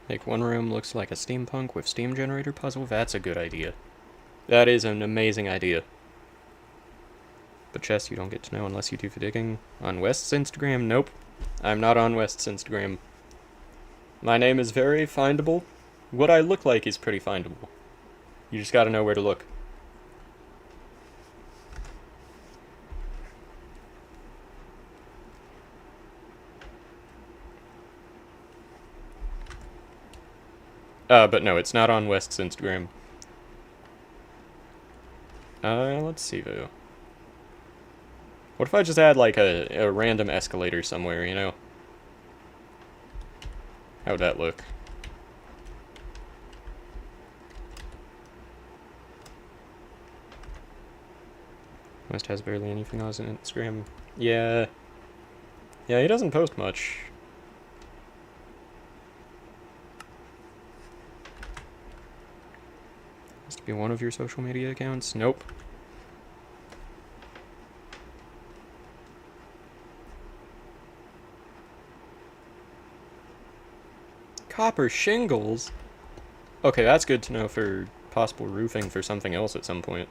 A: Make one room looks like a steampunk with steam generator puzzle. That's a good idea. That is an amazing idea. But chest you don't get to know unless you do the digging. On West's Instagram? Nope. I'm not on West's Instagram. My name is very findable. What I look like is pretty findable. You just gotta know where to look. But no, it's not on West's Instagram. Let's see though. What if I just add like a random escalator somewhere, you know? How would that look? West has barely anything on his Instagram. Yeah. Yeah, he doesn't post much. Has to be one of your social media accounts? Nope. Copper shingles? Okay, that's good to know for possible roofing for something else at some point.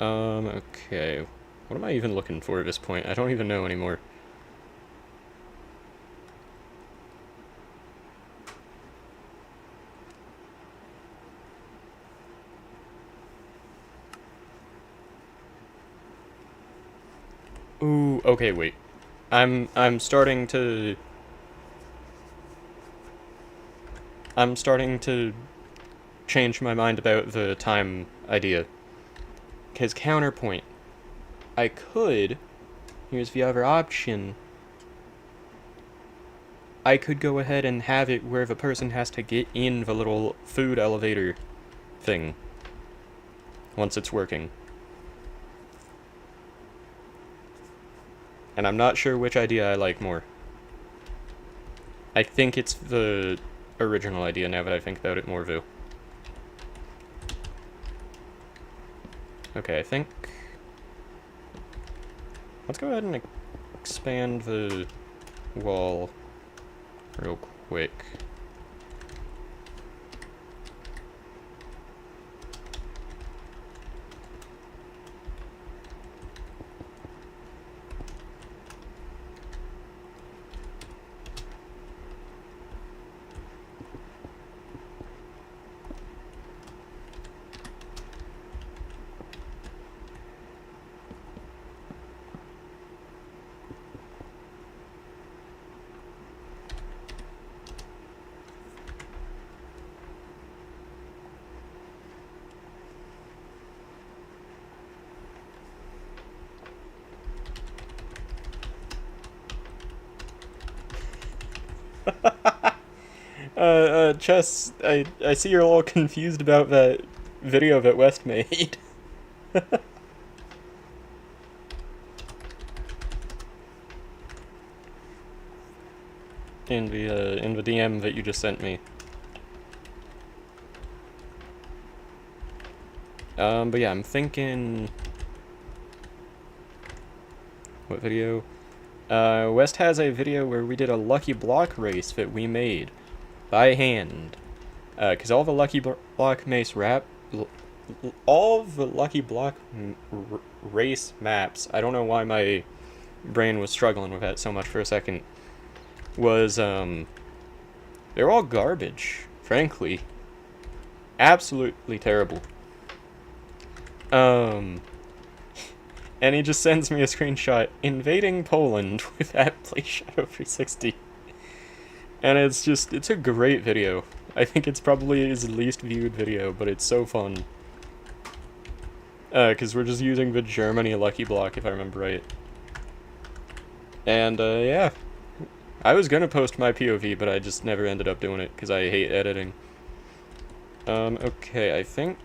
A: Okay. What am I even looking for at this point? I don't even know anymore. Ooh, okay, wait. I'm starting to change my mind about the time idea. Because counterpoint. I could, here's the other option, I could go ahead and have it where the person has to get in the little food elevator thing once it's working. And I'm not sure which idea I like more. I think it's the original idea now that I think about it more, though. Okay, I think... let's go ahead and expand the wall real quick. Chess, I see you're all confused about that video that West made. In the DM that you just sent me. But yeah, I'm thinking... What video? West has a video where we did a Lucky Block race that we made by hand. Cause all the Lucky Block all the Lucky Block race maps, I don't know why my brain was struggling with that so much for a second, was, they're all garbage, frankly. Absolutely terrible. And he just sends me a screenshot, invading Poland with at Play Shadow 360. And it's a great video. I think it's probably his least viewed video, but it's so fun. Cause we're just using the Germany Lucky Block, if I remember right. And, yeah. I was gonna post my POV, but I just never ended up doing it, cause I hate editing. Okay, I think...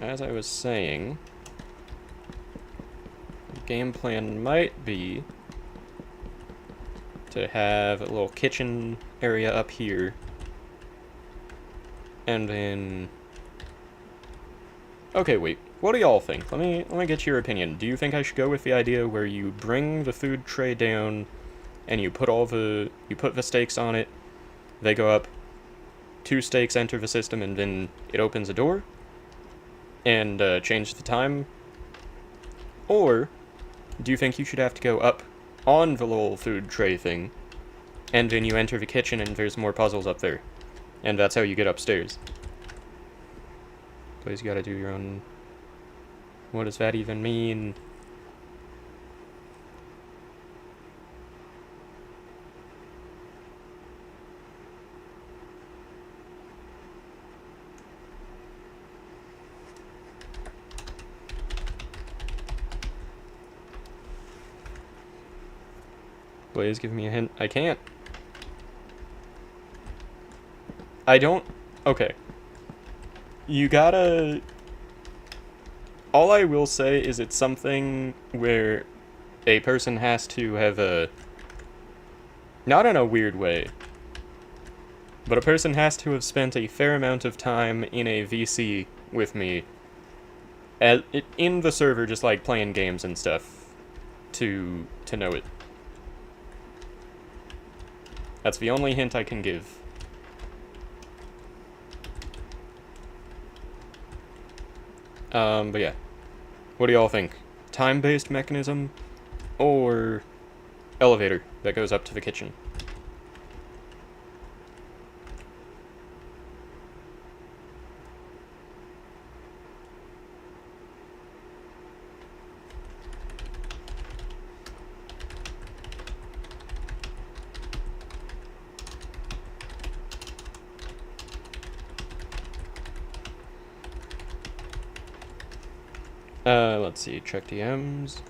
A: As I was saying... The game plan might be... to have a little kitchen area up here. And then... Okay, wait. What do y'all think? Let me get your opinion. Do you think I should go with the idea where you bring the food tray down and you put the steaks on it, they go up, 2 steaks enter the system, and then it opens a door? And change the time? Or do you think you should have to go up on the little food tray thing, and then you enter the kitchen and there's more puzzles up there, and that's how you get upstairs? Please, you gotta do your own... What does that even mean? Please give me a hint. I can't. I don't... Okay. You gotta... All I will say is it's something where a person has to have a... Not in a weird way, but a person has to have spent a fair amount of time in a VC with me, in the server, just like playing games and stuff, to know it. That's the only hint I can give. But yeah. What do y'all think? Time-based mechanism, or elevator that goes up to the kitchen? Let's see, check DMs.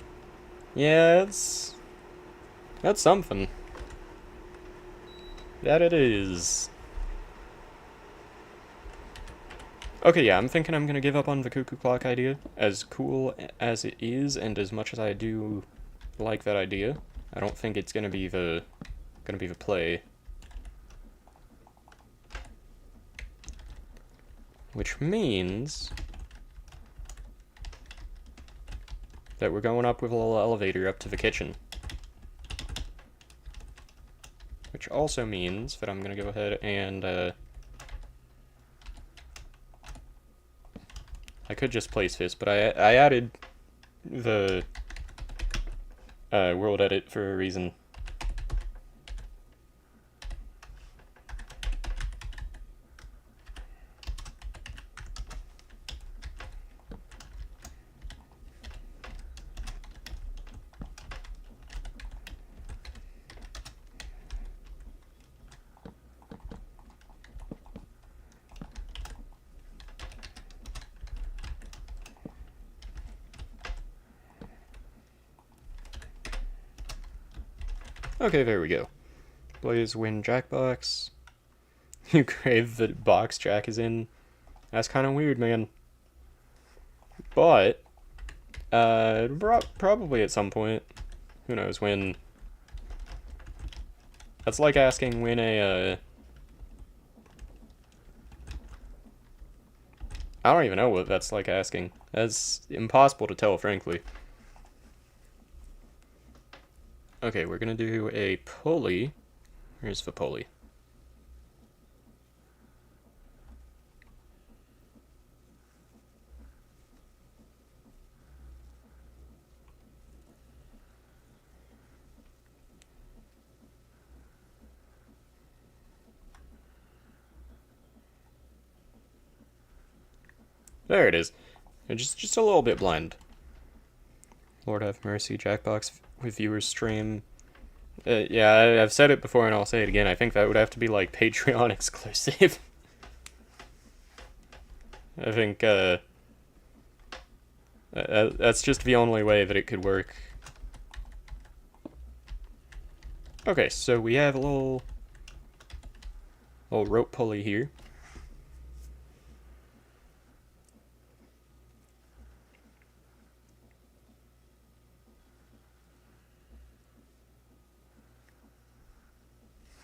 A: Yeah, that's something. That it is. Okay, yeah, I'm thinking I'm gonna give up on the cuckoo clock idea. As cool as it is, and as much as I do like that idea, I don't think it's gonna be the play. Which means that we're going up with a little elevator up to the kitchen. Which also means that I'm gonna go ahead and, I could just place this, but I added the, world edit for a reason. Okay, there we go. displays win Jackbox. You crave the box Jack is in. That's kind of weird, man. But, probably at some point. Who knows when. That's like asking when a, I don't even know what that's like asking. That's impossible to tell, frankly. Okay, we're gonna do a pulley. Here's the pulley. There it is. Just a little bit blind. Lord have mercy, Jackbox with viewers stream. Yeah, I've said it before and I'll say it again. I think that would have to be like Patreon exclusive. I think that's just the only way that it could work. Okay, so we have a little rope pulley here.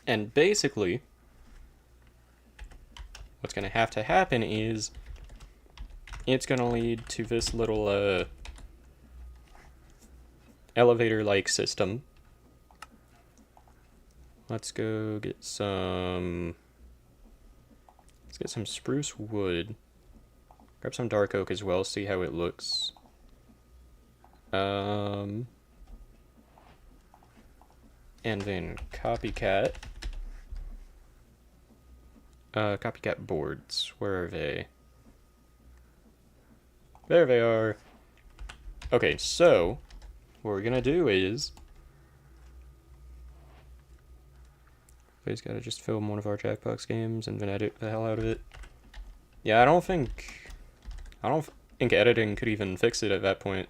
A: And basically, what's going to have to happen is it's going to lead to this little elevator-like system. Let's go get some... Let's get some spruce wood. Grab some dark oak as well, see how it looks. And then copycat. Copycat boards. Where are they? There they are. Okay, so what we're gonna do is we've gotta just film one of our Jackbox games and then edit the hell out of it. Yeah, I don't think editing could even fix it at that point.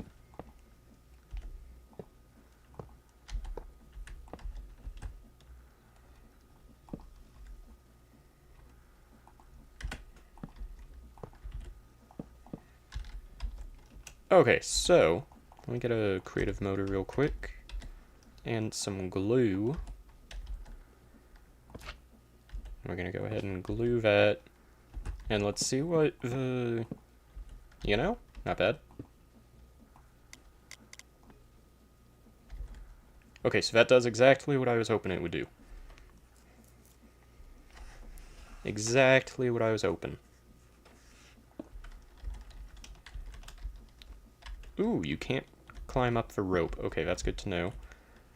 A: Okay, so let me get a creative motor real quick and some glue. We're gonna go ahead and glue that, and let's see what the, you know, not bad. Okay, so that does exactly what I was hoping it would do. Exactly what I was hoping. Ooh, you can't climb up the rope. Okay, that's good to know.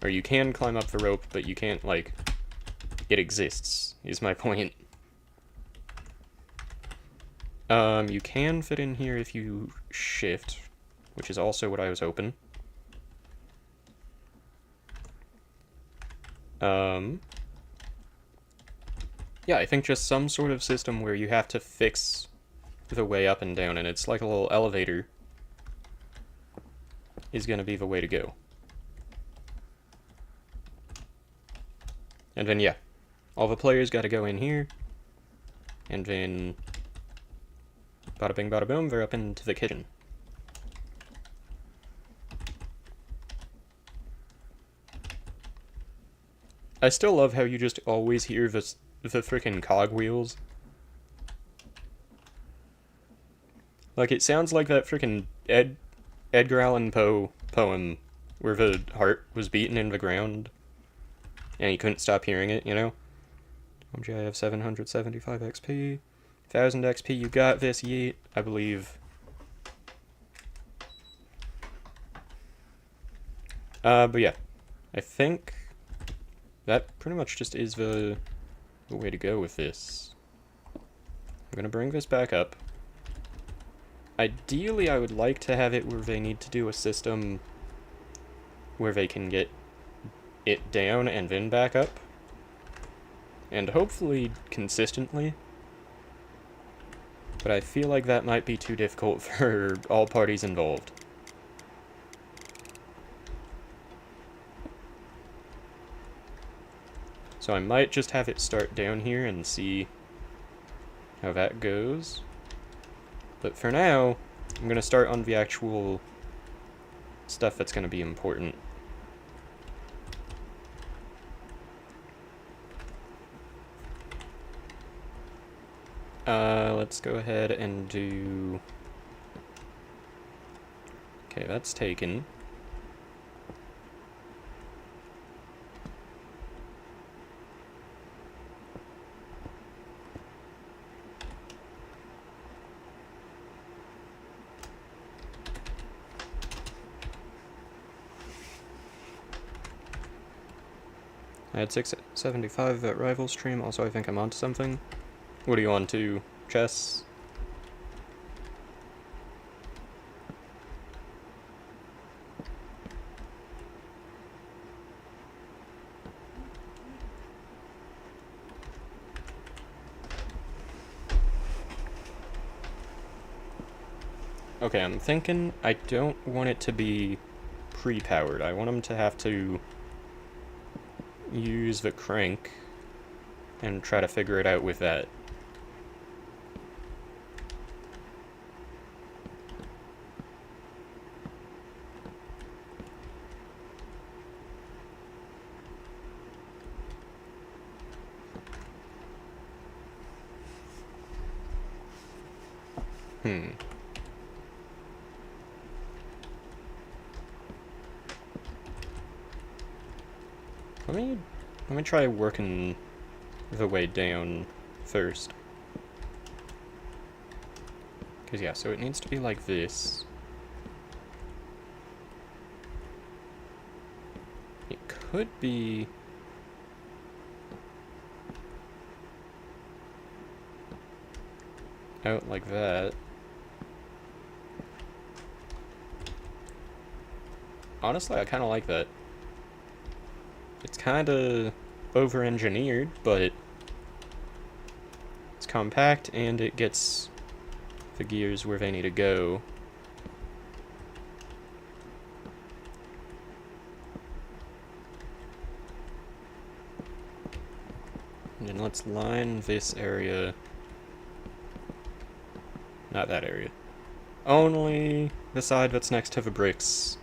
A: Or you can climb up the rope, but you can't, like, it exists, is my point. You can fit in here if you shift, which is also what I was hoping. Yeah, I think just some sort of system where you have to fix the way up and down, and it's like a little elevator, is gonna be the way to go. And then, yeah, all the players gotta go in here, and then bada bing bada boom, they're up into the kitchen. I still love how you just always hear the frickin' cogwheels. Like, it sounds like that frickin' Edgar Allan Poe poem where the heart was beaten in the ground and he couldn't stop hearing it, you know? OMG, I have 775 XP. 1000 XP, you got this, yeet, I believe. But yeah, I think that pretty much just is the way to go with this. I'm gonna bring this back up. Ideally, I would like to have it where they need to do a system where they can get it down and then back up. And hopefully consistently. But I feel like that might be too difficult for all parties involved. So I might just have it start down here and see how that goes. But for now, I'm going to start on the actual stuff that's going to be important. Let's go ahead and do... Okay, that's taken. I had 675 at rival stream, also I think I'm onto something. What are you on to? Chess? Okay, I'm thinking I don't want it to be pre-powered. I want them to have to use the crank and try to figure it out with that. Let me try working the way down first. Cause yeah, so it needs to be like this. It could be... out like that. Honestly, I kind of like that. It's kind of over-engineered, but it's compact and it gets the gears where they need to go. And then let's line this area. Not that area. Only the side that's next to the bricks.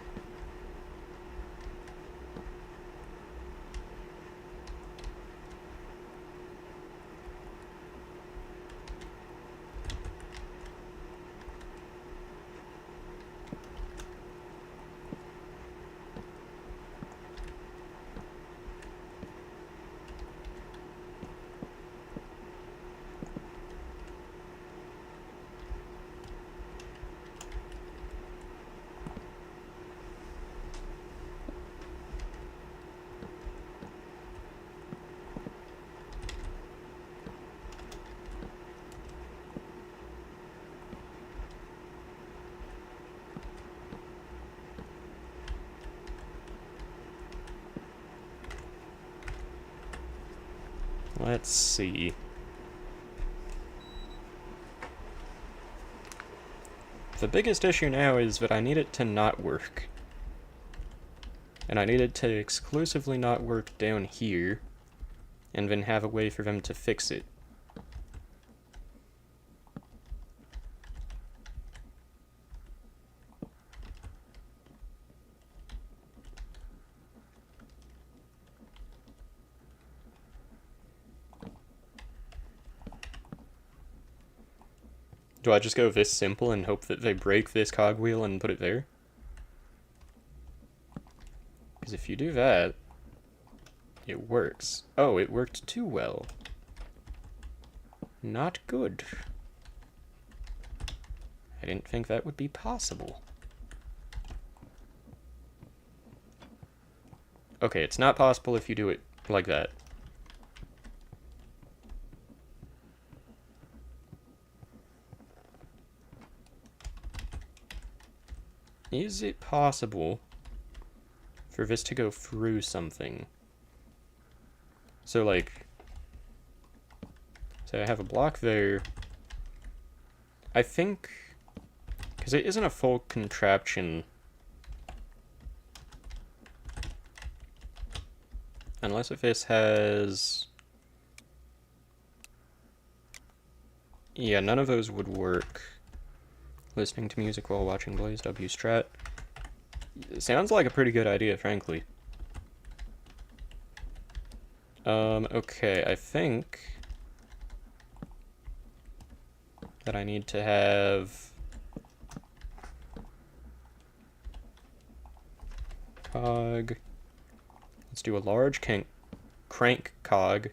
A: Let's see. The biggest issue now is that I need it to not work. And I need it to exclusively not work down here, and then have a way for them to fix it. Do I just go this simple and hope that they break this cogwheel and put it there? Because if you do that, it works. Oh, it worked too well. Not good. I didn't think that would be possible. Okay, it's not possible if you do it like that. Is it possible for this to go through something? So, like, say I have a block there. I think, because it isn't a full contraption. Unless if this has... Yeah, none of those would work. Listening to music while watching Blaze W Strat. Sounds like a pretty good idea, frankly. Okay, I think that I need to have cog. Let's do a large crank cog.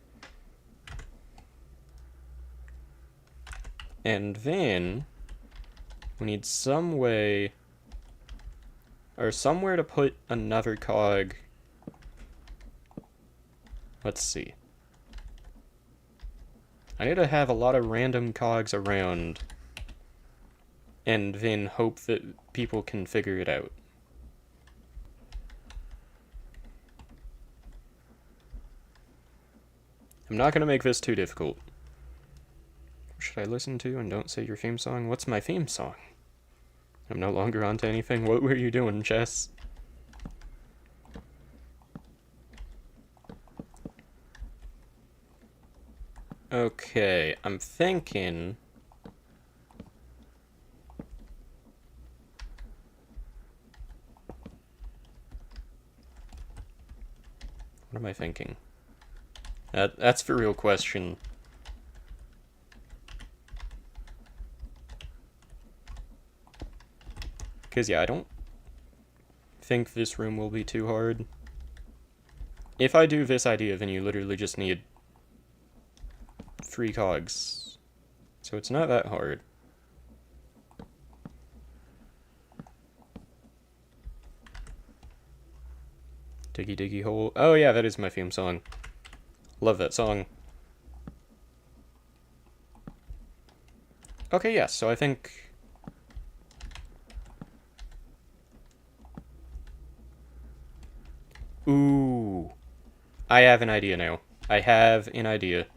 A: And then we need some way or somewhere to put another cog. Let's see. I need to have a lot of random cogs around and then hope that people can figure it out. I'm not going to make this too difficult. Should I listen to and don't say your theme song? What's my theme song? I'm no longer onto anything. What were you doing, Chess? Okay, I'm thinking... What am I thinking? That's the real question. Because, yeah, I don't think this room will be too hard. If I do this idea, then you literally just need 3 cogs. So it's not that hard. Diggy Diggy Hole. Oh yeah, that is my theme song. Love that song. Okay, yes, so I think... Ooh. I have an idea now. I have an idea.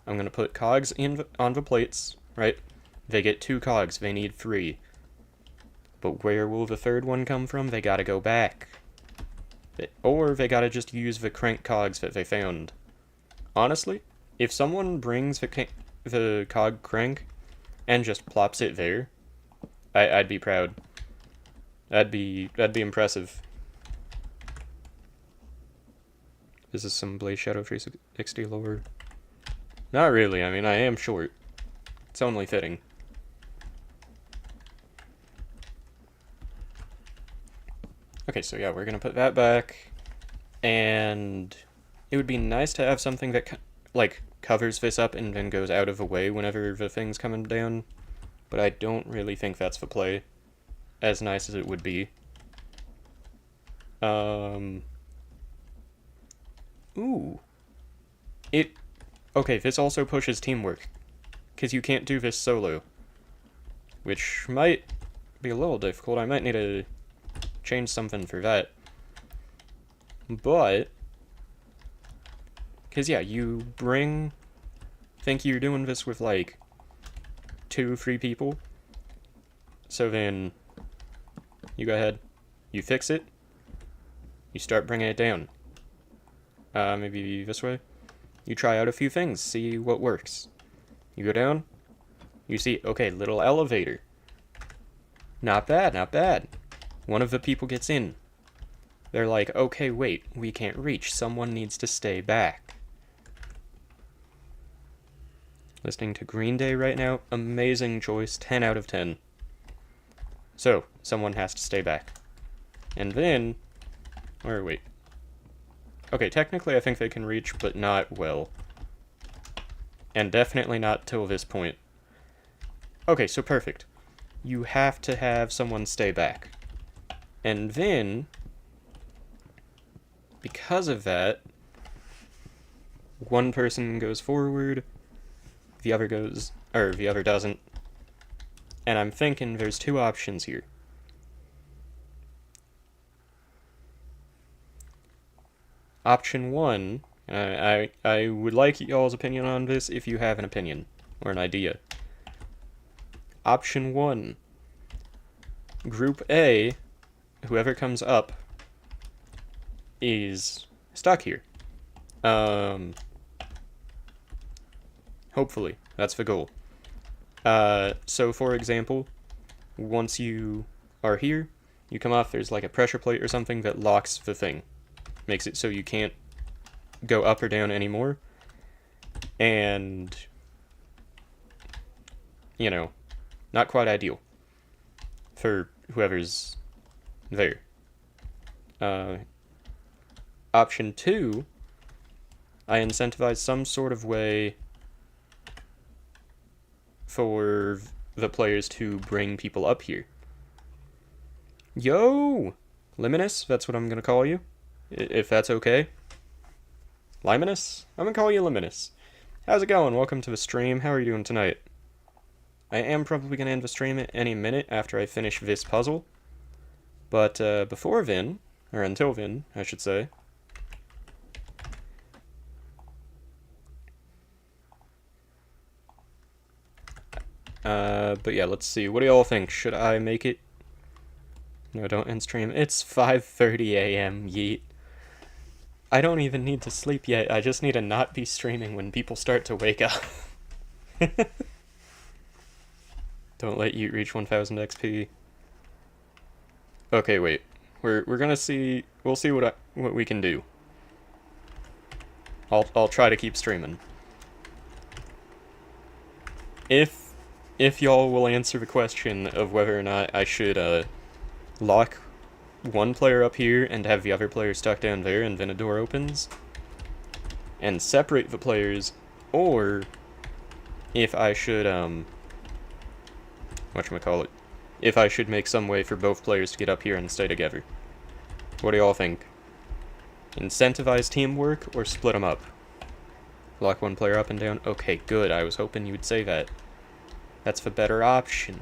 A: I'm gonna put cogs on the plates, right? They get 2 cogs, they need 3. But where will the third one come from? They gotta go back. Or they gotta just use the crank cogs that they found. Honestly, if someone brings the cog crank and just plops it there, I'd be proud. That'd be impressive. This is some Blaze Shadow 360 lore. Not really, I mean, I am short. It's only fitting. Okay, so yeah, we're gonna put that back. And it would be nice to have something that, like, covers this up and then goes out of the way whenever the thing's coming down. But I don't really think that's the play. As nice as it would be. Ooh. Okay, this also pushes teamwork. Because you can't do this solo. Which might be a little difficult. I might need to change something for that. But... Because, yeah, you think you're doing this with, like, 2-3 people. So then, you go ahead, you fix it, you start bringing it down. Maybe this way. You try out a few things, see what works. You go down, you see, okay, little elevator. Not bad, not bad. One of the people gets in. They're like, okay, wait, we can't reach. Someone needs to stay back. Listening to Green Day right now, amazing choice, 10 out of 10. So, someone has to stay back. And then, or wait. Okay, technically I think they can reach, but not well. And definitely not till this point. Okay, so perfect. You have to have someone stay back. And then, because of that, one person goes forward, the other doesn't. And I'm thinking there's 2 options here. Option 1, I would like y'all's opinion on this if you have an opinion or an idea. Option 1, Group A, whoever comes up, is stuck here. Hopefully, that's the goal. So for example, once you are here, you come off, there's like a pressure plate or something that locks the thing. Makes it so you can't go up or down anymore. And, you know, not quite ideal for whoever's there. Option 2, I incentivize some sort of way for the players to bring people up here. Yo! Liminus, that's what I'm gonna call you. If that's okay. Liminus? I'm gonna call you Liminus. How's it going? Welcome to the stream. How are you doing tonight? I am probably gonna end the stream at any minute after I finish this puzzle. But before then, or until then, I should say. But yeah, let's see. What do y'all think? Should I make it? No, don't end stream. It's 5:30 a.m. Yeet. I don't even need to sleep yet. I just need to not be streaming when people start to wake up. Don't let you reach 1000 XP. Okay, wait. We're gonna see. We'll see what we can do. I'll try to keep streaming. If y'all will answer the question of whether or not I should lock one player up here and have the other player stuck down there and then a door opens, and separate the players, or if I should whatchamacallit, if I should make some way for both players to get up here and stay together. What do y'all think? Incentivize teamwork or split them up? Lock one player up and down? Okay, good. I was hoping you would say that. That's the better option.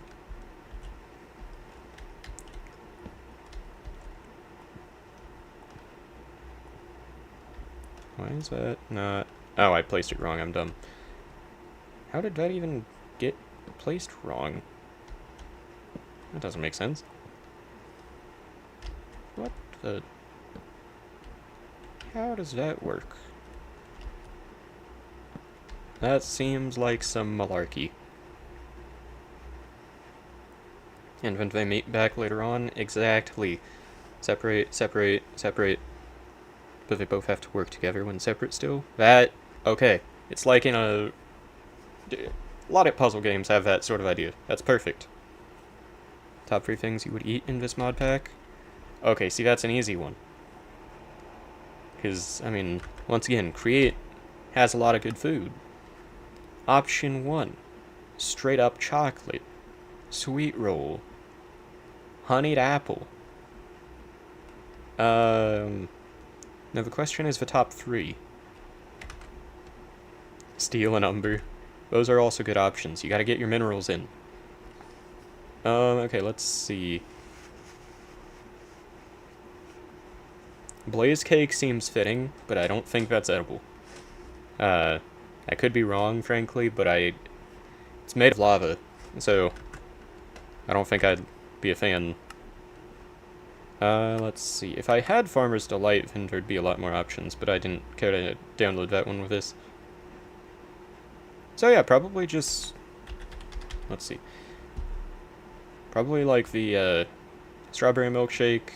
A: Why is that not... Oh, I placed it wrong. I'm dumb. How did that even get placed wrong? That doesn't make sense. What the... How does that work? That seems like some malarkey. And when they meet back later on, exactly. Separate, separate, separate. But they both have to work together when separate still? That... Okay. It's like in a lot of puzzle games have that sort of idea. That's perfect. Top 3 things you would eat in this mod pack? Okay, see, that's an easy one. Because, I mean, once again, Create has a lot of good food. Option 1. Straight up chocolate. Sweet roll. Honeyed apple. Now the question is the top 3. Steel and umber. Those are also good options. You gotta get your minerals in. Okay, let's see. Blaze cake seems fitting, but I don't think that's edible. I could be wrong, frankly, but it's made of lava, so I don't think I'd be a fan. Let's see. If I had Farmer's Delight, then there'd be a lot more options, but I didn't care to download that one with this. So yeah, probably just... Let's see. Probably like the, strawberry milkshake,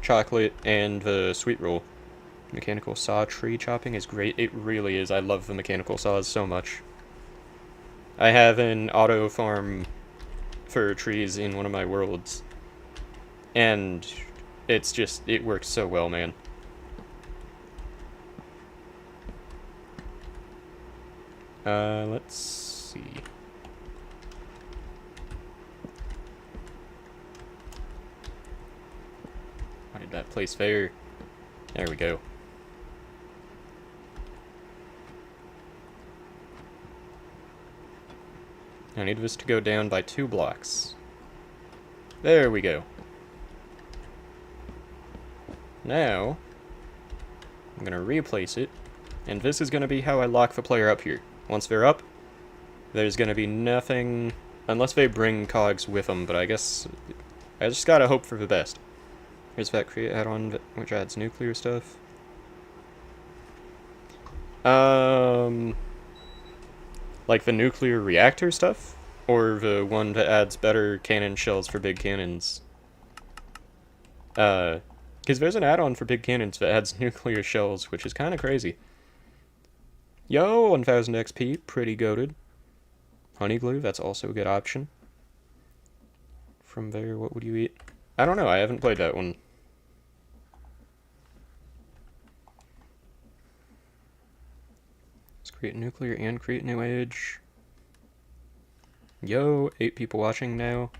A: chocolate, and the sweet roll. Mechanical saw tree chopping is great. It really is. I love the mechanical saws so much. I have an auto farm for trees in one of my worlds. And it's just, it works so well, man. Let's see. Why did that place there? There we go. I need this to go down by 2 blocks. There we go. Now, I'm gonna replace it, and this is gonna be how I lock the player up here. Once they're up, there's gonna be nothing, unless they bring cogs with them, but I guess I just gotta hope for the best. Here's that Create add-on, which adds nuclear stuff. Um, like the nuclear reactor stuff? Or the one that adds better cannon shells for big cannons? Because there's an add-on for big cannons that adds nuclear shells, which is kind of crazy. Yo, 1000 XP, pretty goated. Honey glue, that's also a good option. From there, what would you eat? I don't know, I haven't played that one. Let's create nuclear and create new age. Yo, 8 people watching now.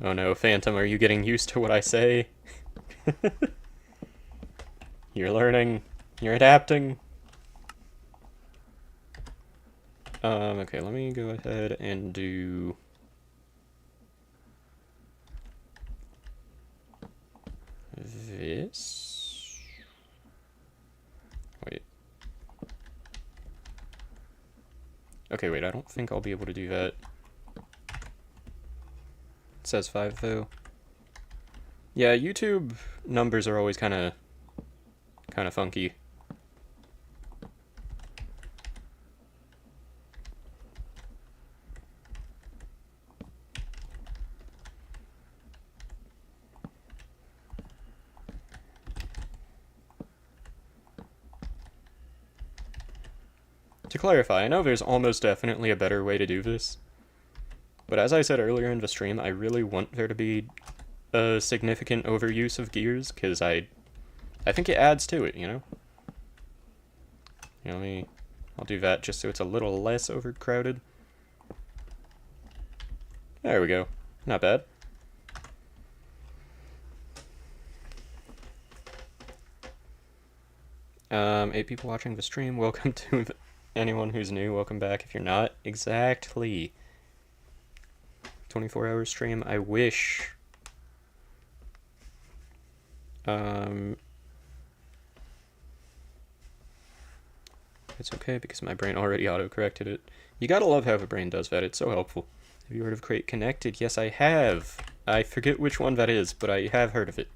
A: Oh no, Phantom, are you getting used to what I say? You're learning. You're adapting. Okay, let me go ahead and do... this? Wait. Okay, wait, I don't think I'll be able to do that. It says 5, though. Yeah, YouTube numbers are always kind of funky. To clarify, I know there's almost definitely a better way to do this, but as I said earlier in the stream, I really want there to be a significant overuse of gears, because I think it adds to it, you know? I'll do that just so it's a little less overcrowded. There we go. Not bad. Eight people watching the stream. Welcome to anyone who's new. Welcome back if you're not. Exactly. 24-hour stream. I wish. It's okay because my brain already auto-corrected it. You gotta love how the brain does that. It's so helpful. Have you heard of Create Connected? Yes, I have. I forget which one that is, but I have heard of it.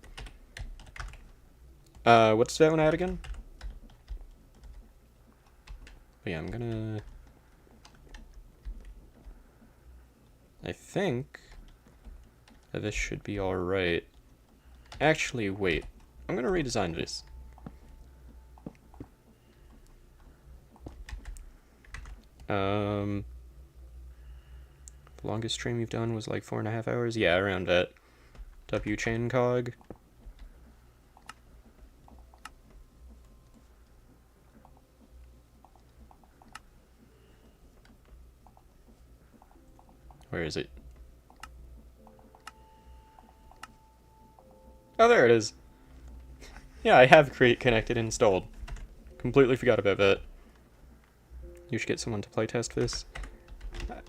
A: What's that one at again? But yeah, I'm gonna... I think that this should be alright. Actually, wait. I'm gonna redesign this. The longest stream you've done was like 4.5 hours? Yeah, around that. W chain cog. Where is it? Oh, there it is. Yeah, I have Create Connected installed. Completely forgot about that. You should get someone to playtest this.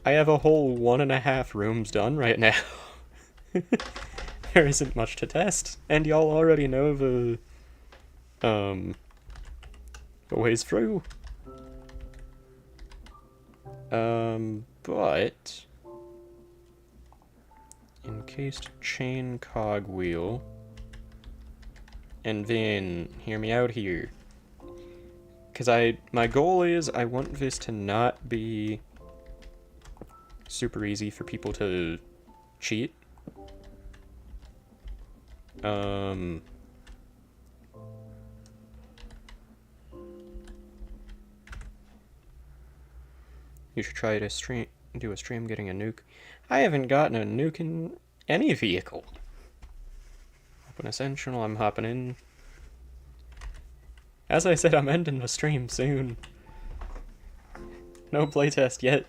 A: I have a whole 1.5 rooms done right now. There isn't much to test, and y'all already know the ways through. But encased chain cogwheel, and then hear me out here. Because my goal is I want this to not be super easy for people to cheat. You should try to do a stream getting a nuke. I haven't gotten a nuke in any vehicle. Open Essential, I'm hopping in. As I said, I'm ending the stream soon. No playtest yet.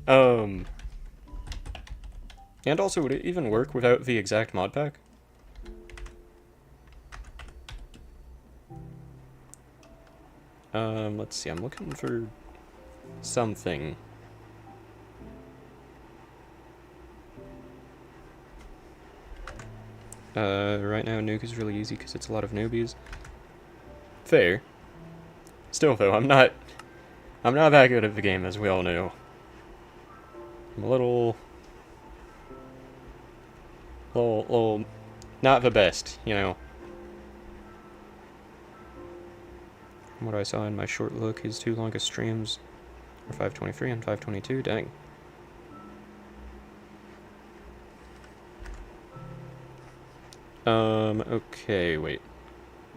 A: And also, would it even work without the exact mod pack? Let's see, I'm looking for something. Right now nuke is really easy because it's a lot of newbies. Fair. Still though, I'm not that good at the game, as we all know. I'm a little, not the best, you know. from what I saw in my short look, his two longest streams are 523 and 522. Dang. Okay, wait.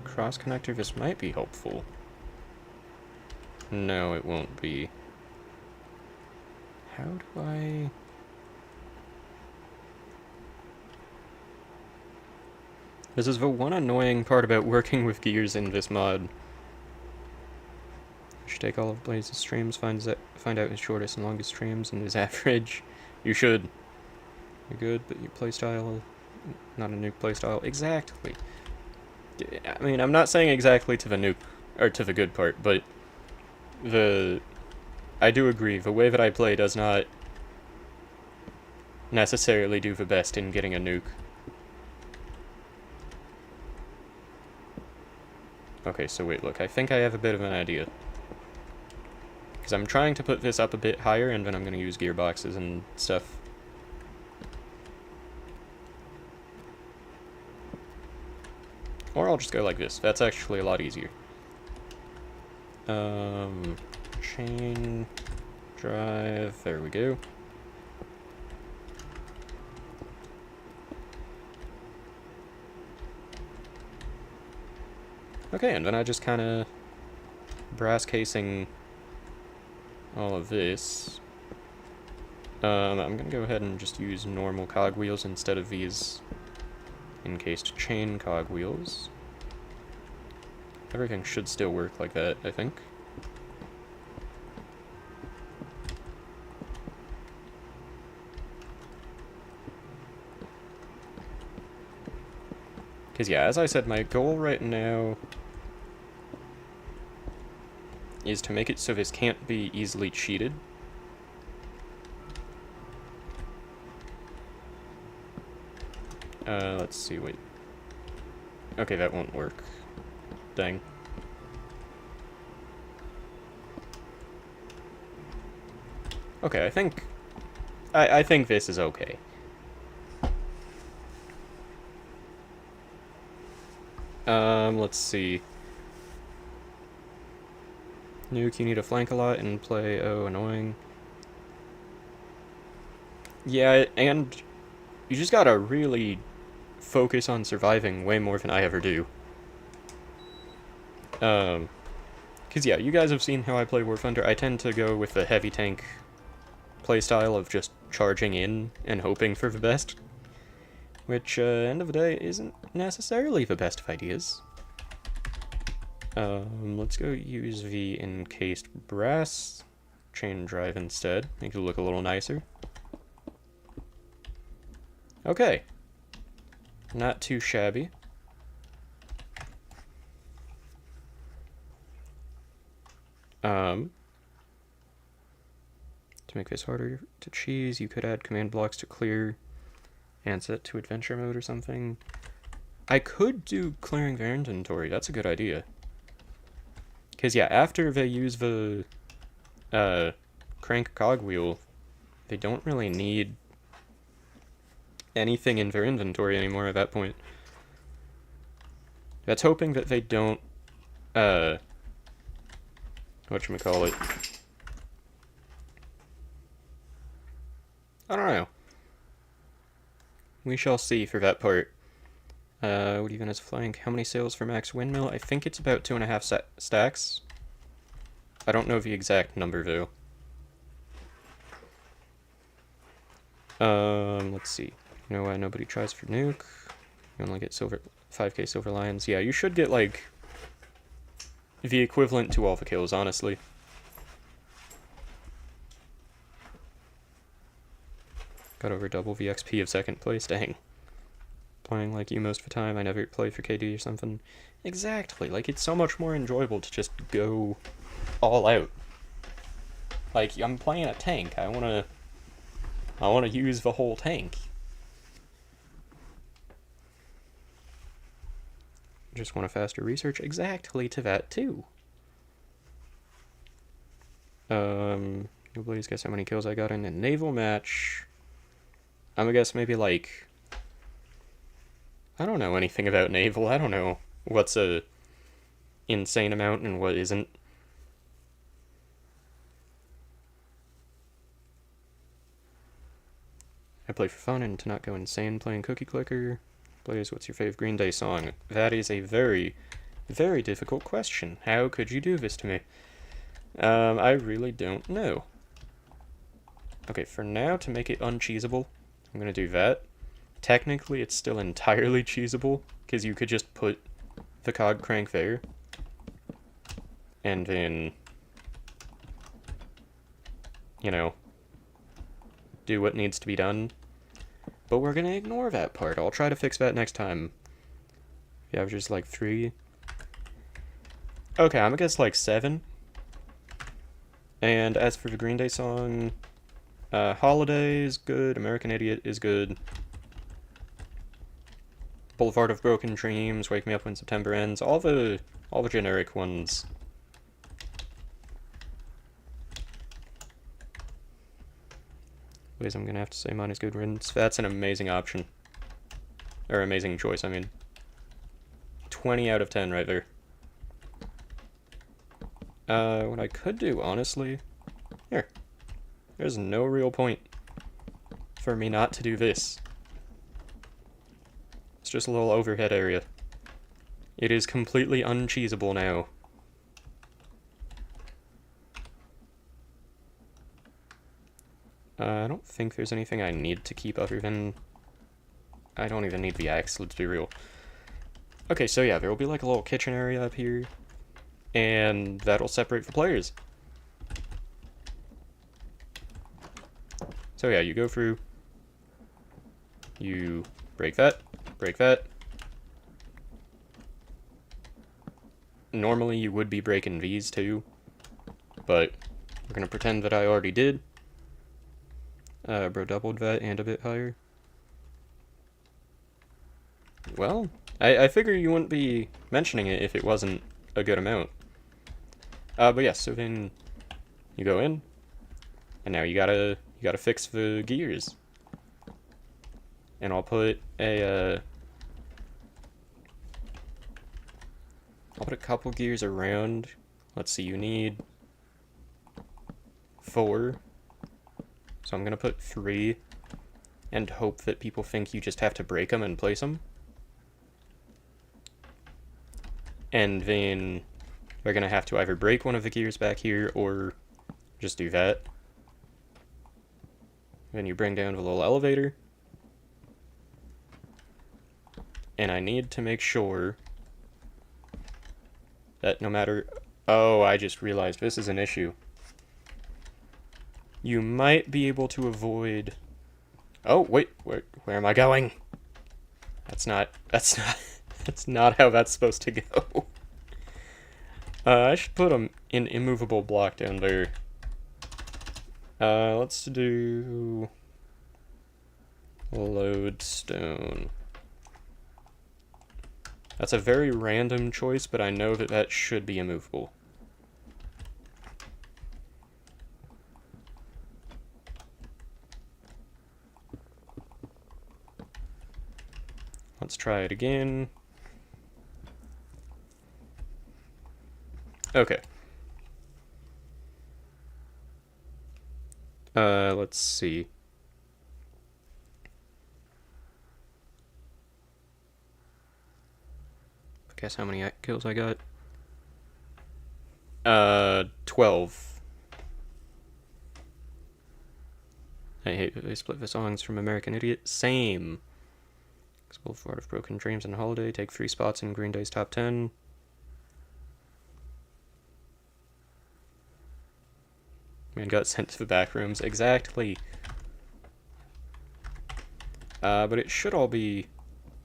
A: Cross connector, this might be helpful. No, it won't be. How do I... This is the one annoying part about working with gears in this mod. You should take all of Blaze's streams, find out his shortest and longest streams and his average. You should. You're good, but your playstyle, not a nuke playstyle. Exactly. I mean, I'm not saying exactly to the nuke, or to the good part, but I do agree, the way that I play does not necessarily do the best in getting a nuke. Okay, so wait, look, I think I have a bit of an idea. Because I'm trying to put this up a bit higher, and then I'm going to use gearboxes and stuff. Or I'll just go like this. That's actually a lot easier. Chain drive, there we go. Okay, and then I just kind of brass casing all of this. I'm going to go ahead and just use normal cogwheels instead of these encased chain cogwheels. Everything should still work like that, I think. Because yeah, as I said, my goal right now is to make it so this can't be easily cheated. Let's see, wait. Okay, that won't work. Dang. Okay, I think this is okay. Let's see. Nuke, you need to flank a lot and play, oh, annoying. Yeah, and you just gotta really focus on surviving way more than I ever do. Cause yeah, you guys have seen how I play War Thunder. I tend to go with the heavy tank playstyle of just charging in and hoping for the best. Which, end of the day, isn't necessarily the best of ideas. Let's go use the encased brass chain drive instead. Make it look a little nicer. Okay. Not too shabby. To make this harder to cheese, you could add command blocks to clear and set to adventure mode or something. I could do clearing their inventory. That's a good idea. Because, yeah, after they use the crank cogwheel, they don't really need anything in their inventory anymore at that point. That's hoping that they don't, whatchamacallit. I don't know. We shall see for that part. What even is flank? How many sails for max windmill? I think it's about 2.5 stacks. I don't know the exact number though. Let's see. You know why nobody tries for nuke? You only get 5k silver lions. Yeah, you should get like the equivalent to all the kills, honestly. Got over double the XP of second place. Dang. Playing like you most of the time. I never play for KD or something. Exactly. Like, it's so much more enjoyable to just go all out. Like, I'm playing a tank. I wanna use the whole tank. Just want a faster research. Exactly to that, too. Nobody's guess how many kills I got in a naval match. I'm gonna guess maybe like... I don't know anything about naval. I don't know what's a insane amount and what isn't. I play for fun and to not go insane playing Cookie Clicker. Blaze, what's your favorite Green Day song? That is a very, very difficult question. How could you do this to me? I really don't know. Okay, for now, to make it uncheesable, I'm gonna do that. Technically, it's still entirely cheesable, because you could just put the cog crank there, and then, you know, do what needs to be done. But we're gonna ignore that part. I'll try to fix that next time. The average is like 3. Okay, I'm gonna guess like 7. And as for the Green Day song, Holiday is good, American Idiot is good. Boulevard of Broken Dreams, Wake Me Up When September Ends, all the generic ones. Ways I'm gonna have to say mine is Good Riddance. That's an amazing option. Or amazing choice, I mean. 20 out of 10 right there. What I could do, honestly... Here. There's no real point for me not to do this. It's just a little overhead area. It is completely uncheesable now. I don't think there's anything I need to keep other than... I don't even need the axe, let's be real. Okay, so yeah, there will be like a little kitchen area up here, and that'll separate the players. So yeah, you go through, you break that, break that. Normally you would be breaking these too, but we're gonna pretend that I already did. Bro doubled that and a bit higher. Well, I figure you wouldn't be mentioning it if it wasn't a good amount. But yeah, so then you go in, and now you gotta fix the gears. And I'll put a couple gears around. Let's see, you need 4. So I'm gonna put 3 and hope that people think you just have to break them and place them. And then we're gonna have to either break one of the gears back here or just do that. Then you bring down the little elevator. And I need to make sure that no matter... Oh, I just realized this is an issue. You might be able to avoid... Oh, wait, where am I going? That's not how that's supposed to go. I should put an immovable block down there. Let's do... lodestone. That's a very random choice, but I know that that should be immovable. Let's try it again. Okay. Let's see. Guess how many kills I got? 12. I hate that they split the songs from American Idiot. Same. Boulevard of Broken Dreams and Holiday take 3 spots in Green Day's top 10. Man got sent to the back rooms. Exactly. But it should all be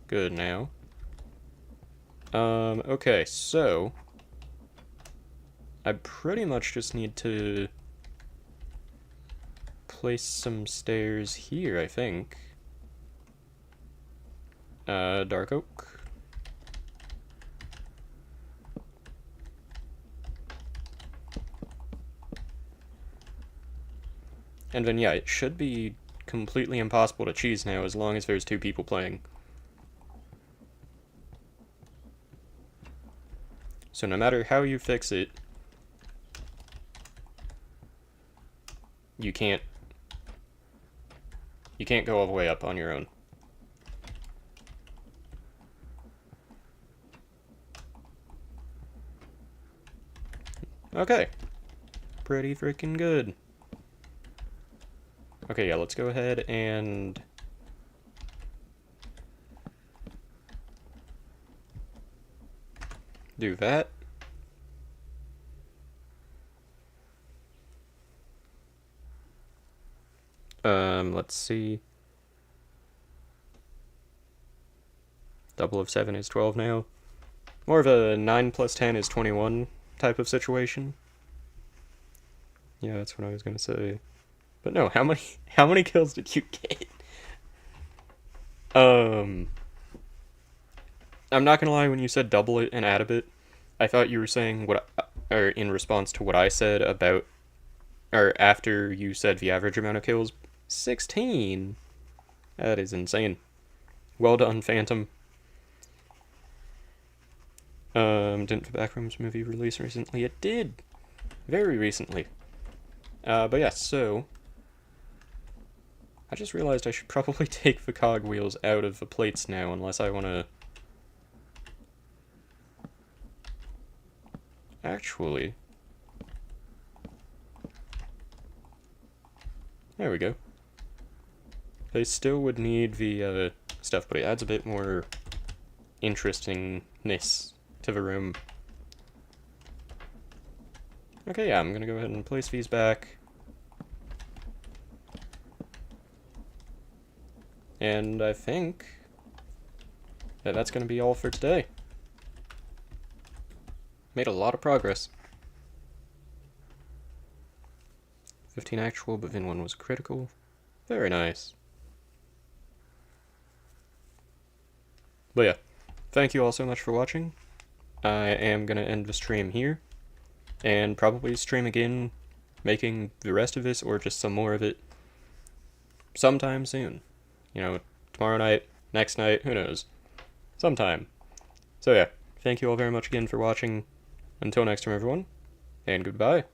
A: good now. Okay, so I pretty much just need to place some stairs here, I think. Dark oak. And then, yeah, it should be completely impossible to cheese now as long as there's 2 people playing. So no matter how you fix it, you can't go all the way up on your own. Okay. Pretty freaking good. Okay, yeah, let's go ahead and do that. Let's see. Double of 7 is 12 now. More of a 9 plus 10 is 21 type of situation. Yeah, that's what I was gonna say. But no, how many kills did you get? I'm not gonna lie, when you said double it and add a bit, I thought you were saying or in response to what I said about, or after you said the average amount of kills. 16? That is insane. Well done, Phantom. Didn't the Backrooms movie release recently? It did! Very recently. But yeah, so I just realized I should probably take the cogwheels out of the plates now, unless I want to... Actually... There we go. They still would need the stuff, but it adds a bit more interestingness to the room. Okay, yeah, I'm gonna go ahead and place these back. And I think that that's gonna be all for today. Made a lot of progress. 15 actual, but then 1 was critical. Very nice. But yeah, thank you all so much for watching. I am gonna end the stream here, and probably stream again, making the rest of this, or just some more of it, sometime soon. You know, tomorrow night, next night, who knows. Sometime. So yeah, thank you all very much again for watching. Until next time, everyone, and goodbye.